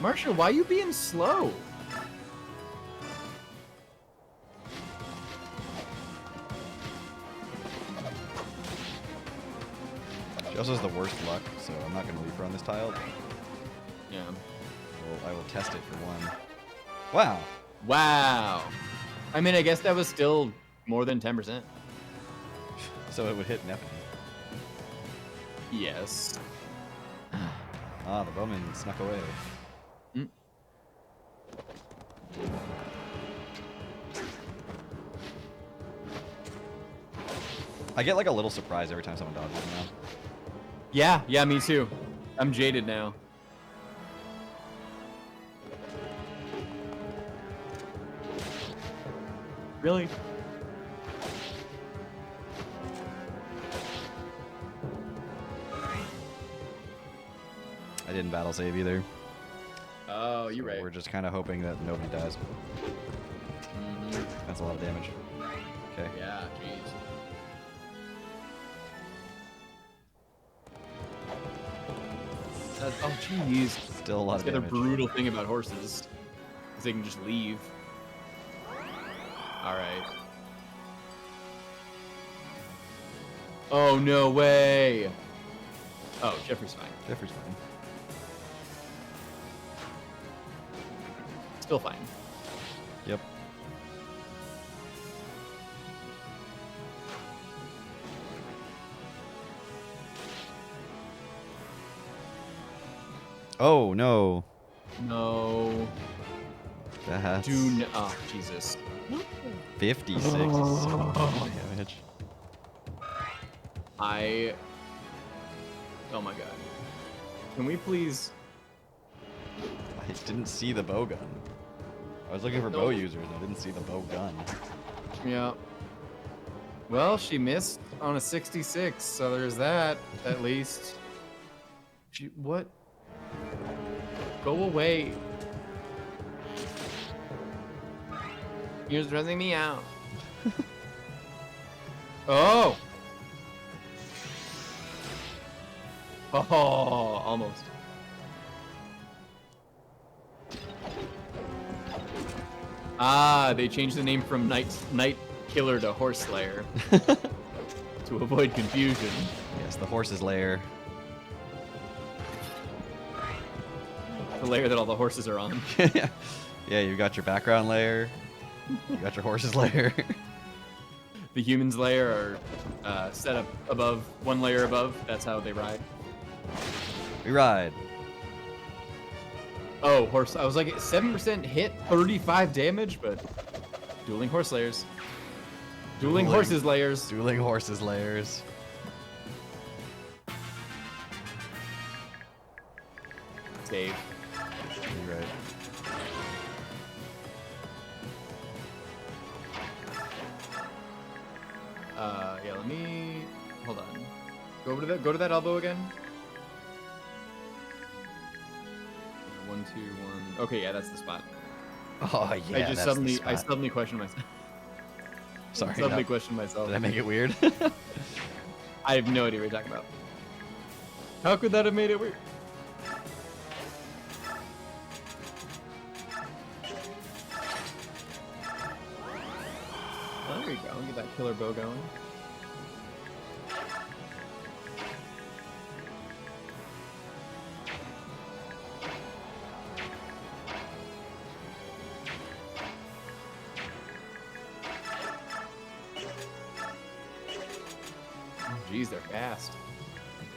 Marsha, why you being slow? She also has the worst luck, so I'm not going to leave her on this tile. Yeah. Well, I will test it for 1. Wow. Wow. I mean, I guess that was still more than 10%. So it would hit Neptune. Yes. Ah, the bowman snuck away. Mm. I get like a little surprise every time someone dodges now. Yeah, me too. I'm jaded now. Really? I didn't battle save either. Oh, you're So right. We're just kind of hoping that nobody dies. Mhm. That's a lot of damage. Okay. Yeah, jeez. Oh, jeez. Still a lot That's of the other damage. brutal thing about horses. Because they can just leave. Alright. Oh, no way! Oh, Jeffrey's fine. Jeffrey's fine. Still fine. Yep. Oh no. No. That's Oh, Jesus. 56 is so much damage. Oh my god. Can we please... I didn't see the bow gun. I was looking for bow users. I didn't see the bow gun. Yeah. Well, she missed on a 66, so there's that, at least. What? Go away. You're stressing me out. Oh! Oh, almost. Ah, they changed the name from Night Killer to Horse Slayer to avoid confusion. Yes, the horse's lair. The layer that all the horses are on. Yeah, you got your background layer. You got your horse's layer. The humans' layer are set up above, one layer above. That's how they ride. We ride. Oh, horse. I was like 7% hit, 35 damage, but dueling horse layers. Dueling horses layers. Dueling horses layers. Save. You're right. Yeah, let me hold on. Go to that elbow again. 1, 2, 1. Okay, yeah, that's the spot. Oh yeah. I that's the spot. suddenly questioned myself. Sorry. Suddenly questioned myself. Did I make it weird? I have no idea what you're talking about. How could that have made it weird? Oh, there you go. Get that killer bow going. Oh, geez, they're fast.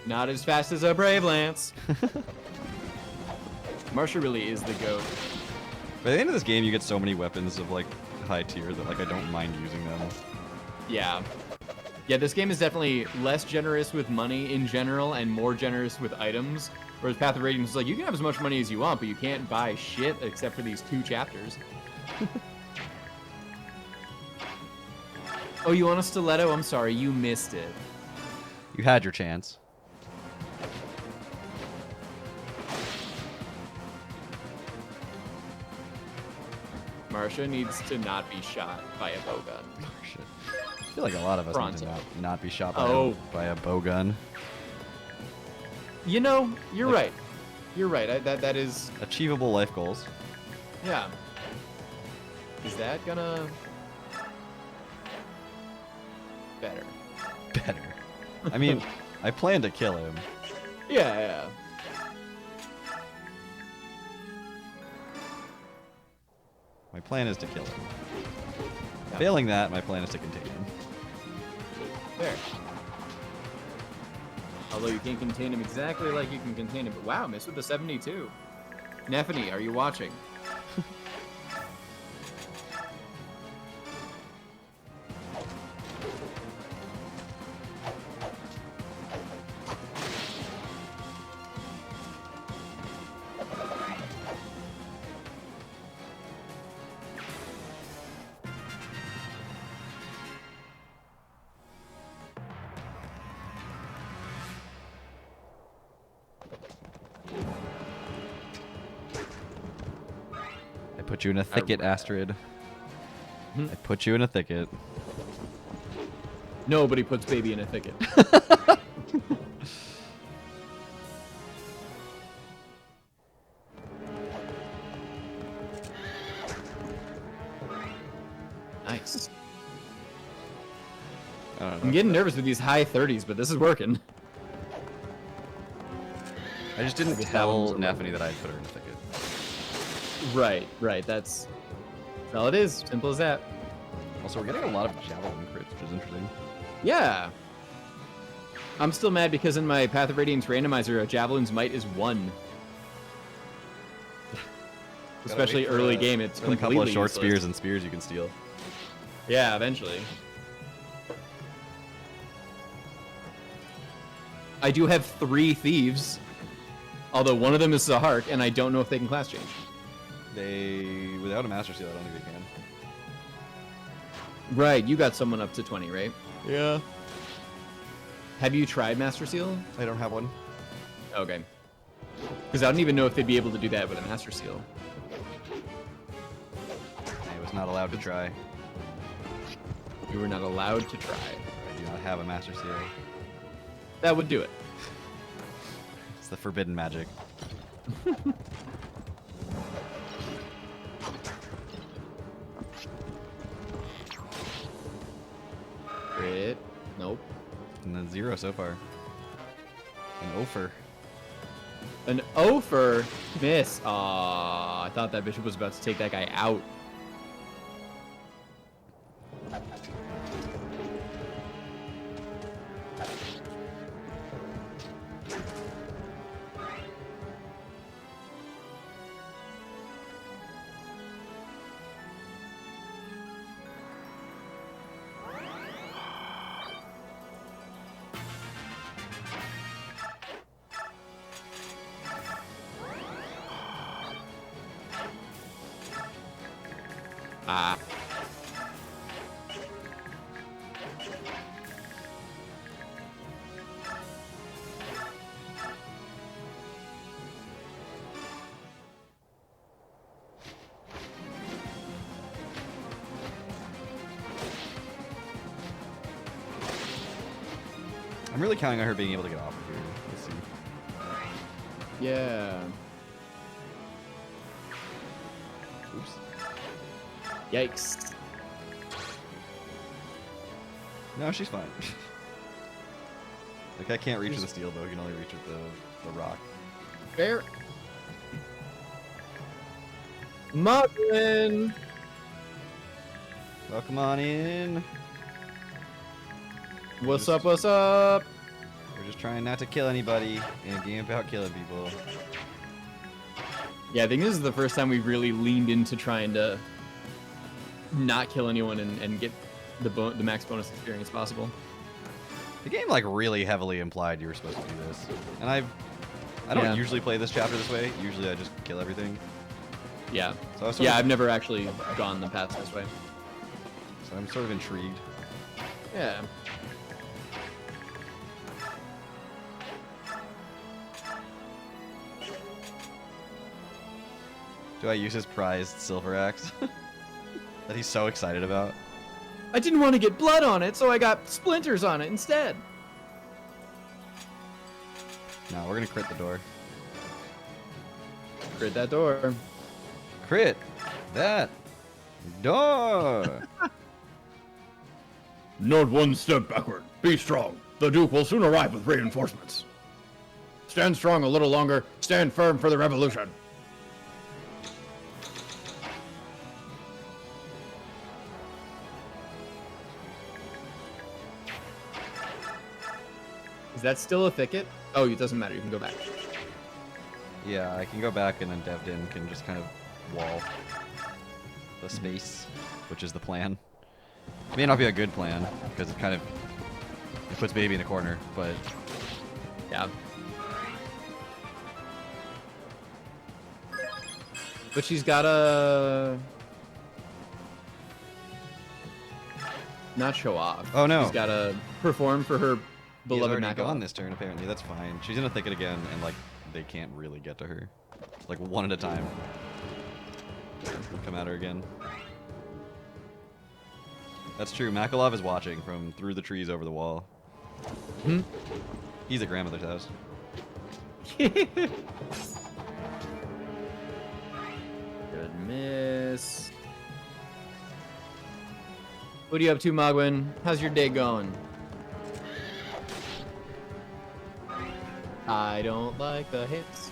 Not as fast as a Brave Lance. Marsha really is the GOAT. By the end of this game, you get so many weapons of like high tier that like I don't mind using them. Yeah. Yeah, this game is definitely less generous with money in general and more generous with items. Whereas Path of Radiance is like, you can have as much money as you want, but you can't buy shit except for these 2 chapters. Oh, you want a stiletto? I'm sorry, you missed it. You had your chance. Marsha needs to not be shot by a bow gun. Oh, shit. I feel like a lot of us need to Pronto. not be shot by, by a bow gun. You know, you're Like- right. You're right. That is, Achievable life goals. yeah. Is that gonna... Better. Better. I mean, I plan to kill him. Yeah, yeah. My plan is to kill him. Yeah. Failing that, my plan is to contain him. There. Although you can't contain him exactly like you can contain him. But wow, missed with the 72. Neffany, are you watching? I put you in a thicket, Astrid. I put you in a thicket. Nobody puts baby in a thicket. Nice. I don't know. I'm getting nervous with these high 30s, but this is working. I just didn't I guess that tell one's a Naphany that I'd put her in a thicket. Right. That's all it is. Simple as that. Also, we're getting a lot of javelin crits, which is interesting. Yeah. I'm still mad because in my Path of Radiance randomizer, a Javelin's might is 1. Especially Gotta wait for early game, it's a couple of short useless. spears and spears you can steal. Yeah, eventually. I do have 3 thieves, although one of them is Zahark, and I don't know if they can class change. They, without a Master Seal, I don't think they can. Right, you got someone up to 20, right? Yeah. Have you tried Master Seal? I don't have one. Okay. Because I don't even know if they'd be able to do that with a Master Seal. I was not allowed to try. You were not allowed to try. I do not have a Master Seal. That would do it. It's the forbidden magic. Crit. Nope. And then 0 so far. An Ofer. An Ofer. Miss. Aw, I thought that bishop was about to take that guy out. Ah. I'm really counting on her being able to get off of here. Let's see. Yeah. Oops. Yikes. No, she's fine. Like, I can't reach with the steel bow, I can only reach with the rock. Fair. Muglin! Welcome on in. What's up, what's up? We're just trying not to kill anybody in a game about killing people. Yeah, I think this is the first time we've really leaned into trying to not kill anyone and get the max bonus experience possible. The game like really heavily implied you were supposed to do this, and I don't Yeah. usually play this chapter this way. Usually I just kill everything. Yeah. So I was sort Yeah, of, I've never actually gone the path this way. so I'm sort of intrigued. Yeah. Do I use his prized silver axe that he's so excited about? I didn't want to get blood on it, so I got splinters on it instead. No, we're gonna crit the door. Crit that door. Crit that door. Not one step backward. Be strong. The Duke will soon arrive with reinforcements. Stand strong a little longer. Stand firm for the revolution. Is that still a thicket? Oh, it doesn't matter. You can go back. Yeah, I can go back and then Devdin can just kind of wall the space, which is the plan. It may not be a good plan because it kind of it puts baby in a corner, but Yeah. But she's gotta not show off. Oh, no. She's gotta perform for her he's beloved already Mac. gone this turn apparently. That's fine. She's in a thicket again, and like they can't really get to her, like one at a time. We'll come at her again. That's true. Makalov is watching from through the trees over the wall. Hmm? He's at grandmother's house. Good miss. What are you up to, Mogwin? How's your day going? I don't like the hits.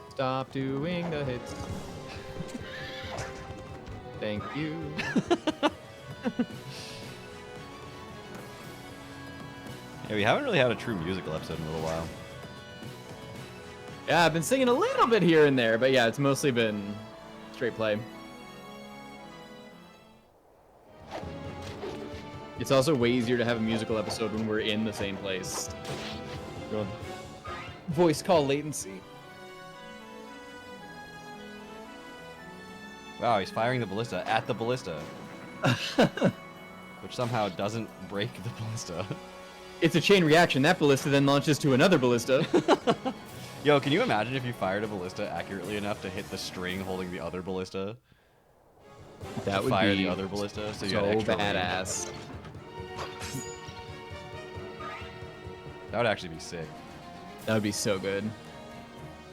Stop doing the hits. Thank you. Yeah, we haven't really had a true musical episode in a little while. Yeah, I've been singing a little bit here and there, but yeah, it's mostly been straight play. It's also way easier to have a musical episode when we're in the same place. Voice call latency. Wow, he's firing the ballista at the ballista. Which somehow doesn't break the ballista. It's a chain reaction. That ballista then launches to another ballista. Yo, can you imagine if you fired a ballista accurately enough to hit the string holding the other ballista? That would fire be the other ballista, so you so had extra range? badass. That would actually be sick. That would be so good.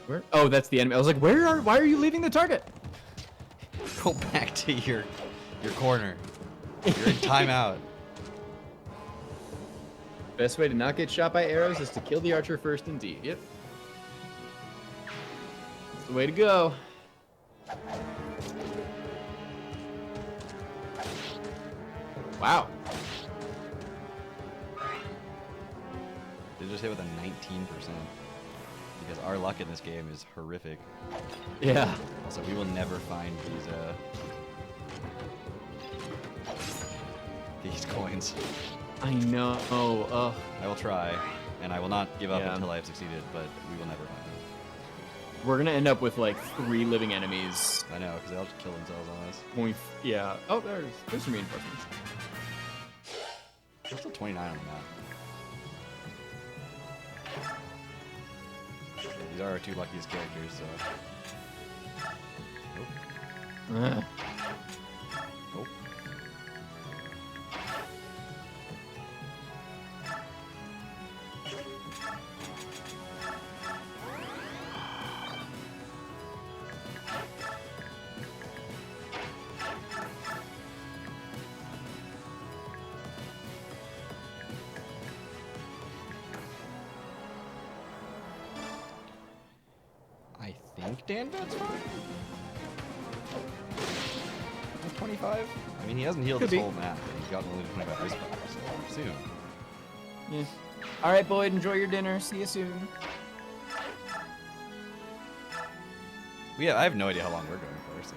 Where? Oh, that's the enemy. I was like, why are you leaving the target? Go back to your corner. You're in timeout. Best way to not get shot by arrows is to kill the archer first indeed. Yep. That's the way to go. Wow. They just hit with a 19%. Because our luck in this game is horrific. Yeah. Also, we will never find these coins. I know. Ugh. I will try, and I will not give up Yeah. until I have succeeded, but we will never find them. We're gonna end up with like 3 living enemies. I know, because they'll just kill themselves on us. When we yeah. Oh, there's some reinforcements. There's still 29 on the map. Yeah, these are our 2 luckiest characters, so... Ugh. Nope. I think Dan Vet's fine. 25? I mean, he hasn't healed Could this be. whole map, and he's gotten only to 25 ice fire, so soon. Yeah. All right, Boyd. Enjoy your dinner. See you soon. I have no idea how long we're going for, so...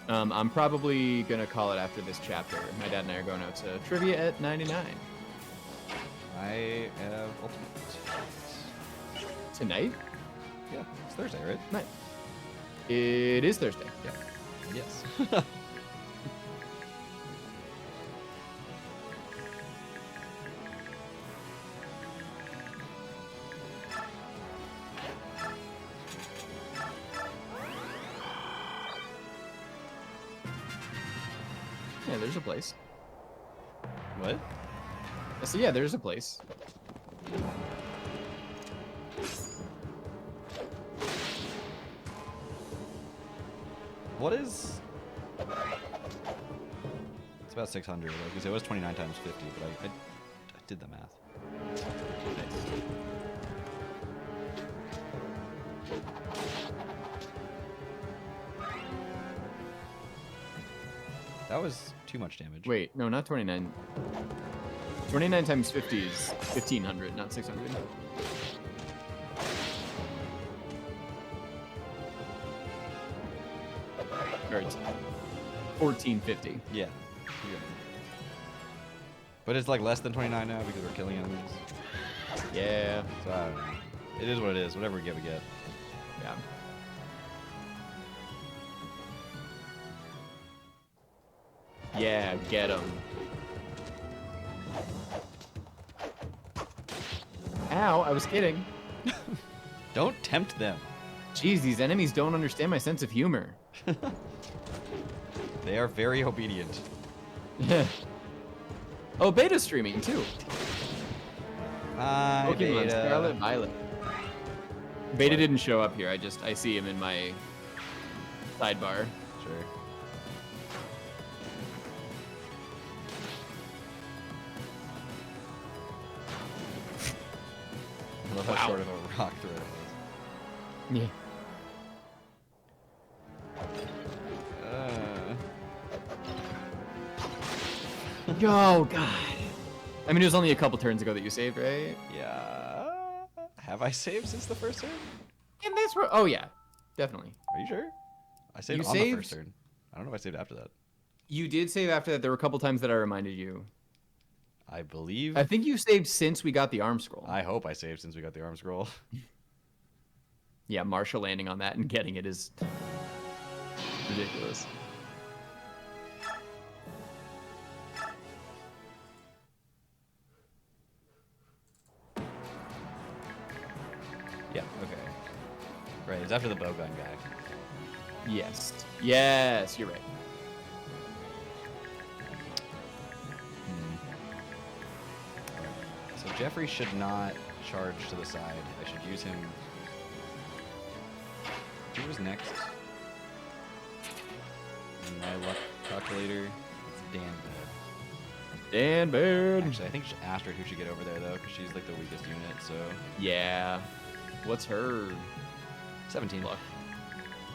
Yeah. I'm probably gonna call it after this chapter. My dad and I are going out to trivia at 99 I have ultimate. tonight. Yeah, it's Thursday, right? Night. It is Thursday. Yeah. Yes. Yeah, there's a place. What? So yeah, there's a place. What is... It's about 600. Because it was 29 times 50, but I did the math. That was too much damage. Wait, no, not 29. 29 times 50 is 1,500, not 600. Or it's 1450. Yeah. But it's like less than 29 now because we're killing enemies. Yeah. So I don't know. It is what it is. Whatever we get, we get. Yeah. Yeah, get him. Ow, I was kidding. Don't tempt them. Jeez, these enemies don't understand my sense of humor. They are very obedient. Oh, beta streaming too. Hi, Pokemon Beta. Scarlet Violet. Beta didn't show up here. I see him in my sidebar. Sure. I love how short of a rock throw it was. Yeah. Oh god. I mean, it was only a couple turns ago that you saved, right? Yeah. Have I saved since the first turn? In this world. Oh yeah, definitely. Are you sure? I saved You on the saved? first turn. I don't know if I saved after that. You did save after that. There were a couple times that I reminded you. I believe. I think you saved since we got the arm scroll. I hope I saved since we got the arm scroll. Yeah, Marsha landing on that and getting it is ridiculous. Yeah. Okay. Right. It's after the bowgun guy. Yes. Yes, you're right. So Jeffrey should not charge to the side. I should use him. Who was next? In my luck calculator, it's Dan Bed. Dan Baird. Actually, I think Astrid who should get over there though, because she's like the weakest unit. So Yeah. What's her 17 luck?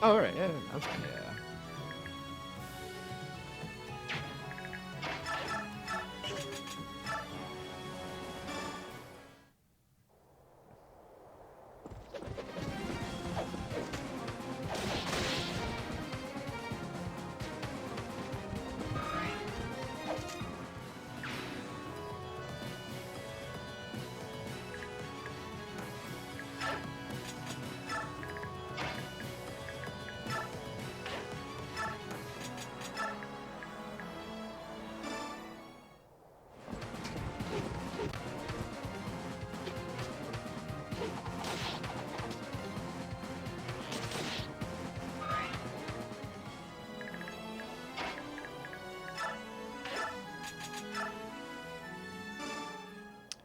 Oh, all right. Yeah. Okay. Yeah.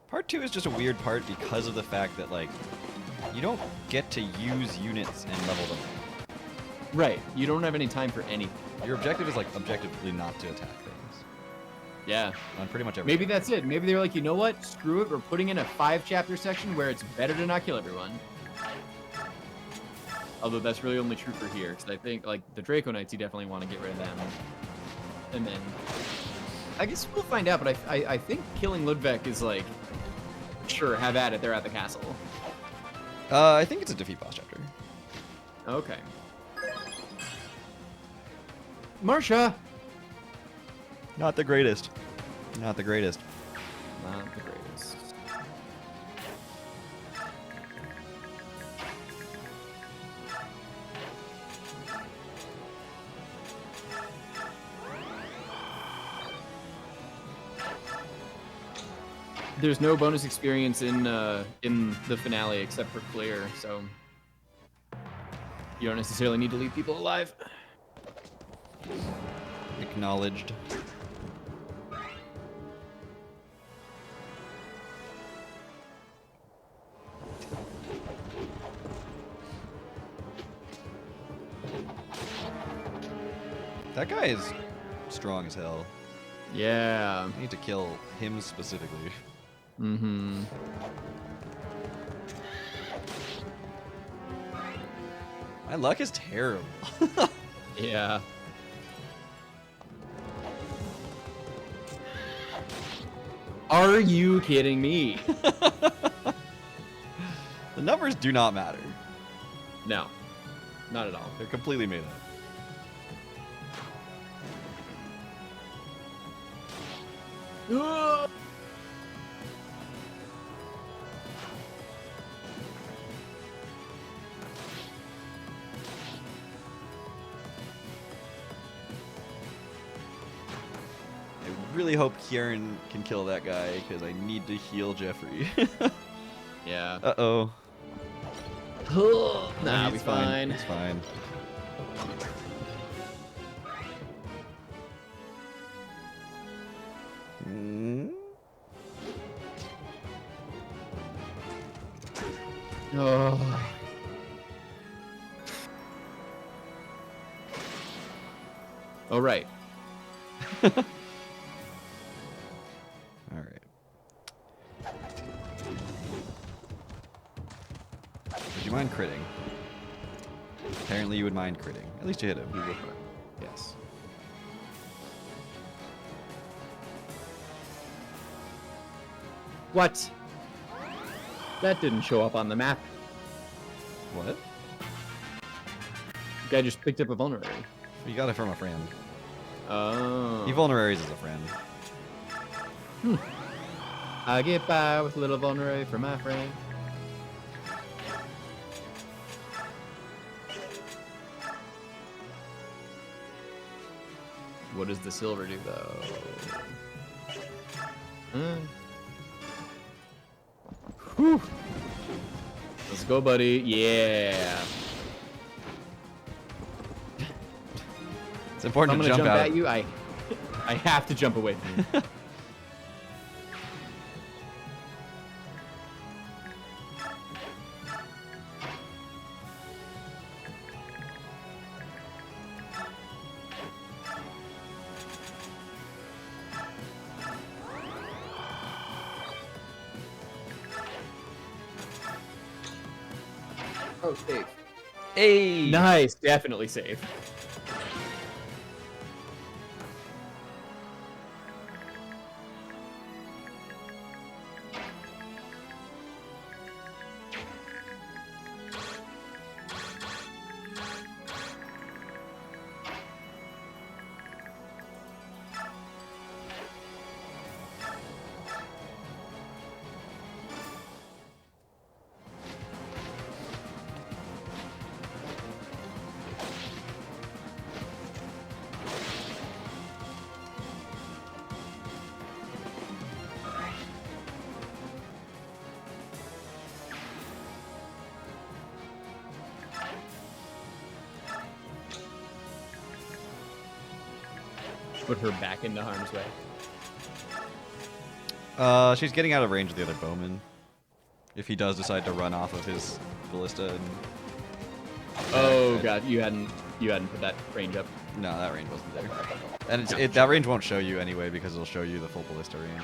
Part 2 is just a weird part because of the fact that, like, you don't get to use units and level them. Right. You don't have any time for anything. Your objective is, like, objectively not to attack things. Yeah. On pretty much every Maybe that's it. Maybe they were like, you know what? Screw it. We're putting in a 5-chapter section where it's better to not kill everyone. Although that's really only true for here, because I think, like, the Draco Knights, you definitely want to get rid of them. And then, I guess we'll find out, but I think killing Ludwig is, like, sure, have at it. They're at the castle. I think it's a defeat boss chapter. Okay. Marsha! Not the greatest. Not the greatest. Not the greatest. There's no bonus experience in the finale except for clear, so you don't necessarily need to leave people alive. Acknowledged. That guy is strong as hell. Yeah. I need to kill him specifically. Mm-hmm. My luck is terrible. Yeah. Are you kidding me? The numbers do not matter. No. Not at all. They're completely made up. I really hope Kieran can kill that guy because I need to heal Jeffrey. Yeah. Uh-oh. Nah, He's we fine. It's fine. Mm. Oh. Oh, right. All right. Would you mind critting? Apparently you would mind critting. At least you hit him. Yes. What? That didn't show up on the map. What? Guy just picked up a vulnerary. You got it from a friend. Oh. He vulneraries as a friend. I get by with a little vulnerary for my friend. What does the silver do, though? Whew. Let's go, buddy. Yeah. It's important I'm to gonna jump jump out. at you. I have to jump away from you. Oh, save. Hey! Nice, definitely save. Put her back into harm's way. She's getting out of range of the other bowman. If he does decide to run off of his ballista and... Oh god, you hadn't put that range up. No, that range wasn't there. And that range won't show you anyway because it'll show you the full ballista range.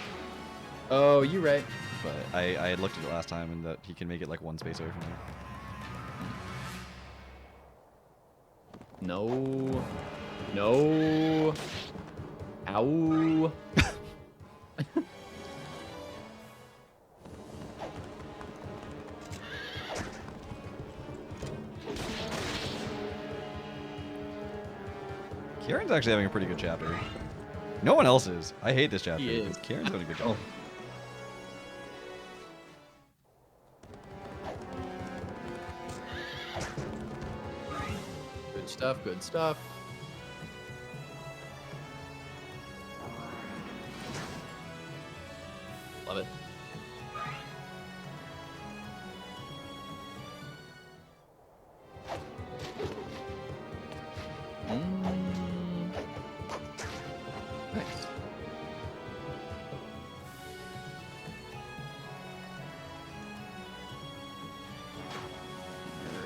Oh, you're right. But I had looked at it last time and that he can make it like one space away from you. No. No. Ow. Kieran's actually having a pretty good chapter. No one else is. I hate this chapter. He is. But Kieran's doing a good job. Good stuff, good stuff. Love it. Nice.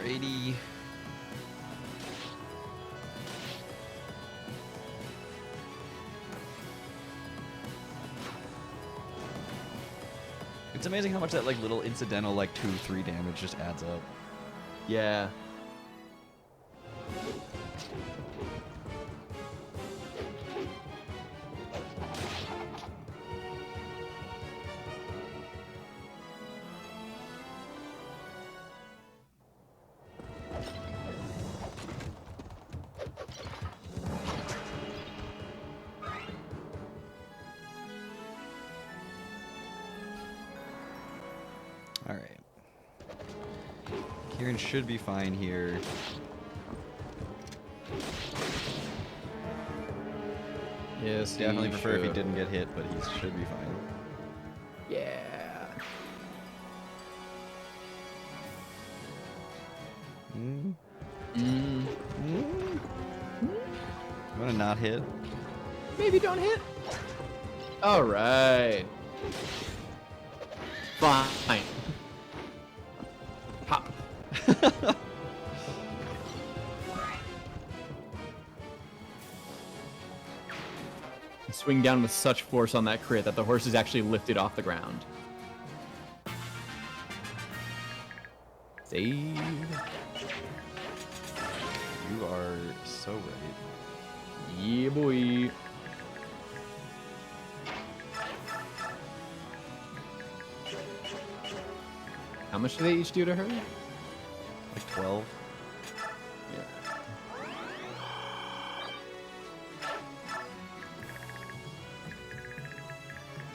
Alrighty. It's amazing how much that like little incidental like 2-3 damage just adds up. Yeah. Alright. Kieran should be fine here. Yes, Definitely prefer if he didn't get hit, but he should be fine. Yeah. Mm. Mm. Mm. You wanna not hit? Maybe don't hit. All right. Fine. Pop. swing down with such force on that crit that the horse is actually lifted off the ground. Save. You are so right. Yeah, boy. How much do they each do to her? Like 12. Yeah.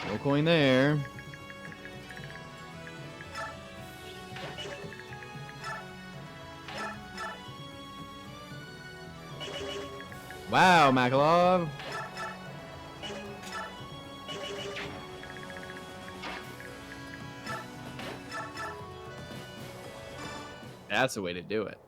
No coin there. Wow, Makalov. That's the way to do it.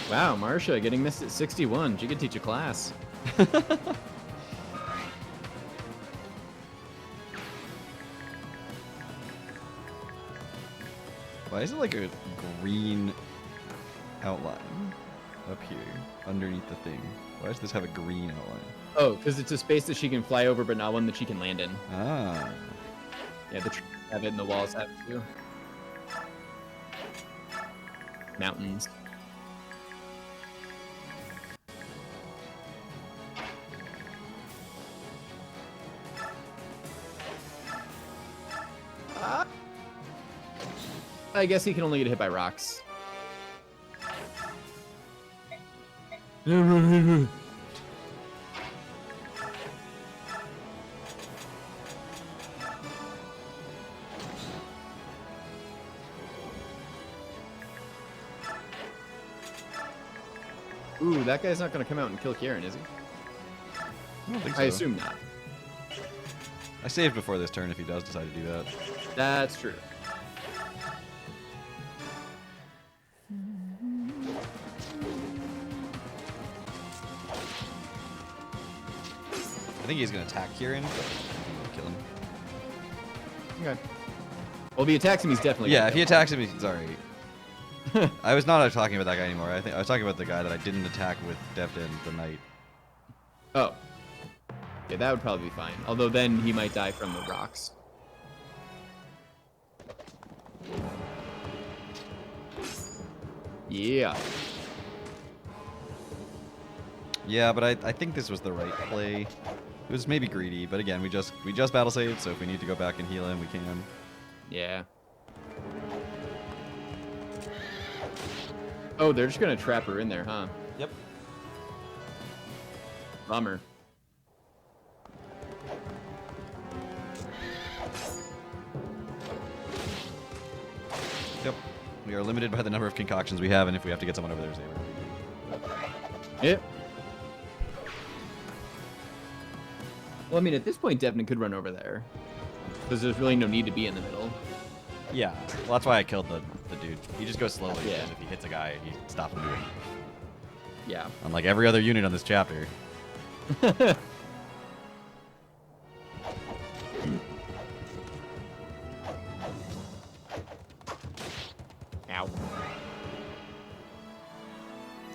Wow, Marsha getting missed at 61. She could teach a class. Why is it like a green outline up here underneath the thing? Why does this have a green outline? Oh, because it's a space that she can fly over, but not one that she can land in. Ah. Yeah, the trees have it and the walls have it too. Mountains. I guess he can only get hit by rocks. Ooh, that guy's not gonna come out and kill Kieran, is he? I don't think I so. assume not. I saved before this turn if he does decide to do that. That's true. I think he's going to attack Kieran, but kill him. Okay. Well, if he attacks him, he's definitely Yeah, gonna if he kill attacks him, he's alright. I was not talking about that guy anymore. I was talking about the guy that I didn't attack with Devdin the Knight. him. Oh. Yeah, that would probably be fine. Although then he might die from the rocks. Yeah. Yeah, but I think this was the right play. It was maybe greedy, but again, we just battle saved, so if we need to go back and heal him, we can. Yeah. Oh, they're just gonna trap her in there, huh? Yep. Bummer. Yep. We are limited by the number of concoctions we have, and if we have to get someone over there, save her. Yep. Well, I mean, at this point, Devin could run over there. Because there's really no need to be in the middle. Yeah. Well, that's why I killed the dude. He just goes slowly, Yeah. and if he hits a guy, he stops him moving. Yeah. Unlike every other unit on this chapter. Ow.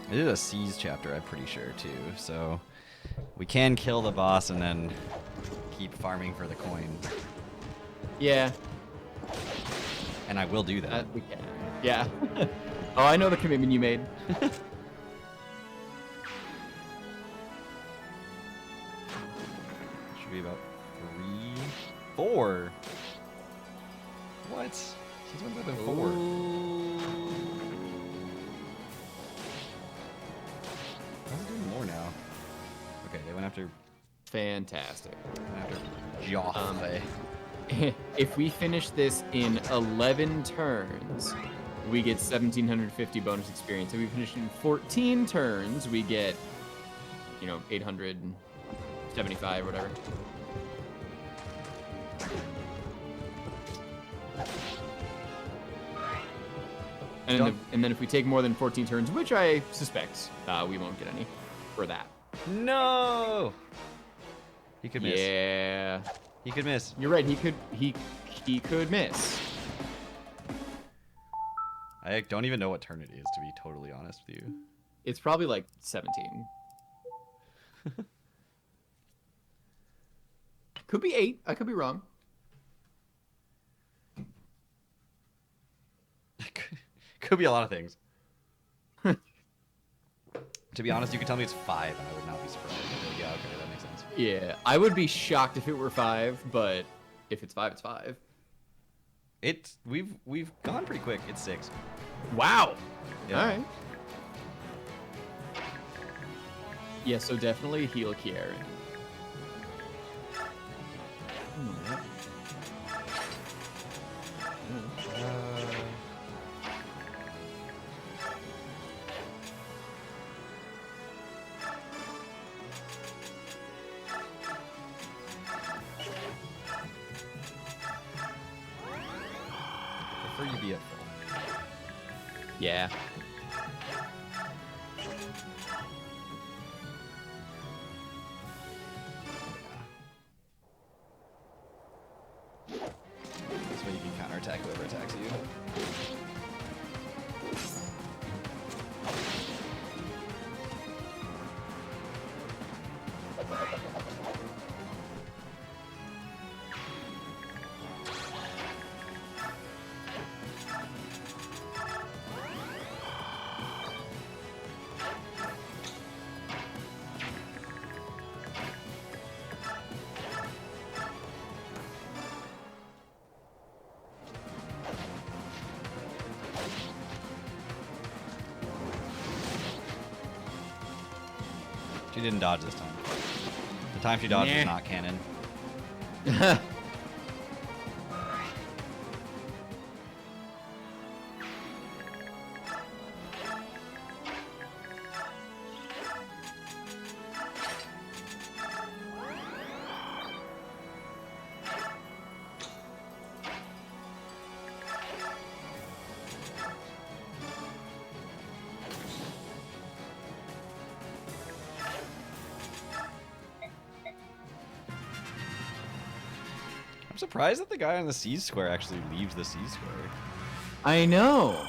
I did a seize chapter, I'm pretty sure, too. So we can kill the boss and then keep farming for the coin. Yeah. And I will do that. We can. Yeah. Oh, I know the commitment you made. Should be about 3, 4. What? Since when's that been 4? I'm doing more now. Okay, they went after Fantastic. Joffrey. If we finish this in 11 turns, we get 1,750 bonus experience. If we finish in 14 turns, we get, 875, whatever. And then if we take more than 14 turns, which I suspect we won't get any for that. No! He could miss. Yeah. He could miss. You're right. He could miss. I don't even know what turn it is, to be totally honest with you. It's probably like 17. Could be 8. I could be wrong. Could be a lot of things. To be honest, you could tell me it's 5, and I would not be surprised. I'd be like, yeah, okay, that makes sense. Yeah, I would be shocked if it were 5, but if it's 5, it's 5. We've gone pretty quick. It's 6. Wow. Yeah. All right. Yeah, so definitely heal Kier. Prefer you be at full. Yeah. This way you can counterattack whoever attacks you. She didn't dodge this time. The time she dodged was Nah. not canon. I'm surprised that the guy on the C square actually leaves the C square. I know.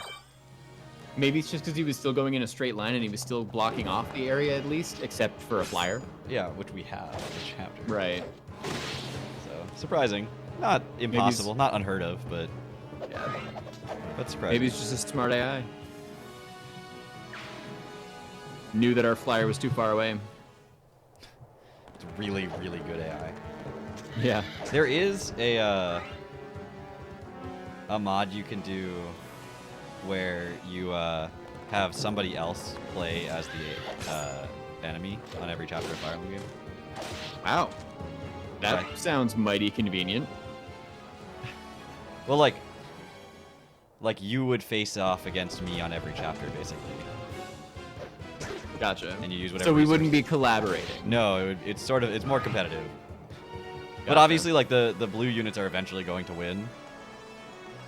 Maybe it's just because he was still going in a straight line and he was still blocking off the area at least, except for a flyer. Yeah, which we have in this chapter. Right. So surprising. Not impossible, not unheard of, but Yeah. surprising. Maybe it's just a smart AI. Knew that our flyer was too far away. It's really, really good AI. Yeah. There is a mod you can do where you have somebody else play as the enemy on every chapter of Fire Emblem game. Wow. That Right. sounds mighty convenient. Well, like you would face off against me on every chapter, basically, Gotcha. and you use whatever. So we resources. wouldn't be collaborating. No, it's more competitive. But Gotcha. obviously, like the blue units are eventually going to win.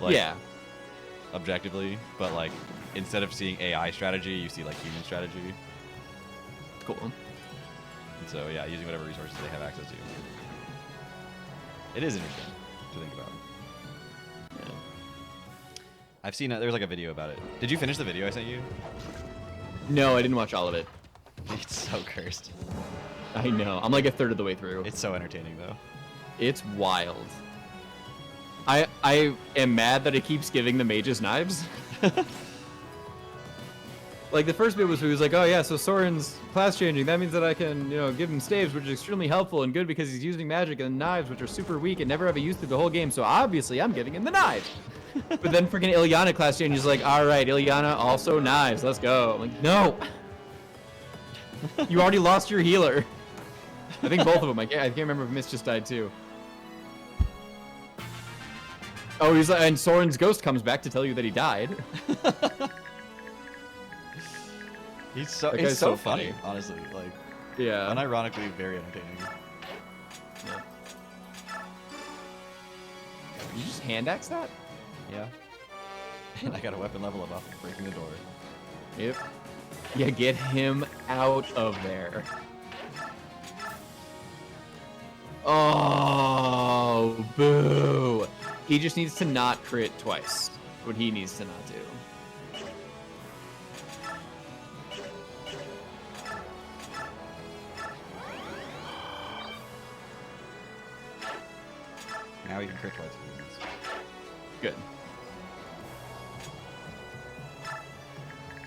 Like, Yeah. Objectively, but like instead of seeing AI strategy, you see like human strategy. Cool. And so yeah, using whatever resources they have access to. It is interesting to think about. Yeah. I've seen there's like a video about it. Did you finish the video I sent you? No, I didn't watch all of it. It's so cursed. I know. I'm like a third of the way through. It's so entertaining though. It's wild. I am mad that it keeps giving the mages knives. Like the first bit was he was like, oh yeah, so Soren's class changing. That means that I can, give him staves, which is extremely helpful and good because he's using magic, and knives, which are super weak and never have a use through the whole game. So obviously I'm giving him the knives. But then freaking Ilyana class change is like, all right, Ilyana also knives. Let's go. I'm like, no. You already lost your healer. I think both of them. I can't remember if Mist just died too. Oh, he's like, and Soren's ghost comes back to tell you that he died. He's so That it's guy's so so funny, funny. honestly. Like Yeah. unironically very entertaining. You just hand axe that? Yeah. And I got a weapon level up off breaking the door. Yep. Yeah, get him out of there. Oh, boo. He just needs to not crit twice. What he needs to not do. Now we can crit twice. Good.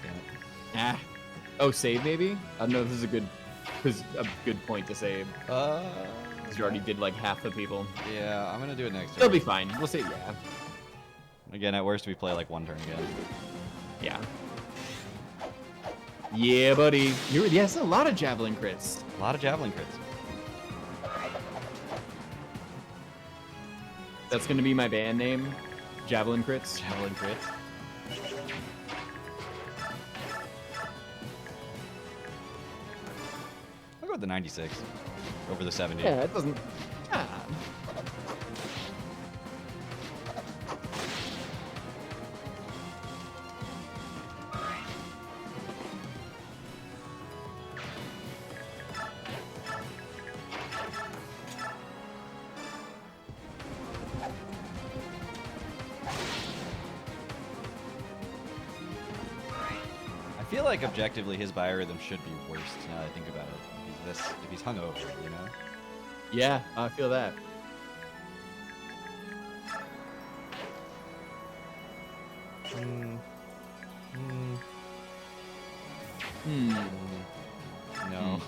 Damn it. Ah. Oh, save maybe? I don't know if this is a good point to save. Because you already did like half the people. Yeah, I'm gonna do it next turn. They'll be fine. We'll say yeah. Again, at worst, we play like one turn again. Yeah. Yeah, buddy. Yes, a lot of javelin crits. A lot of javelin crits. That's gonna be my band name. Javelin crits. Javelin crits. I'll go with the 96 over the 70. Yeah, it doesn't. Ah. I feel like objectively his biorhythm should be worse now that I think about it. If he's hungover, you know? Yeah, I feel that. No.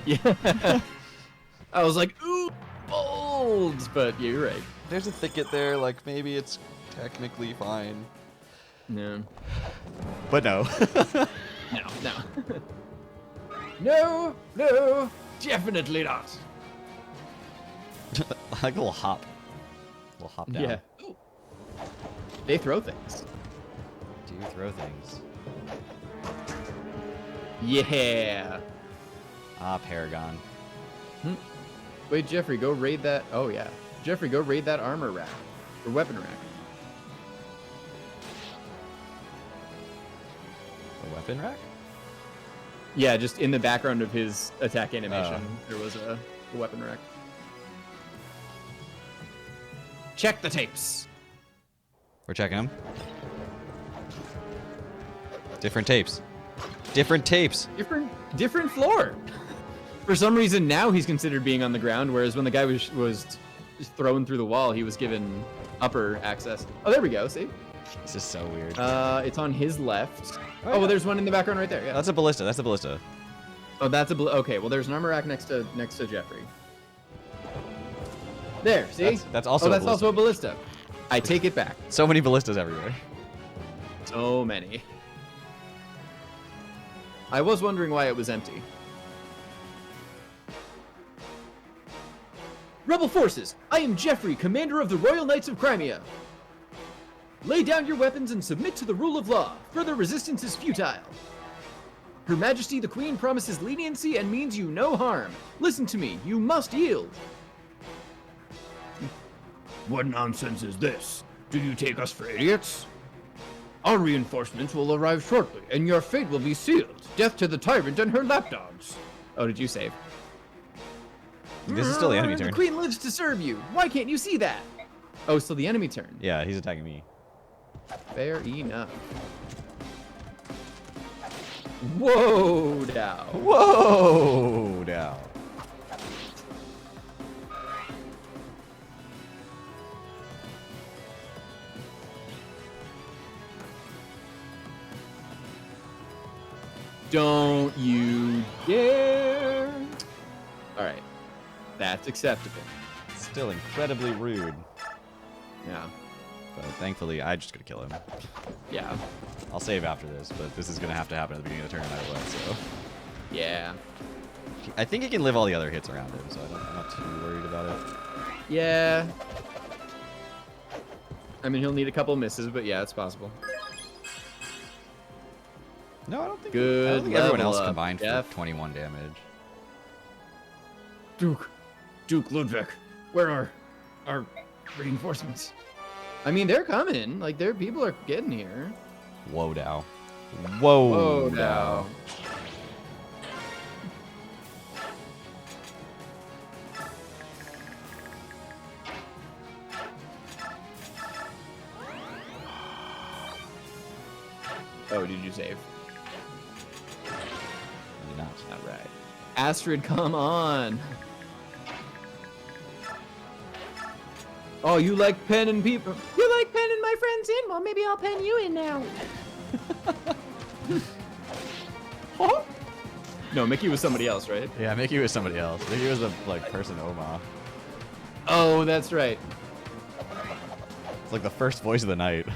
Yeah. I was like, ooh, bold, but yeah, you're right. There's a thicket there, like maybe it's technically fine. No. But no. No. No, no, definitely not. Like a little hop. A little hop down. Yeah. Ooh. They throw things. Do you throw things? Yeah. Ah, Paragon. Wait, Jeffrey, go raid that. Oh, yeah. Jeffrey, go raid that armor rack. Or weapon rack. A weapon rack? Yeah, just in the background of his attack animation, there was a weapon rack. Check the tapes. We're checking them. Different tapes. Different tapes. Different floor. For some reason, now he's considered being on the ground, whereas when the guy was thrown through the wall, he was given upper access. Oh, there we go. See? This is so weird. It's on his left. Oh, yeah. well, there's one in the background right there. Yeah. That's a ballista. That's a ballista. Oh, that's a okay. Well, there's an armor rack next to Jeffrey. There. See? That's also. Oh, a that's ballista. also a ballista. I take it back. So many ballistas everywhere. So many. I was wondering why it was empty. Rebel forces, I am Jeffrey, commander of the Royal Knights of Crimea. Lay down your weapons and submit to the rule of law. Further resistance is futile. Her Majesty the Queen promises leniency and means you no harm. Listen to me, you must yield. What nonsense is this? Do you take us for idiots? Our reinforcements will arrive shortly, and your fate will be sealed. Death to the tyrant and her lapdogs. Oh, did you save? This is still the enemy The turn. Queen lives to serve you. Why can't you see that? Oh, still the enemy turn. Yeah, he's attacking me. Fair enough. Whoa, now. Whoa! Now. Don't you dare. All right. That's acceptable. Still incredibly rude. Yeah. But thankfully, I just gotta kill him. Yeah. I'll save after this, but this is gonna have to happen at the beginning of the turn no matter what, so. Yeah. I think he can live all the other hits around him, so I'm not too worried about it. Yeah. I mean, he'll need a couple misses, but yeah, it's possible. No, I don't think, Good I don't think everyone level else up, combined Jeff. for 21 damage. Duke Ludwig, where are our reinforcements? I mean, they're coming. Like, people are getting here. Whoa, Dow. Whoa, Whoa, Dow. now. Oh, did you save? Not. All right. Astrid, come on. Oh, you like penning people? You like penning my friends in? Well, maybe I'll pen you in now. No, Mickey was somebody else, right? Yeah, Mickey was somebody else. Mickey was the person Oma. Oh, that's right. It's like the first voice of the night.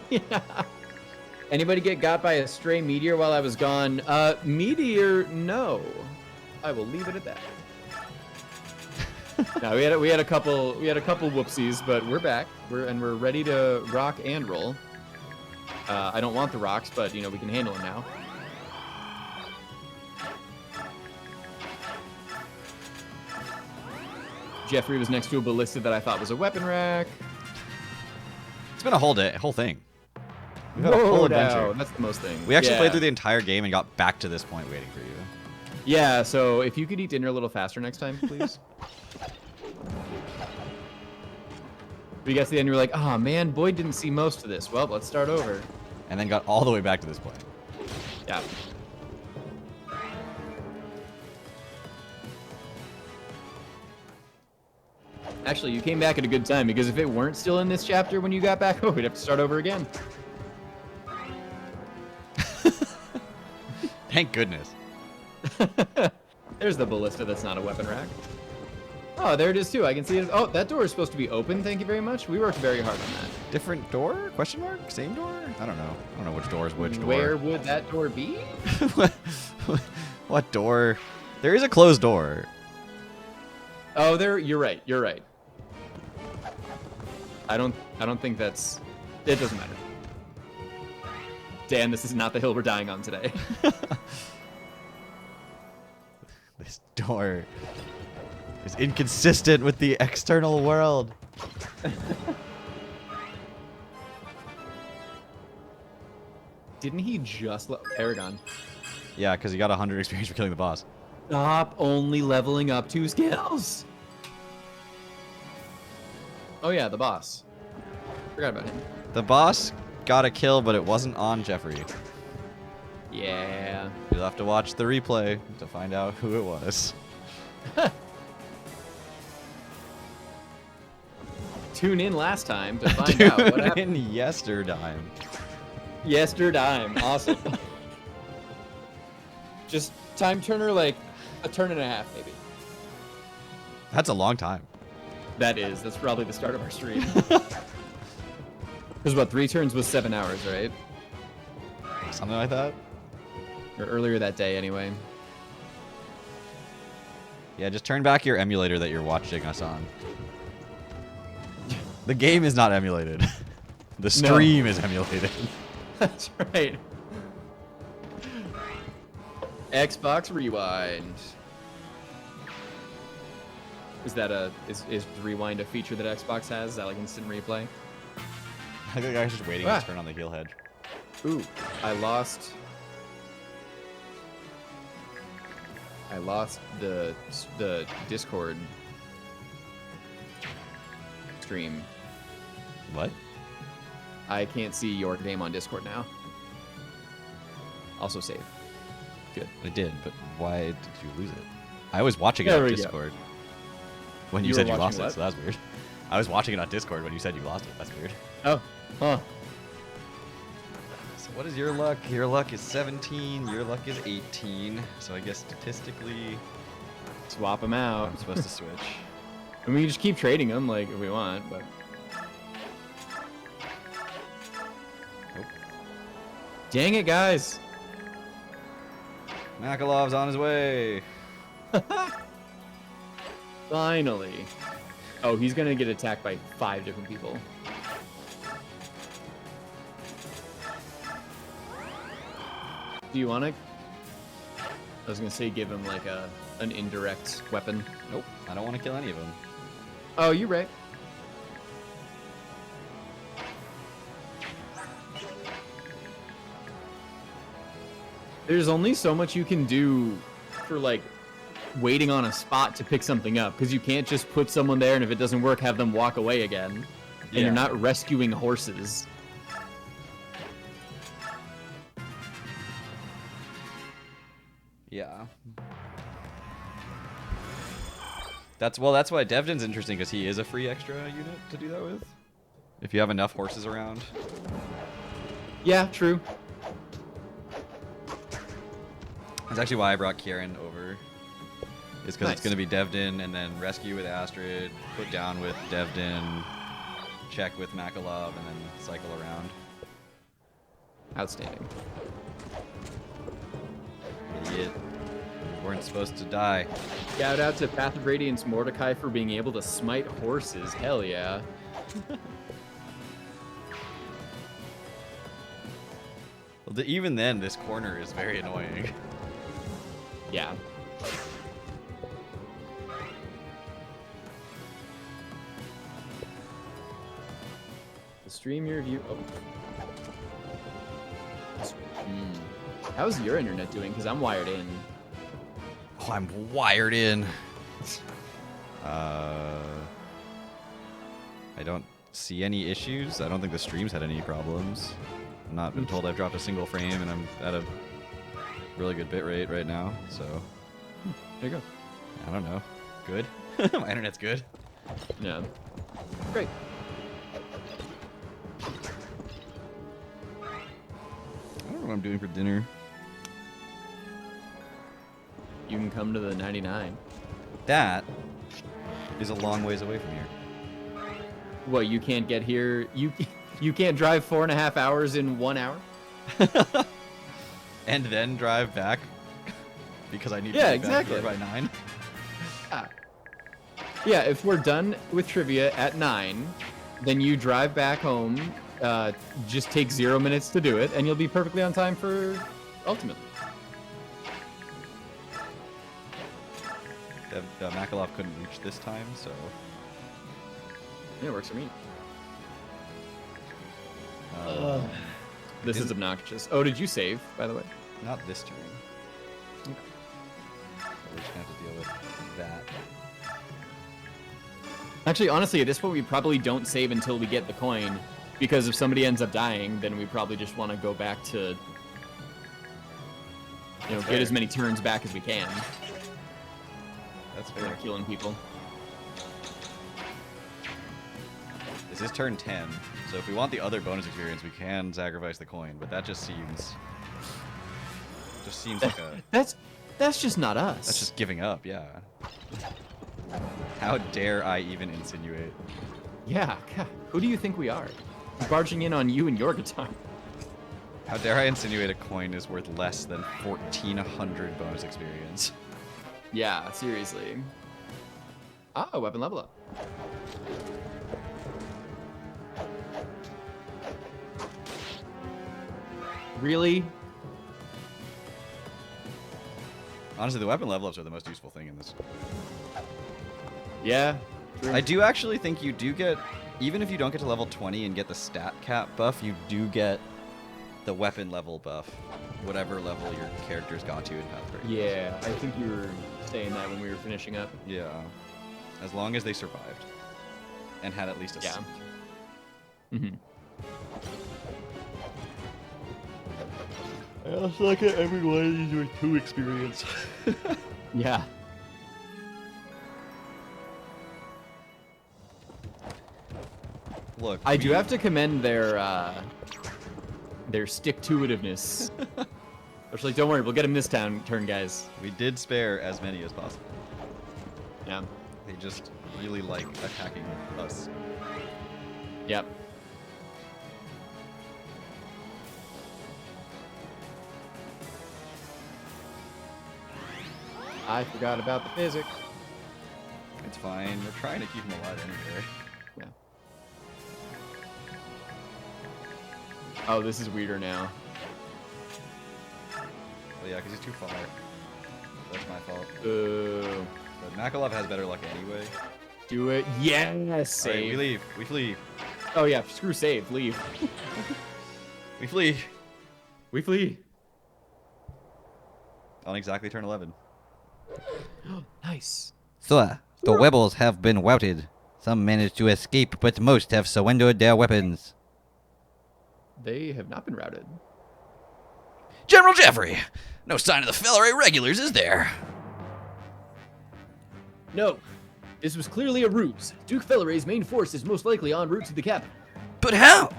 Yeah. Anybody get got by a stray meteor while I was gone? Meteor, no. I will leave it at that. No, we had a couple whoopsies, but we're back. We're ready to rock and roll. I don't want the rocks, but we can handle them now. Jeffrey was next to a ballista that I thought was a weapon rack. It's been a whole thing. We've had a whole adventure. No, that's the most thing. We actually Yeah. played through the entire game and got back to this point waiting for you. Yeah, so if you could eat dinner a little faster next time, please. We got to the end, you were like, oh man, Boyd didn't see most of this. Well, let's start over. And then got all the way back to this point. Yeah. Actually, you came back at a good time, because if it weren't still in this chapter when you got back, we'd have to start over again. Thank goodness. There's the ballista that's not a weapon rack. Oh, there it is too. I can see it. Oh, that door is supposed to be open. Thank you very much. We worked very hard on that. Different door? Question mark? Same door? I don't know. I don't know which door is which door. Where would that door be? What door? There is a closed door. Oh, there. You're right. You're right. I don't think that's. It doesn't matter. Dan, this is not the hill we're dying on today. This door is inconsistent with the external world. Didn't he just Paragon? Yeah, because he got 100 experience for killing the boss. Stop only leveling up 2 skills. Oh yeah, the boss. Forgot about him. The boss got a kill, but it wasn't on Jeffrey. Yeah. You'll have to watch the replay to find out who it was. Tune in last time to find out what happened. In yesterday. Yesterday. Awesome. Just time turner like a turn and a half, maybe. That's a long time. That's probably the start of our stream. Because what, 3 turns was 7 hours, right? Something like that? Or earlier that day, anyway. Yeah, just turn back your emulator that you're watching us on. The game is not emulated. The stream is emulated. That's right. Xbox Rewind. Is that is Rewind a feature that Xbox has? Is that like instant replay? I think the guy's just waiting to turn on the heel hedge. Ooh, I lost the Discord stream. What? I can't see your name on Discord now. Also save. Good. I did, but why did you lose it? I was watching it There on we go. Discord. When you You said were you lost watching it, so that's weird. I was watching it on Discord when you said you lost it. That's weird. Oh, huh. So what is your luck? Your luck is 17. Your luck is 18. So I guess statistically, Swap them out. I'm supposed to switch. I mean, we can just keep trading them like if we want, but. Nope. Dang it, guys! Makalov's on his way. Finally. Oh, he's gonna get attacked by 5 different people. Do you want to? I was gonna say give him like an indirect weapon. Nope, I don't want to kill any of them. Oh, you're right. There's only so much you can do for like waiting on a spot to pick something up, because you can't just put someone there and if it doesn't work, have them walk away again. And Yeah. you're not rescuing horses. Yeah. That's why Devdin's interesting, because he is a free extra unit to do that with. If you have enough horses around. Yeah, true. That's actually why I brought Kieran over. Is because it's Nice. going to be Devdin, and then rescue with Astrid, put down with Devdin, check with Makalov, and then cycle around. Outstanding. Idiot. We weren't supposed to die. Shout out to Path of Radiance Mordecai for being able to smite horses. Hell yeah. Well, even then, this corner is very annoying. Yeah. The stream your review. Oh. How's your internet doing? Because I'm wired in. Oh, I'm wired in. I don't see any issues. I don't think the stream's had any problems. I'm not been told I've dropped a single frame, and I'm at a really good bit rate right now. So There you go. I don't know. Good. My internet's good. Yeah. Great. I don't know what I'm doing for dinner. You can come to the 99. That is a long ways away from here. What, you can't get here? You can't drive 4.5 hours in 1 hour? And then drive back because I need Yeah, to be back exactly. here by 9. Yeah, if we're done with trivia at 9, then you drive back home. Just take 0 minutes to do it, and you'll be perfectly on time for Ultimate. Makalov couldn't reach this time, so Yeah, it works for me. This Is- is obnoxious. Oh, did you save, by the way? not this turn. So we're just gonna have to deal with that. Actually, honestly, at this point, we probably don't save until we get the coin, because if somebody ends up dying, then we probably just want to go back to, get as many turns back as we can. That's We're fair. not killing people. This is turn 10, so if we want the other bonus experience, we can sacrifice the coin, but that just seems like a That's just not us. that's just giving up, yeah. How dare I even insinuate? Yeah. God, who do you think we are? Barging in on you and your guitar. How dare I insinuate a coin is worth less than 1,400 bonus experience? Yeah, seriously. Ah, weapon level up. Really? Honestly, the weapon level ups are the most useful thing in this. Yeah. True. I do actually think you do get, even if you don't get to level 20 and get the stat cap buff, you do get the weapon level buff, whatever level your character's got to in Path of Radiance. Yeah, I think you were saying that when we were finishing up. Yeah. As long as they survived. And had at least a Yeah. seat. Mm-hmm. I also like it every one of these with 2 experience. Yeah. Look, I do have to commend their stick-to-itiveness. Actually, don't worry, we'll get him this turn, guys. we did spare as many as possible. Yeah. They just really like attacking us. Yep. I forgot about the physics. It's fine. We're trying to keep them alive anyway. Yeah. Oh, this is weirder now. Well, yeah, because he's too far. That's my fault. Ooh. But Makalov has better luck anyway. Do it. Yes. All right, Save. we leave. We flee. Oh yeah. Screw save. Leave. We flee. We flee. On exactly turn 11. Nice. Sir, the rebels have been routed. Some managed to escape, but most have surrendered their weapons. They have not been routed. General Jeffrey! No sign of the Felleray regulars, is there? No. This was clearly a ruse. Duke Felleray's main force is most likely en route to the capital. But how?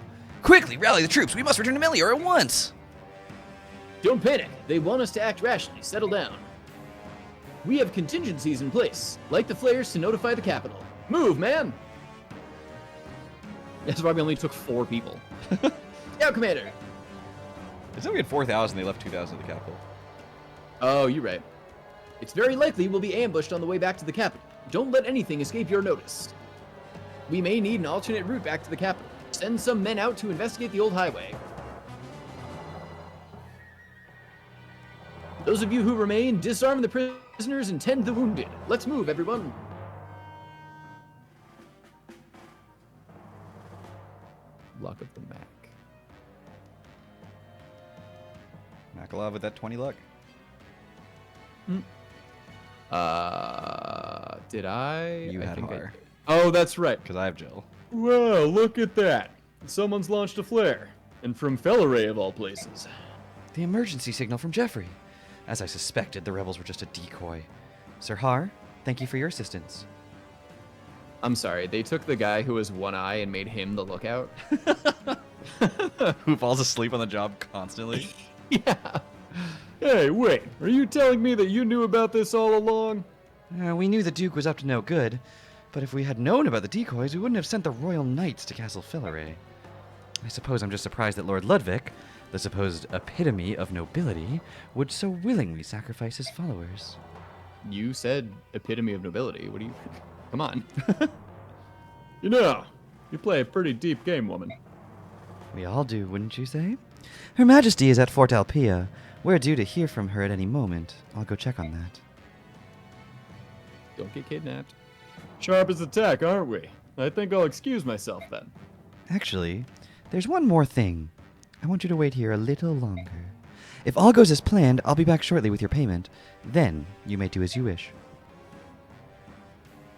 Quickly, rally the troops. We must return to Melior at once. Don't panic. They want us to act rationally. Settle down. We have contingencies in place, like the flares to notify the capital. Move, man! That's why we only took 4 people. Yeah, Commander. They said we had 4,000. They left 2,000 at the capital. Oh, you're right. It's very likely we'll be ambushed on the way back to the capital. Don't let anything escape your notice. We may need an alternate route back to the capital. Send some men out to investigate the old highway. Those of you who remain, disarm the prisoners and tend the wounded. Let's move, everyone. Luck of the Mac. Makalov with that 20 luck. Did I? You I had think Har. Oh, that's right. Because I have Jill. Well, look at that. Someone's launched a flare. And from Felleray of all places. The emergency signal from Jeffrey. As I suspected, the rebels were just a decoy. Sir Har, thank you for your assistance. I'm sorry. They took the guy who was one eye and made him the lookout. Who falls asleep on the job constantly. Yeah. Hey, wait. Are you telling me that you knew about this all along? We knew the Duke was up to no good, but if we had known about the decoys, we wouldn't have sent the Royal Knights to Castle Felleray. I suppose I'm just surprised that Lord Ludwig, the supposed epitome of nobility, would so willingly sacrifice his followers. You said epitome of nobility. What do you... Come on. You know, you play a pretty deep game, woman. We all do, wouldn't you say? Her Majesty is at Fort Alpia. We're due to hear from her at any moment. I'll go check on that. Don't get kidnapped. Sharp as a tack, aren't we? I think I'll excuse myself then. Actually, there's one more thing. I want you to wait here a little longer. If all goes as planned, I'll be back shortly with your payment. Then, you may do as you wish.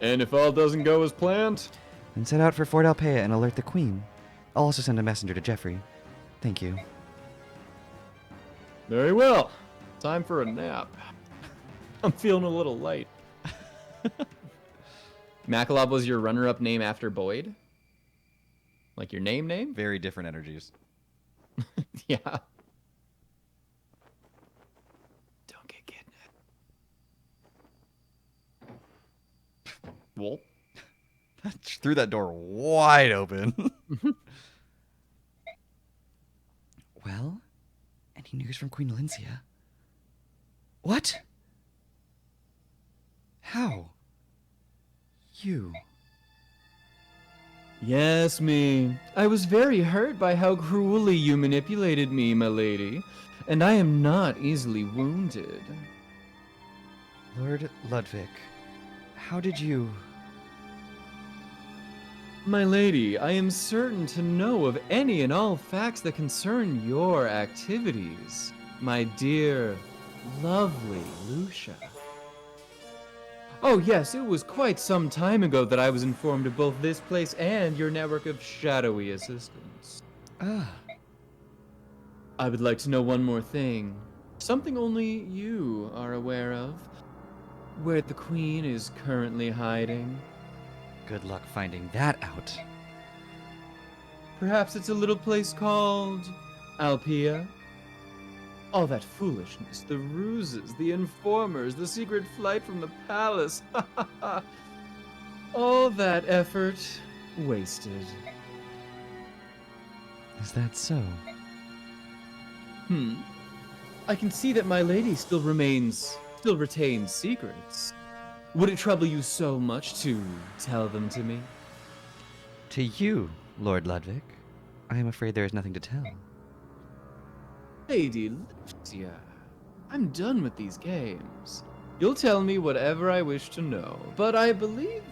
And if all doesn't go as planned? Then set out for Fort Alpea and alert the Queen. I'll also send a messenger to Jeffrey. Thank you. Very well. Time for a nap. I'm feeling a little light. Makalov was your runner-up name after Boyd? Like your name? Very different energies. Yeah. Don't get kidnapped. Well, threw that door wide open. Well, any news from Queen Valencia? What? How? You. Yes, me. I was very hurt by how cruelly you manipulated me, my lady. And I am not easily wounded. Lord Ludwig, how did you... My lady, I am certain to know of any and all facts that concern your activities. My dear, lovely Lucia. Oh yes, it was quite some time ago that I was informed of both this place and your network of shadowy assistants. Ah. I would like to know one more thing. Something only you are aware of. Where the Queen is currently hiding. Good luck finding that out. Perhaps it's a little place called Alpia? All that foolishness, the ruses, the informers, the secret flight from the palace. All that effort wasted. Is that so? I can see that my lady still retains secrets. Would it trouble you so much to tell them to me? To you, Lord Ludwig, I am afraid there is nothing to tell. Lady Lucia, I'm done with these games. You'll tell me whatever I wish to know, but I believe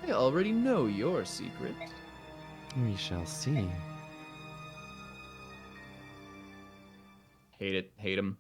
I already know your secret. We shall see. Hate it. Hate him.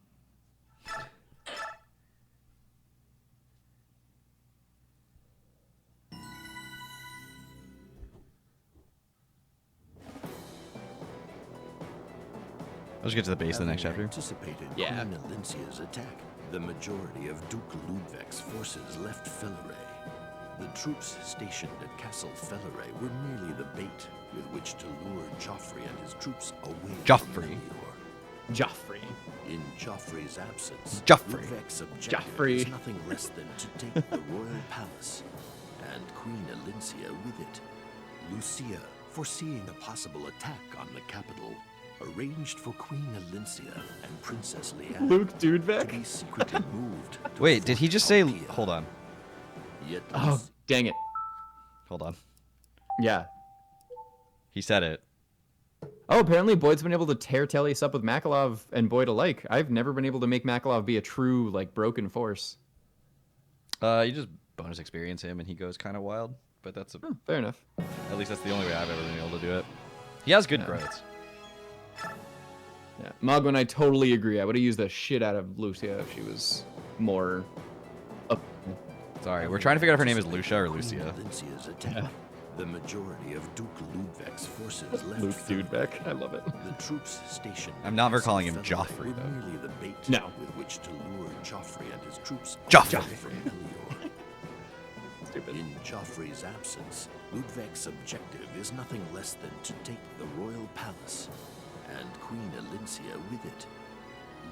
Let's get to the base of the next chapter. Anticipated Yeah. Queen Elincia's attack. The majority of Duke Ludwig's forces left Felleray. The troops stationed at Castle Felleray were merely the bait with which to lure Joffrey and his troops away Joffrey. from Melior. Joffrey. In Joffrey's absence, Joffrey. Ludwig's objective Joffrey. is nothing less than to take the royal palace, and Queen Elincia with it. Lucia, foreseeing a possible attack on the capital, arranged for Queen Elincia and Princess Leanne Luke to Dudevek? be secretly moved. To Wait, did he just say? Fortopia. Hold on. Yet Oh, dang it. Hold on. Yeah. He said it. Oh, apparently Boyd's been able to tear Tellius up with Makalov and Boyd alike. I've never been able to make Makalov be a true, like, broken force. You just bonus experience him, and he goes kind of wild. But that's Oh, fair enough. at least that's the only way I've ever been able to do it. He has good Yeah. growths. Yeah, Mago and I totally agree. I would have used the shit out of Lucia if she was more up. Sorry, we're trying to figure out if her name is Lucia or Queen Lucia. Elincia's attack. The majority of Duke Ludwig's forces left. Luke Felleray. Dudevek. I love it. The troops stationed. I'm at never Castle calling him Felleray Joffrey, were though. merely the bait No. with which to lure Joffrey and his troops Joffrey. away from Melior. Stupid. In Joffrey's absence, Ludwig's objective is nothing less than to take the royal palace, and Queen Elincia with it.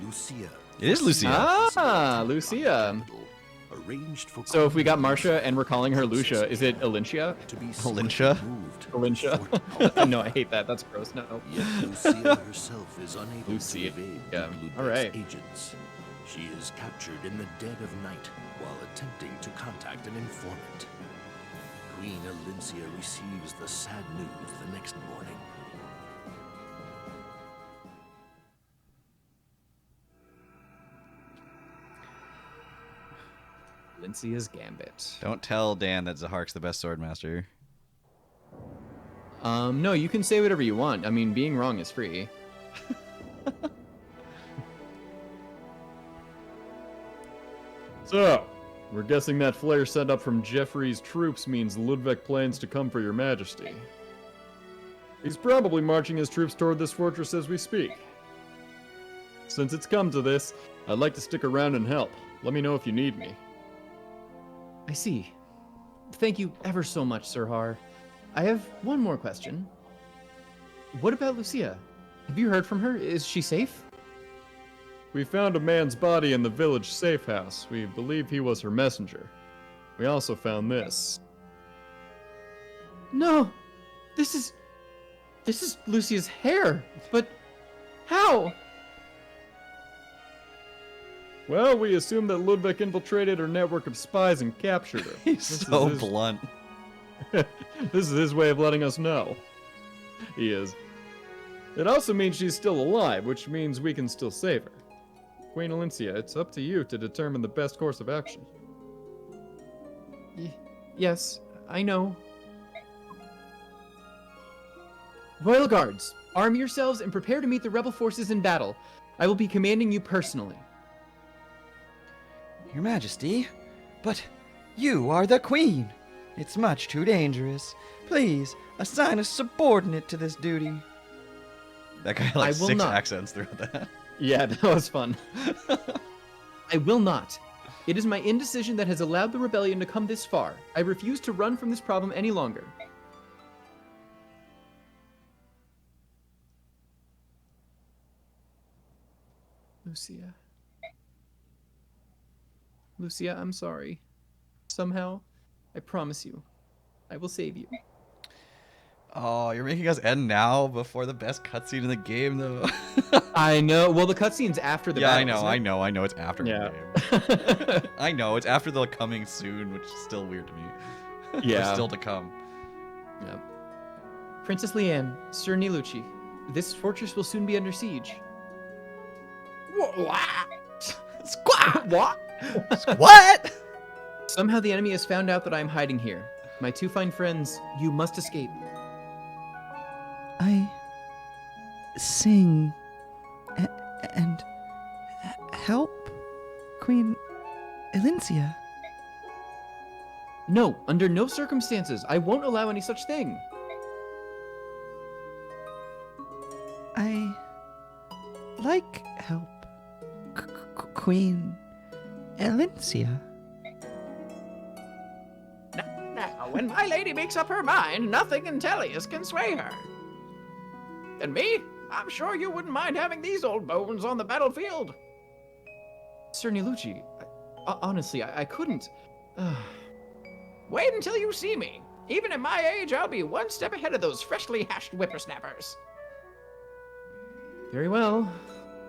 Lucia. It is Lucia. Ah, Lucia. Arranged for So if we got Queen Marcia and we're calling her Lucia, is it Elincia? to be Elincia? secretly moved to Elincia? Fortopia. No, I hate that. That's gross. No. Yet Lucia herself is unable Lucia. to evade Yeah. Ludwig's All right. agents. She is captured in the dead of night while attempting to contact an informant. Queen Elincia receives the sad news the next morning. Lincia's Gambit. Don't tell Dan that Zahark's the best swordmaster. No, you can say whatever you want. I mean, being wrong is free. So, we're guessing that flare sent up from Jeffrey's troops means Ludwig plans to come for your majesty. He's probably marching his troops toward this fortress as we speak. Since it's come to this, I'd like to stick around and help. Let me know if you need me. I see. Thank you ever so much, Sir Har. I have one more question. What about Lucia? Have you heard from her? Is she safe? We found a man's body in the village safe house. We believe he was her messenger. We also found this. No! This is Lucia's hair! But how? Well, we assume that Ludwig infiltrated her network of spies and captured her. He's so blunt. This is his way of letting us know. He is. It also means she's still alive, which means we can still save her. Queen Elincia, it's up to you to determine the best course of action. Yes, I know. Royal Guards, arm yourselves and prepare to meet the rebel forces in battle. I will be commanding you personally. Your Majesty, but you are the Queen. It's much too dangerous. Please, assign a subordinate to this duty. That guy had like I will 6 not. accents throughout that. Yeah, that was fun. I will not. It is my indecision that has allowed the rebellion to come this far. I refuse to run from this problem any longer. Lucia. Lucia, I'm sorry. Somehow, I promise you, I will save you. Oh, you're making us end now before the best cutscene in the game, though. I know. Well, the cutscene's after the Yeah, I battle, know, isn't I know. It's after Yeah. the game. I know, it's after the coming soon, which is still weird to me. Yeah. Or still to come. Yeah. Princess Leanne, Sir Nilucci, this fortress will soon be under siege. Squat! What? What? Somehow the enemy has found out that I'm hiding here. My two fine friends, you must escape. I sing and help Queen Elincia. No, under no circumstances. I won't allow any such thing. I like help Queen Elincia. when my lady makes up her mind, nothing in Tellius can sway her. And me? I'm sure you wouldn't mind having these old bones on the battlefield. Sir Nilucci, honestly, I couldn't. Wait until you see me. Even at my age, I'll be one step ahead of those freshly hatched whippersnappers. Very well.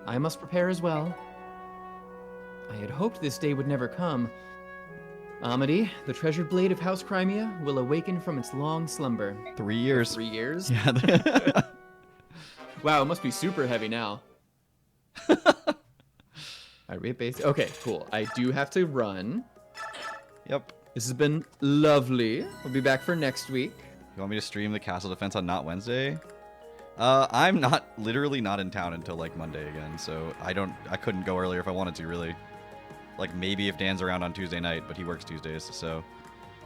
I must prepare as well. I had hoped this day would never come. Amity, the treasured blade of House Crimea, will awaken from its long slumber. 3 years. 3 years? Yeah. Wow, it must be super heavy now. Alright, base. Okay, cool. I do have to run. Yep. This has been lovely. We'll be back for next week. You want me to stream the castle defense on not Wednesday? I'm literally not in town until like Monday again, so I couldn't go earlier if I wanted to, really. Like maybe if Dan's around on Tuesday night, but he works Tuesdays, so.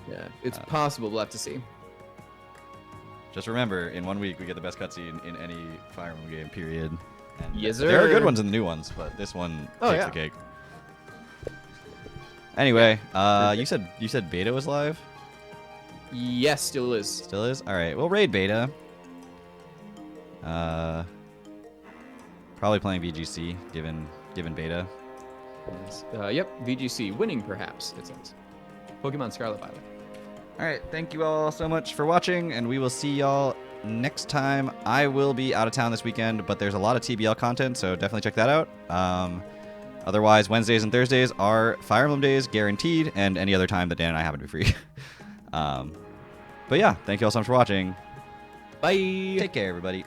Yeah, it's possible. We'll have to see. Just remember, in 1 week we get the best cutscene in any Fire Emblem game, period. And Yes, there are sir. good ones in the new ones, but this one Oh, takes yeah. the cake. Anyway, you said beta was live? Yes, still is. Still is? Alright, we'll raid beta. Probably playing VGC, given beta. Yep, VGC. Winning, perhaps, it says. Pokemon Scarlet Violet. Alright, thank you all so much for watching, and we will see y'all next time. I will be out of town this weekend, but there's a lot of TBL content, so definitely check that out. Otherwise, Wednesdays and Thursdays are Fire Emblem days, guaranteed, and any other time that Dan and I happen to be free. But yeah, thank you all so much for watching. Bye! Take care, everybody.